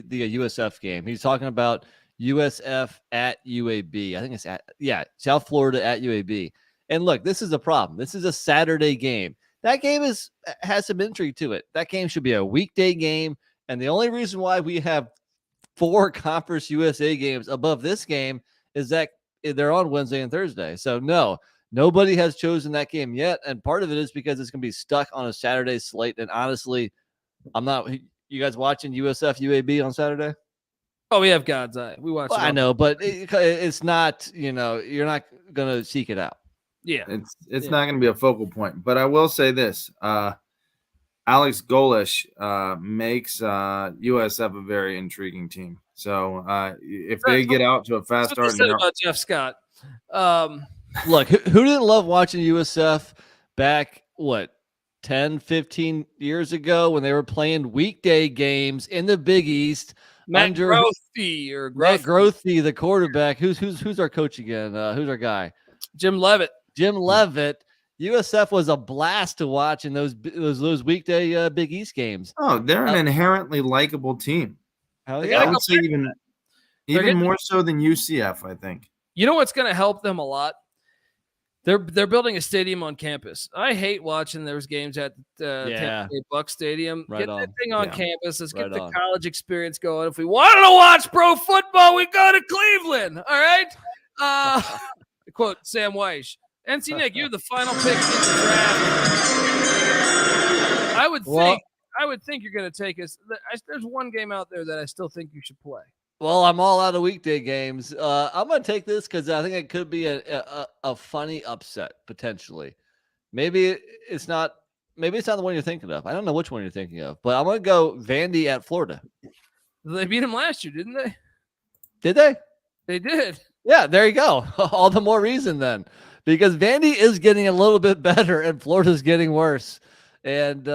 USF game? He's talking about USF at UAB. I think it's South Florida at UAB. And look, this is a problem. This is a Saturday game. That game has some intrigue to it. That game should be a weekday game. And the only reason why we have 4 Conference USA games above this game is that they're on Wednesday and Thursday. So no. Nobody has chosen that game yet, and part of it is because it's going to be stuck on a Saturday slate. And honestly, I'm not. You guys watching USF UAB on Saturday? Oh, we have God's eye. We watch. Well, I know, but it's not. You're not going to seek it out. Yeah, it's not going to be a focal point. But I will say this: Alex Golesh makes USF a very intriguing team. So if they get out to a fast start, about Jeff Scott. Look, who didn't love watching USF back 10, 15 years ago when they were playing weekday games in the Big East? Matt Grothe, the quarterback. Who's our coach again? Who's our guy? Jim Leavitt. USF was a blast to watch in those weekday Big East games. Oh, they're an inherently likable team. Hell yeah. I would say even more so than UCF, I think. You know what's going to help them a lot? They're building a stadium on campus. I hate watching those games at Tampa Bay Buck Stadium. Get that thing on campus. Let's get the college experience going. If we wanted to watch pro football, we go to Cleveland. All right. Quote Sam Weish. NC Nick, you're the final pick in the draft. I would think you're going to take us. There's one game out there that I still think you should play. Well, I'm all out of weekday games. I'm going to take this because I think it could be a funny upset potentially. Maybe it's not the one you're thinking of. I don't know which one you're thinking of, but I'm going to go Vandy at Florida. They beat them last year, didn't they? Did they? They did. Yeah, there you go. All the more reason then, because Vandy is getting a little bit better and Florida's getting worse. And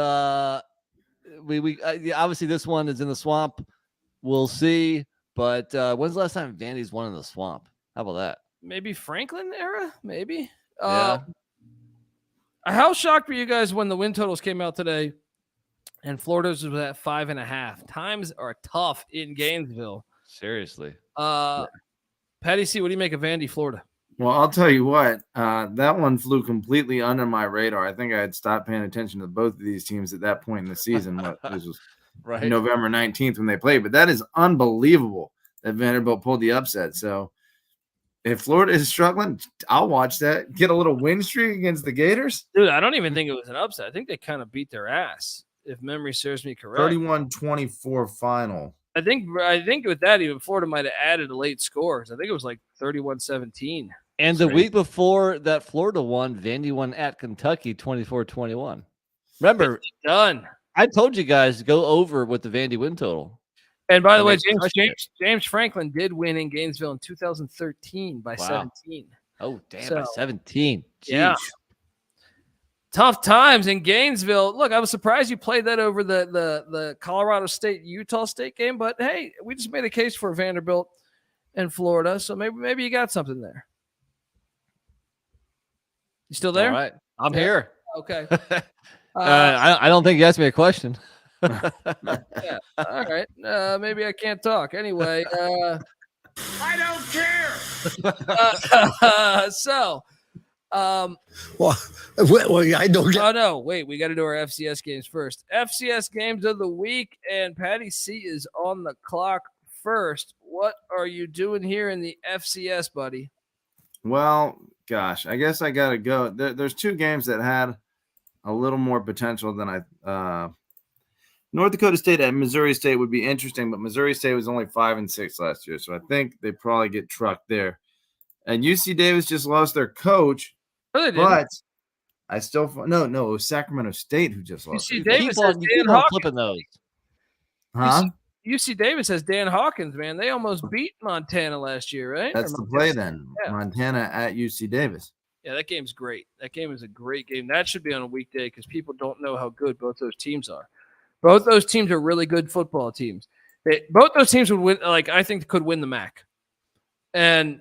we obviously this one is in the swamp. We'll see. But when's the last time Vandy's won in the swamp? How about that? Maybe Franklin era? Maybe. Yeah. How shocked were you guys when the win totals came out today and Florida's was at 5.5? Times are tough in Gainesville. Seriously. Patty C, what do you make of Vandy, Florida? Well, I'll tell you what. That one flew completely under my radar. I think I had stopped paying attention to both of these teams at that point in the season. This was right. November 19th when they played. But that is unbelievable that Vanderbilt pulled the upset. So if Florida is struggling, I'll watch that. Get a little win streak against the Gators. Dude, I don't even think it was an upset. I think they kind of beat their ass, if memory serves me correct. 31-24 final. I think with that, even Florida might have added a late scores. I think it was like 31-17. And the week before that Florida won, Vandy won at Kentucky 24-21. Remember, it's done. I told you guys to go over with the Vandy win total. And by the way, James Franklin did win in Gainesville in 2013 by 17. Oh, damn, by 17. Jeez. Yeah. Tough times in Gainesville. Look, I was surprised you played that over the Colorado State Utah State game, but hey, we just made a case for Vanderbilt and Florida, so maybe you got something there. You still there? All right, I'm here. Okay. I don't think you asked me a question. Yeah. All right. Maybe I can't talk. Anyway. I don't care. I don't. Oh no! Wait, we got to do our FCS games first. FCS games of the week, and Patty C is on the clock first. What are you doing here in the FCS, buddy? Well, gosh, I guess I got to go. There's two games that had a little more potential than North Dakota State at Missouri State would be interesting, but Missouri State was only 5-6 last year, so I think they probably get trucked there. And UC Davis just lost their coach. No, they didn't. But I still no, it was Sacramento State who just lost. UC Davis has Dan Hawkins. Those. Huh? UC Davis has Dan Hawkins, man. They almost beat Montana last year, right? That's the play then. Yeah. Montana at UC Davis. Yeah, that game's great. That game is a great game. That should be on a weekday because people don't know how good both those teams are. Both those teams are really good football teams. Both those teams would win. I think could win the MAC, and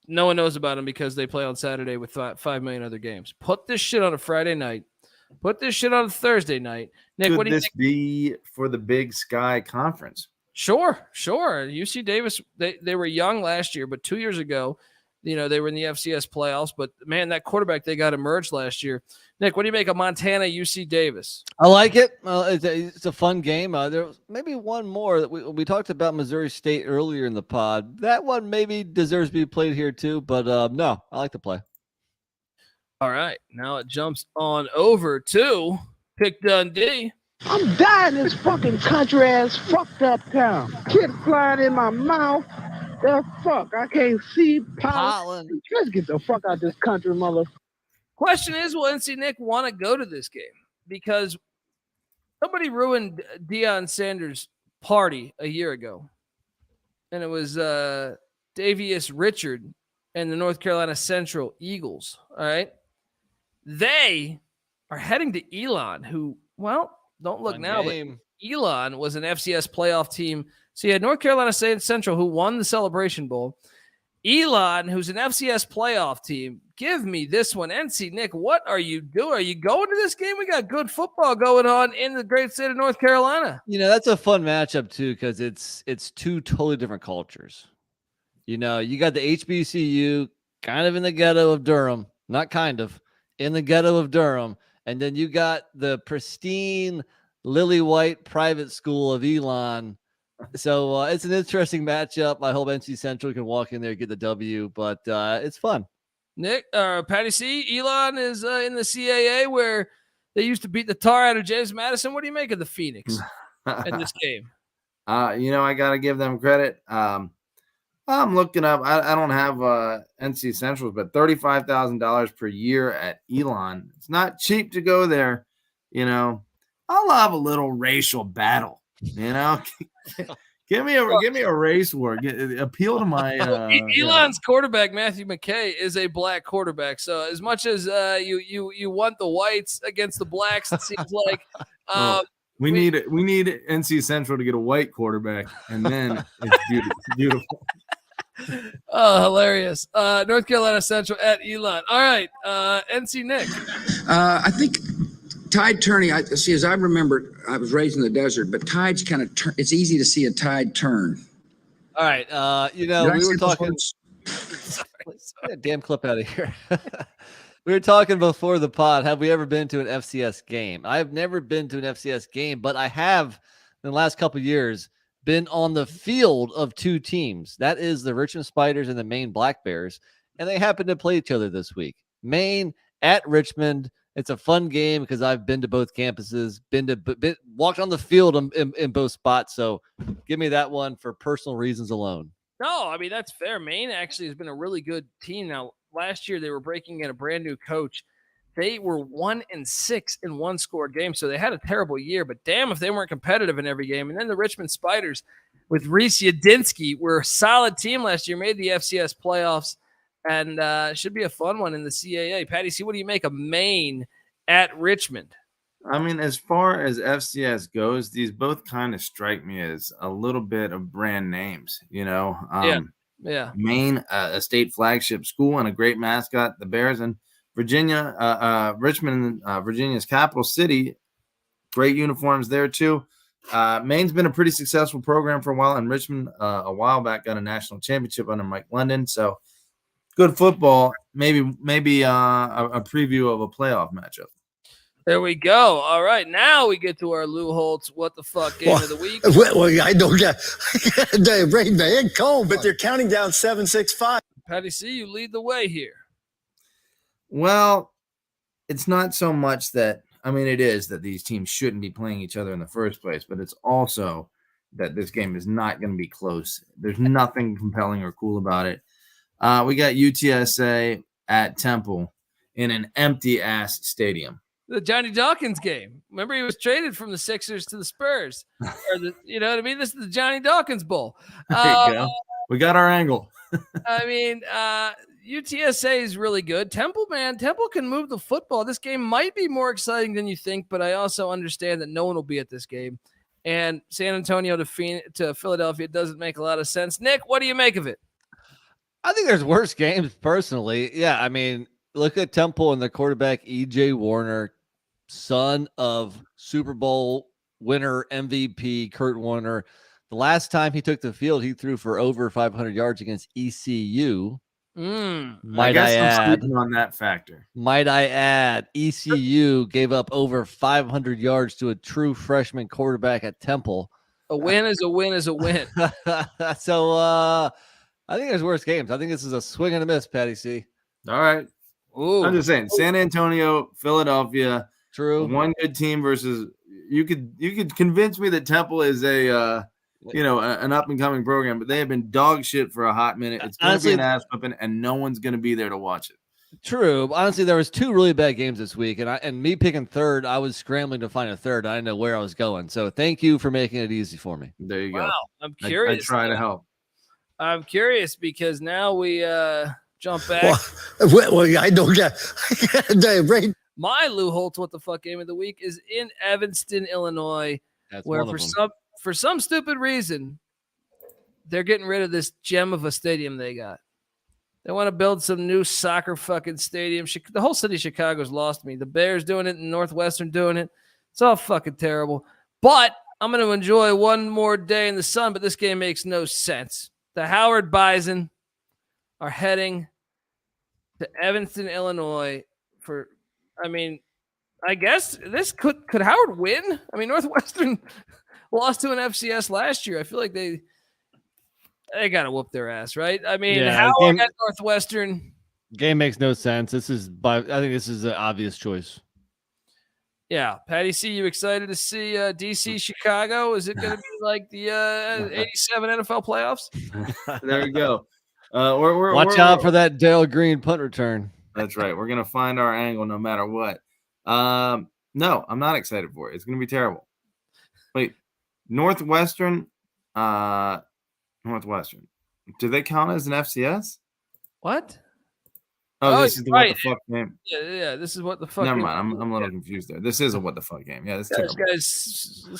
no one knows about them because they play on Saturday with 5 million other games. Put this shit on a Friday night. Put this shit on a Thursday night. Nick, could what do you this think? be for the Big Sky Conference? Sure. UC Davis, they were young last year, but 2 years ago, they were in the FCS playoffs. But man, that quarterback they got emerged last year. Nick, what do you make of Montana UC Davis? I like it. It's a fun game. There was maybe one more that we talked about Missouri State earlier in the pod. That one maybe deserves to be played here too, but no, I like to play. All right, now it jumps on over to Pick Dundee. I'm dying in this fucking country ass fucked up town. Kids flying in my mouth. The fuck, I can't see pollen. Let's get the fuck out of this country, mother. Question is, will NC Nick want to go to this game? Because Somebody ruined Deion Sanders' party a year ago, and it was Davius Richard and the North Carolina Central Eagles. All right, they are heading to Elon, who, well, don't look now, but Elon was an FCS playoff team. So you had North Carolina State Central, who won the Celebration Bowl. Elon, who's an FCS playoff team. Give me this one. NC Nick, what are you doing? Are you going to this game? We got good football going on in the great state of North Carolina. You know, that's a fun matchup too, because it's two totally different cultures. You know, you got the HBCU kind of in the ghetto of Durham, not kind of, in the ghetto of Durham. And then you got the pristine lily white private school of Elon. So it's an interesting matchup. I hope NC Central can walk in there and get the W, but it's fun. Nick, Patty C, Elon is in the CAA where they used to beat the tar out of James Madison. What do you make of the Phoenix in this game? You know, I got to give them credit. I'm looking up. I don't have NC Central's, but $35,000 per year at Elon. It's not cheap to go there. You know, I'll have a little racial battle. You know, give me a race war. Appeal to my. Elon's quarterback Matthew McKay is a black quarterback. So as much as you want the whites against the blacks, it seems like we need NC Central to get a white quarterback, and then it's beautiful. Oh, hilarious! North Carolina Central at Elon. All right, NC Nick. I think. Tide turning, as I remember, I was raised in the desert, but tides kind of turn. It's easy to see a tide turn. All right. You know, we were talking. Get a damn clip out of here. We were talking before the pod. Have we ever been to an FCS game? I've never been to an FCS game, but I have in the last couple of years been on the field of two teams. That is the Richmond Spiders and the Maine Black Bears, and they happen to play each other this week. Maine at Richmond. It's a fun game because I've been to both campuses, walked on the field in both spots. So give me that one for personal reasons alone. No, I mean, that's fair. Maine actually has been a really good team. Now, last year they were breaking in a brand new coach. They were 1-6 in one-score games, so they had a terrible year. But damn, if they weren't competitive in every game. And then the Richmond Spiders with Reese Yadinsky were a solid team last year, made the FCS playoffs. And should be a fun one in the CAA. Patty C, what do you make of Maine at Richmond? I mean, as far as FCS goes, these both kind of strike me as a little bit of brand names, you know. Yeah. Maine, a state flagship school and a great mascot, the Bears, and Virginia, Richmond, Virginia's capital city, great uniforms there too. Maine's been a pretty successful program for a while, and Richmond a while back got a national championship under Mike London, so good football, maybe a preview of a playoff matchup. There we go. All right, now we get to our Lou Holtz what the fuck game of the week. Well, I don't get they bring the head cold, but they're counting down 7-6-5. Patty C, you lead the way here. Well, it's not so much that it is that these teams shouldn't be playing each other in the first place, but it's also that this game is not going to be close. There's nothing compelling or cool about it. We got UTSA at Temple in an empty-ass stadium. The Johnny Dawkins game. Remember, he was traded from the Sixers to the Spurs. You know what I mean? This is the Johnny Dawkins Bowl. There you go. We got our angle. UTSA is really good. Temple can move the football. This game might be more exciting than you think, but I also understand that no one will be at this game. And San Antonio to Philadelphia doesn't make a lot of sense. Nick, what do you make of it? I think there's worse games personally. Yeah, I mean, look at Temple and the quarterback E.J. Warner, son of Super Bowl winner MVP Kurt Warner. The last time he took the field, he threw for over 500 yards against ECU. I guess I'm sleeping on that factor. Might I add, ECU gave up over 500 yards to a true freshman quarterback at Temple. A win is a win is a win. So, I think there's worse games. I think this is a swing and a miss, Patty C. All right. Ooh. I'm just saying, San Antonio, Philadelphia. True. One good team versus you could convince me that Temple is an up and coming program, but they have been dog shit for a hot minute. It's going to be an ass whipping, and no one's going to be there to watch it. True. Honestly, there was 2 really bad games this week, and me picking third, I was scrambling to find a third. I didn't know where I was going. So thank you for making it easy for me. There you go. Wow, I'm curious. I try to help. I'm curious because now we jump back. Well, I don't get right. My Lou Holtz what the fuck game of the week is in Evanston, Illinois, where for some stupid reason they're getting rid of this gem of a stadium they got. They want to build some new soccer fucking stadium. The whole city of Chicago's lost me. The Bears doing it and Northwestern doing it. It's all fucking terrible. But I'm going to enjoy one more day in the sun, but this game makes no sense. The Howard Bison are heading to Evanston, Illinois I guess this could Howard win? I mean, Northwestern lost to an FCS last year. I feel like they got to whoop their ass, right? I mean, Howard at Northwestern. Game makes no sense. I think this is an obvious choice. Yeah. Patty C, you excited to see DC Chicago? Is it going to be like the 87 NFL playoffs? There you go. Watch out for that Dale Green punt return. That's right. We're going to find our angle no matter what. No, I'm not excited for it. It's going to be terrible. Wait, Northwestern. Do they count as an FCS? What? Oh, this is the right. what the fuck game. Yeah. This is what the fuck. Never mind. I'm a little confused there. This is a what the fuck game. Yeah, this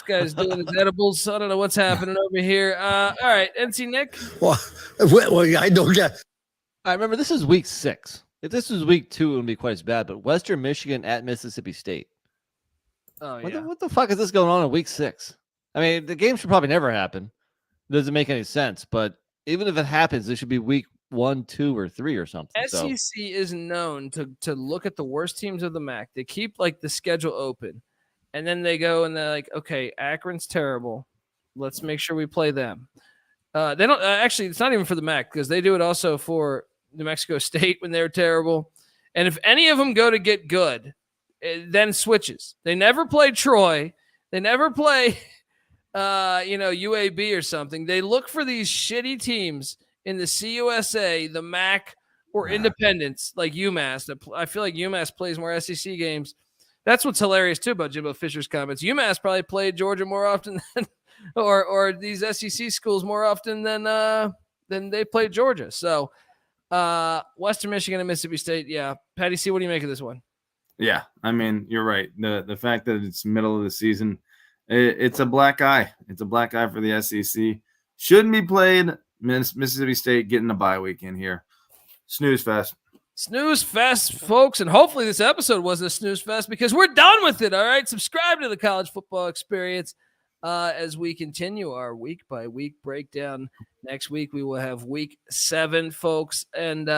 guy's doing his edibles. I don't know what's happening over here. All right, NC Nick. Well, I don't get. I remember this is week 6. If this was week 2, it wouldn't be quite as bad. But Western Michigan at Mississippi State. Oh yeah. What the fuck is this going on in week 6? I mean, the game should probably never happen. It doesn't make any sense. But even if it happens, it should be week 1, 2, or 3 or something. SEC is known to look at the worst teams of the MAC. They keep like the schedule open, and then they go and they're like, okay, Akron's terrible. Let's make sure we play them. They don't actually. It's not even for the MAC because they do it also for New Mexico State when they're terrible. And if any of them go to get good, it then switches. They never play Troy. They never play, UAB or something. They look for these shitty teams in the CUSA, the MAC, or independents like UMass. I feel like UMass plays more SEC games. That's what's hilarious too about Jimbo Fisher's comments. UMass probably played Georgia more often than, or these SEC schools more often than they played Georgia. So Western Michigan and Mississippi State. Yeah, Patty C, what do you make of this one? Yeah, I mean you're right. The fact that it's middle of the season, it's a black eye. It's a black eye for the SEC. Shouldn't be played. Mississippi State getting a bye week in here. Snooze fest. Snooze fest, folks. And hopefully this episode wasn't a snooze fest because we're done with it. All right. Subscribe to the College Football Experience as we continue our week-by-week breakdown. Next week we will have week 7, folks. And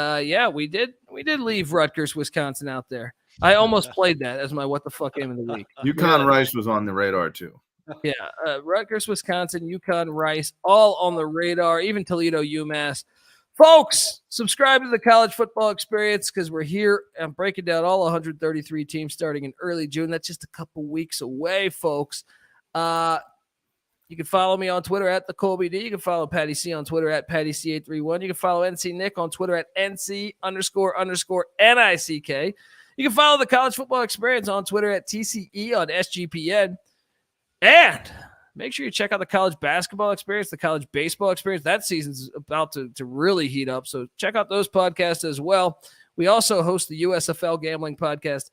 we did leave Rutgers, Wisconsin out there. I almost played that as my what the fuck game of the week. UConn Rice was on the radar too. Yeah, Rutgers, Wisconsin, UConn, Rice, all on the radar, even Toledo, UMass. Folks, subscribe to the College Football Experience because we're here and breaking down all 133 teams starting in early June. That's just a couple weeks away, folks. You can follow me on Twitter at the Colby D. You can follow Patty C on Twitter at Patty C831. You can follow NC Nick on Twitter at NC__NICK. You can follow the College Football Experience on Twitter at TCE on SGPN. And make sure you check out the College Basketball Experience, the College Baseball Experience. That season's about to really heat up, so check out those podcasts as well. We also host the USFL Gambling Podcast,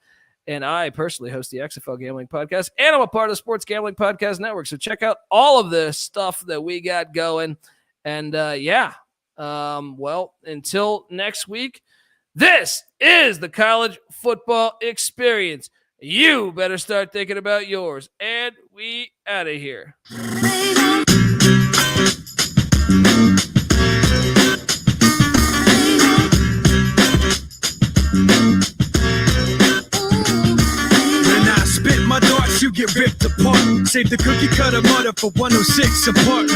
and I personally host the XFL Gambling Podcast, and I'm a part of the Sports Gambling Podcast Network, so check out all of the stuff that we got going. And, until next week, this is the College Football Experience. You better start thinking about yours. And we out of here. Then I spit my darts, you get ripped apart. Save the cookie cutter mother for 106 apart.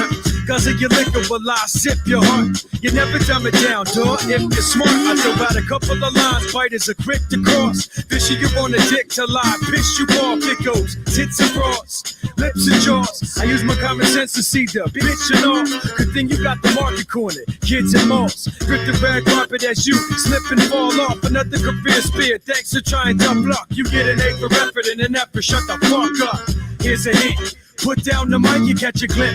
Cause of your liquor, well, I sip your heart. You never dumb it down, dawg. If you're smart, I throw out a couple of lines. Fighters are quick to cross. Fishy you on a dick to lie. Piss you off, it goes tits and bras, lips and jaws. I use my common sense to see the bitch and all. Good thing you got the market cornered. Kids and malls. Grip the red carpet as you slip and fall off. Another career spear. Thanks for trying tough luck. You get an A for effort and an F for shut the fuck up. Here's a hint. Put down the mic, you catch a glimpse.